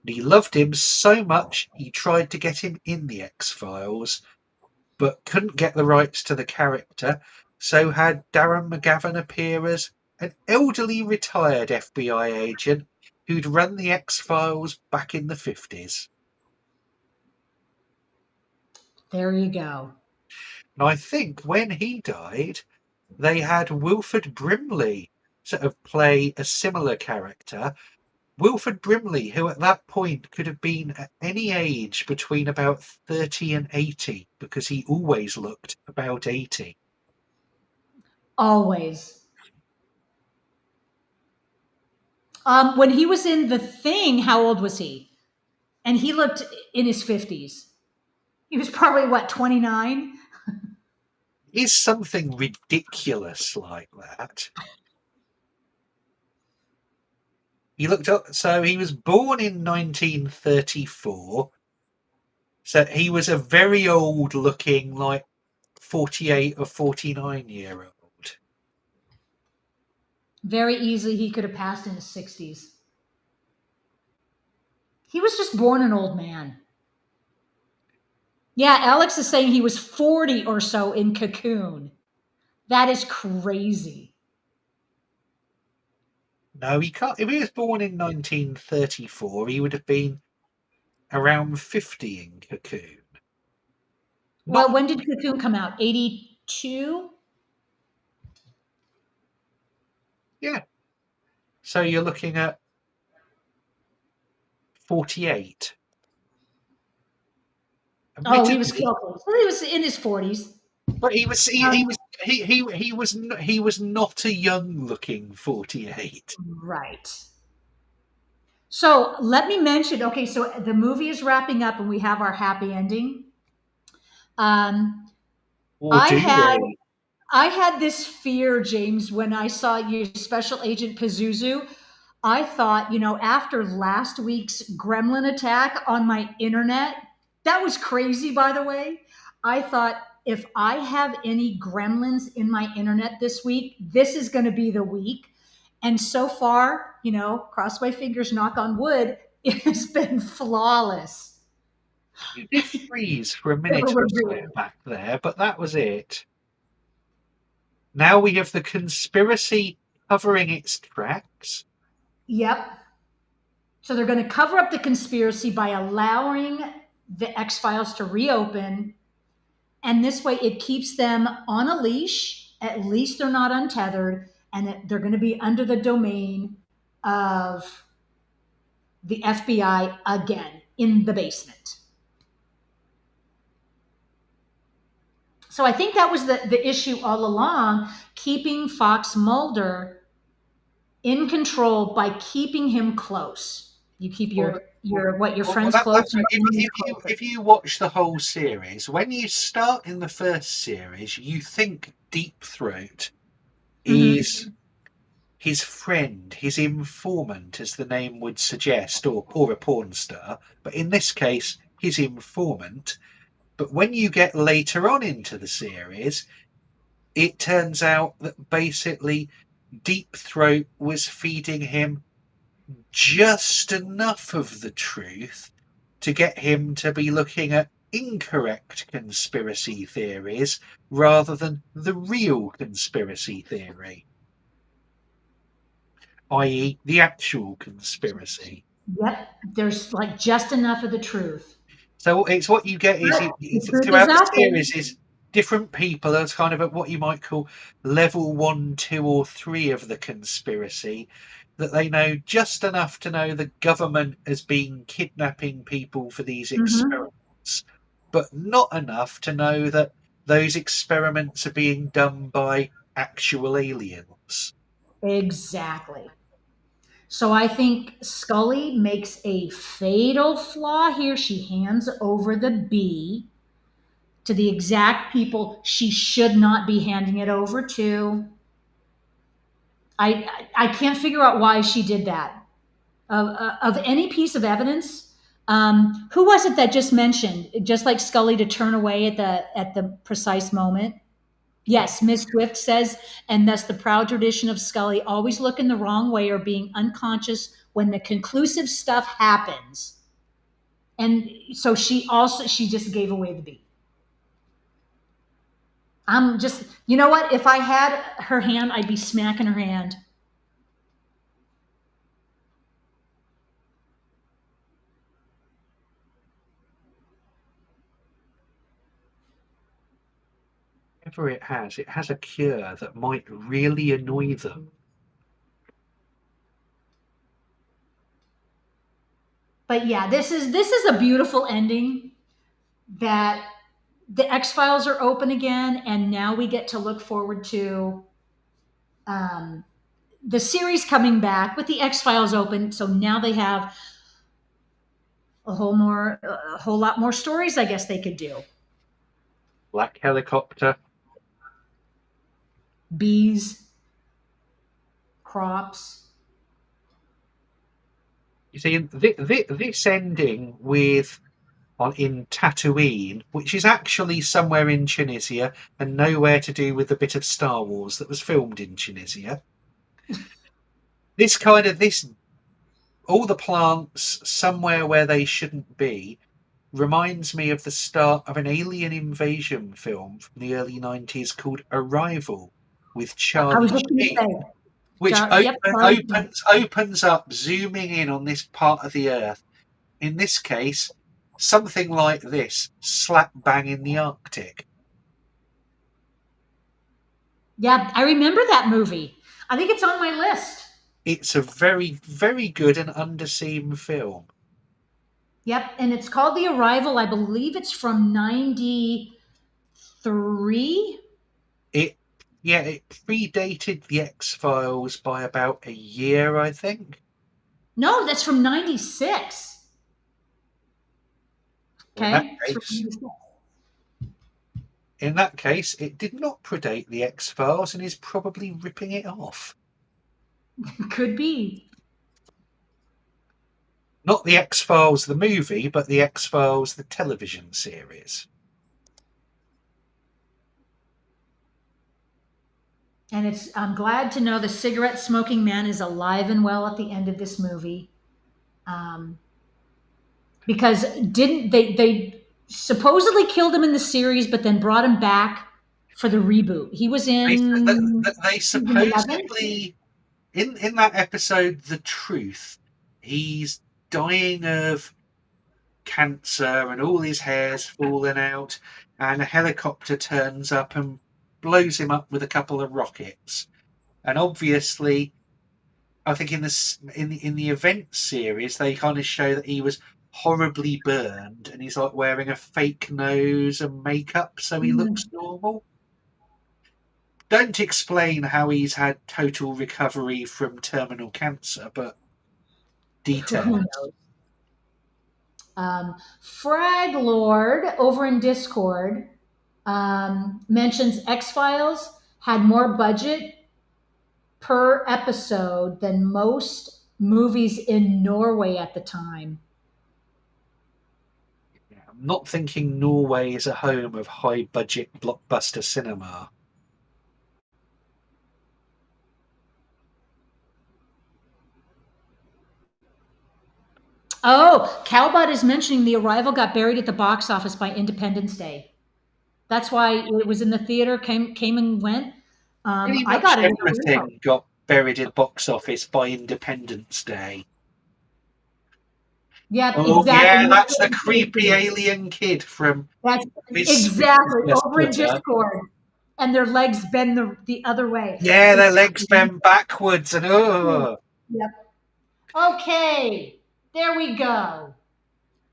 Speaker 2: He loved him so much he tried to get him in the X Files, but couldn't get the rights to the character, so had Darren McGavin appear as an elderly retired FBI agent who'd run the X Files back in the 50s.
Speaker 1: There you go.
Speaker 2: And I think when he died, they had Wilford Brimley sort of play a similar character. Wilford Brimley, who at that point could have been at any age between about 30 and 80, because he always looked about 80.
Speaker 1: Always. When he was in The Thing, how old was he? And he looked in his 50s. He was probably, what, 29?
Speaker 2: Is something ridiculous like that. He looked up, so he was born in 1934. So he was a very old looking, like 48 or 49-year old.
Speaker 1: Very easily, he could have passed in his 60s. He was just born an old man. Yeah, Alex is saying he was 40 or so in Cocoon. That is crazy.
Speaker 2: No, he can't. If he was born in 1934, he would have been around 50 in Cocoon.
Speaker 1: Well,
Speaker 2: Not,
Speaker 1: when did Cocoon come out? 82?
Speaker 2: yeah. So you're looking at 48.
Speaker 1: Oh, he was
Speaker 2: admittedly,
Speaker 1: killed. Well, he was in his 40s.
Speaker 2: but he was
Speaker 1: Um,
Speaker 2: he was not a young looking 48.
Speaker 1: right. So let me mention. Okay, so the movie is wrapping up, and we have our happy ending. Um,
Speaker 2: Or
Speaker 1: I
Speaker 2: do
Speaker 1: had
Speaker 2: we?
Speaker 1: I had this fear, James, when I saw you, Special Agent Pazuzu. I thought, after last week's gremlin attack on my internet, that was crazy, by the way. I thought, if I have any gremlins in my internet this week, this is going to be the week. And so far, cross my fingers, knock on wood, it has been flawless.
Speaker 2: You did freeze for a
Speaker 1: Whatever
Speaker 2: minute or
Speaker 1: we're
Speaker 2: so
Speaker 1: doing.
Speaker 2: back there, but that was it. Now we have the conspiracy covering its tracks.
Speaker 1: Yep. So they're going to cover up the conspiracy by allowing the X Files to reopen. And this way it keeps them on a leash. At least they're not untethered. And that they're going to be under the domain of the FBI again in the basement. So I think that was the issue all along, keeping Fox Mulder in control by keeping him close. You keep
Speaker 2: Well,
Speaker 1: your
Speaker 2: well,
Speaker 1: friends close,
Speaker 2: that's
Speaker 1: your
Speaker 2: right.
Speaker 1: enemies closer.
Speaker 2: If you watch the whole series, when you start in the first series, you think Deep Throat
Speaker 1: Mm-hmm.
Speaker 2: is his friend, his informant, as the name would suggest, or a porn star. But in this case, his informant. But when you get later on into the series, it turns out that basically Deep Throat was feeding him just enough of the truth to get him to be looking at incorrect conspiracy theories rather than the real conspiracy theory, i.e., the actual conspiracy.
Speaker 1: Yep, there's like just enough of the truth.
Speaker 2: So it's what you get is
Speaker 1: But the truth is
Speaker 2: throughout the
Speaker 1: out there.
Speaker 2: series is different people are kind of at what you might call level 1, 2, or 3 of the conspiracy, that they know just enough to know the government has been kidnapping people for these
Speaker 1: Hmm.
Speaker 2: experiments, but not enough to know that those experiments are being done by actual aliens.
Speaker 1: Exactly. So I think Scully makes a fatal flaw here. She hands over the B to the exact people she should not be handing it over to. I can't figure out why she did that. Of any piece of evidence, who was it that just mentioned, just like Scully, to turn away at the precise moment? Yes, Miss Swift says, and thus the proud tradition of Scully always looking the wrong way or being unconscious when the conclusive stuff happens. And so she just gave away the beat. I'm just, you know what? If I had her hand, I'd be smacking her hand.
Speaker 2: Whatever it has a cure that might really annoy them.
Speaker 1: But yeah, this is a beautiful ending that the X Files are open again, and now we get to look forward to um, the series coming back with the X Files open. So now they have a whole lot more stories. I guess they could do
Speaker 2: Black Helicopter.
Speaker 1: bees, crops.
Speaker 2: You see, this ending with in Tatooine, which is actually somewhere in Tunisia and nowhere to do with the bit of Star Wars that was filmed in Tunisia. This all the plants somewhere where they shouldn't be reminds me of the start of an alien invasion film from the early 90s called Arrival with
Speaker 1: I was
Speaker 2: Charlie
Speaker 1: just going to
Speaker 2: Sheen,
Speaker 1: say,
Speaker 2: which
Speaker 1: Yep, Charlie Sheen.
Speaker 2: opens up, zooming in on this part of the Earth. In this case, something like this, slap bang in the Arctic.
Speaker 1: Yeah, I remember that movie. I think it's on my list.
Speaker 2: It's a very, very good and underseen film.
Speaker 1: Yep, and it's called The Arrival. I believe it's from 93.
Speaker 2: It it predated the X-Files by about a year, I think.
Speaker 1: No, that's from 96.
Speaker 2: In that
Speaker 1: Okay, it's from
Speaker 2: case,
Speaker 1: 96.
Speaker 2: it did not predate the X-Files and is probably ripping it off.
Speaker 1: Could be.
Speaker 2: Not the X-Files the movie, but the X-Files the television series.
Speaker 1: And I'm glad to know the cigarette smoking man is alive and well at the end of this movie. Um, because didn't they supposedly killed him in the series, but then brought him back for the reboot. He was
Speaker 2: They,
Speaker 1: in
Speaker 2: they
Speaker 1: season 11.
Speaker 2: supposedly in that episode, The Truth, he's dying of cancer and all his hair's falling out, and a helicopter turns up and blows him up with a couple of rockets. And obviously, I think in the event series, they kind of show that he was horribly burned, and he's like wearing a fake nose and makeup, so he looks
Speaker 1: Mm,
Speaker 2: normal. Don't explain how he's had total recovery from terminal cancer, but
Speaker 1: who
Speaker 2: details.
Speaker 1: knows? Frag Lord over in Discord mentions X Files had more budget per episode than most movies in Norway at the time.
Speaker 2: I'm not thinking Norway is a home of high budget blockbuster cinema.
Speaker 1: Oh, Cowbot is mentioning The Arrival got buried at the box office by Independence Day. That's why it was in the theater, came and went.
Speaker 2: Pretty
Speaker 1: I
Speaker 2: much
Speaker 1: got it in the window.
Speaker 2: everything got buried in the box office by Independence Day.
Speaker 1: Yep,
Speaker 2: Oh
Speaker 1: exactly.
Speaker 2: yeah, that's the creepy alien kid from
Speaker 1: That's
Speaker 2: Miss
Speaker 1: exactly over in
Speaker 2: Twitter.
Speaker 1: Discord, and their legs bend the other way.
Speaker 2: Yeah, their
Speaker 1: It's
Speaker 2: legs bend backwards and oh.
Speaker 1: yep. Okay, there we go.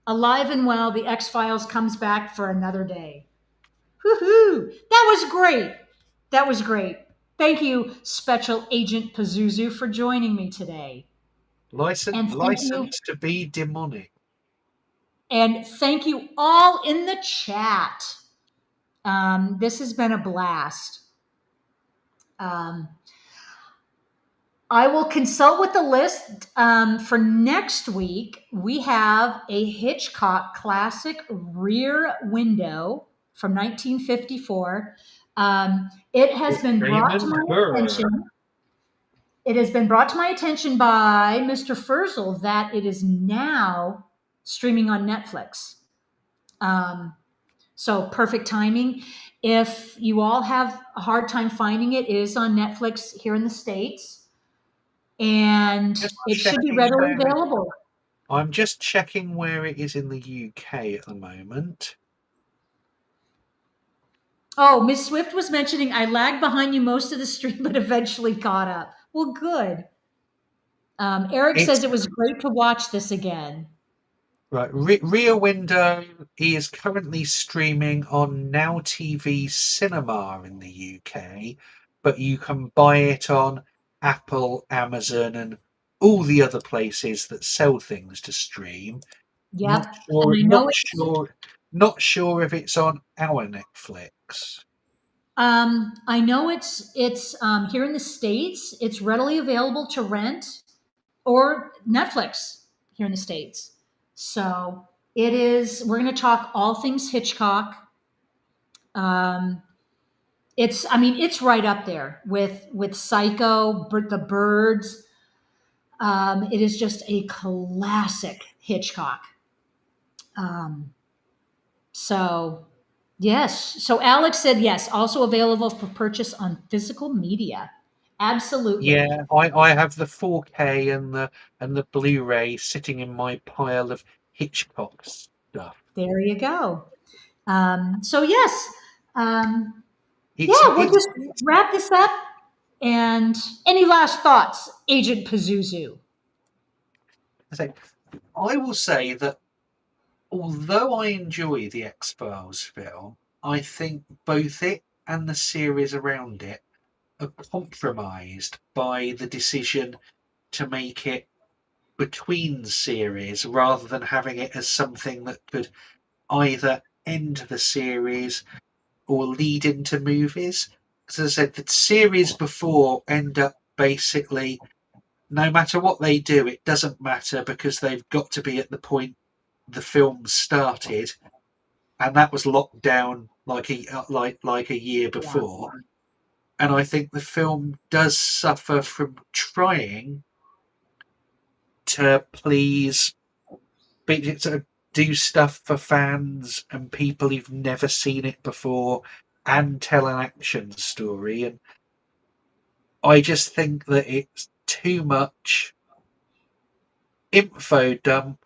Speaker 1: Alive and well, the X Files comes back for another day. Woohoo! That was great. That was great. Thank you, Special Agent Pazuzu, for joining me today. And thank you,
Speaker 2: License to be demonic.
Speaker 1: and thank you all in the chat. This has been a blast. Um, I will consult with the list for next week. We have a Hitchcock classic, Rear Window from 1954. It has been brought to my
Speaker 2: Raymond Burr.
Speaker 1: attention. It has been brought to my attention by Mr. Furzel that it is now streaming on Netflix. So perfect timing. If you all have a hard time finding it, it is on Netflix here in the States, and
Speaker 2: Just
Speaker 1: it should be
Speaker 2: checking
Speaker 1: readily
Speaker 2: where
Speaker 1: available.
Speaker 2: I'm just checking where it is in the UK at the moment.
Speaker 1: Oh, Miss Swift was mentioning I lagged behind you most of the stream, but eventually caught up. Well, good. Eric
Speaker 2: It's
Speaker 1: says it was great to watch this again.
Speaker 2: right. Rear Window is currently streaming on Now TV Cinema in the UK, but you can buy it on Apple, Amazon, and all the other places that sell things to stream.
Speaker 1: Yep, and I know it's.
Speaker 2: Not sure if it's on our Netflix.
Speaker 1: I know it's here in the States. It's readily available to rent or Netflix here in the States. So it is. We're going to talk all things Hitchcock. Um, I mean, it's right up there with Psycho, The Birds. It is just a classic Hitchcock. Um, so yes. So Alex said yes. Also available for purchase on physical media. Absolutely.
Speaker 2: Yeah, I have the 4K and the Blu-ray sitting in my pile of Hitchcock stuff.
Speaker 1: There you go. So yes.
Speaker 2: It's
Speaker 1: Yeah, we'll just wrap this up. And any last thoughts, Agent Pazuzu?
Speaker 2: I will say that although I enjoy the X-Files film, I think both it and the series around it are compromised by the decision to make it between series rather than having it as something that could either end the series or lead into movies. Because as I said, the series before end up basically, no matter what they do, it doesn't matter because they've got to be at the point the film started, and that was locked down like a year
Speaker 1: Yeah.
Speaker 2: before. And I think the film does suffer from trying to please, to do stuff for fans and people who've never seen it before and tell an action story. And I just think that it's too much info dump,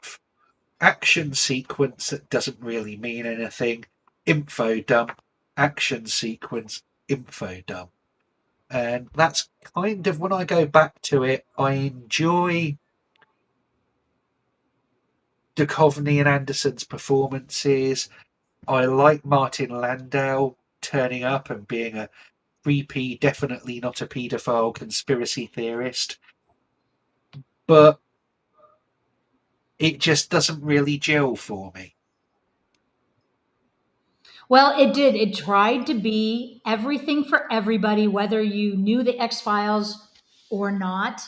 Speaker 2: action sequence that doesn't really mean anything, info dump, action sequence, info dump. And that's kind of, when I go back to it, I enjoy Duchovny and Anderson's performances. I like Martin Landau turning up and being a creepy, definitely not a paedophile conspiracy theorist. But it just doesn't really gel for me.
Speaker 1: Well, it did. It tried to be everything for everybody, whether you knew the X Files or not.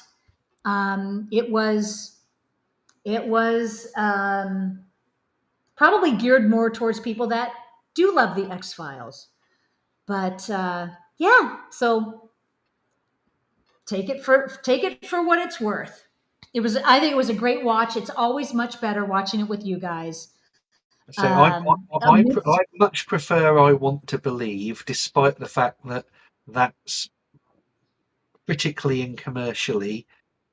Speaker 1: It was probably geared more towards people that do love the X Files. But yeah, so take it for what it's worth. It was. I think it was a great watch. It's always much better watching it with you guys.
Speaker 2: So I
Speaker 1: Amidst,
Speaker 2: much prefer I Want to Believe, despite the fact that that's critically and commercially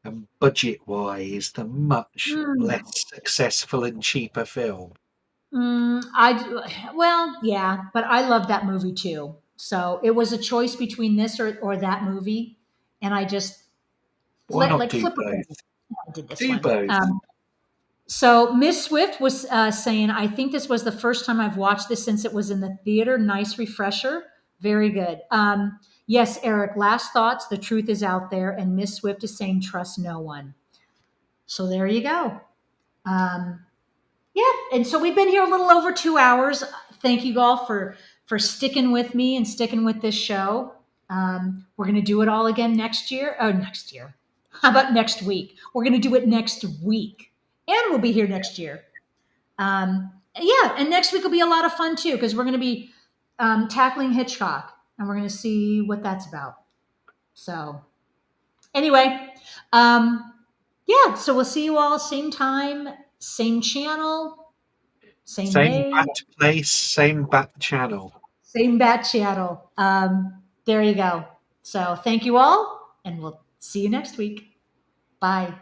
Speaker 2: and budget wise the much
Speaker 1: mm,
Speaker 2: less successful and cheaper film.
Speaker 1: well, yeah, but I love that movie too. So it was a choice between this or that movie, and I just
Speaker 2: Why not
Speaker 1: like
Speaker 2: do
Speaker 1: flip a
Speaker 2: both?
Speaker 1: coin. I did this
Speaker 2: Do
Speaker 1: one.
Speaker 2: both.
Speaker 1: So Miss Swift was saying, I think this was the first time I've watched this since it was in the theater. Nice refresher. Very good. Yes, Eric, last thoughts. The truth is out there. And Miss Swift is saying, trust no one. So there you go. Um, yeah. And so we've been here a little over 2 hours. Thank you all for sticking with me and sticking with this show. We're going to do it all again next year. Oh, next year. How about next week? We're going to do it next week. And we'll be here next year. Yeah, and next week will be a lot of fun too because we're going to be tackling Hitchcock and we're going to see what that's about. So, anyway, yeah, so we'll see you all same time, same channel, same
Speaker 2: Same
Speaker 1: day,
Speaker 2: bat place, same bat channel.
Speaker 1: same bat channel. There you go. So, thank you all, and we'll see you next week. Bye.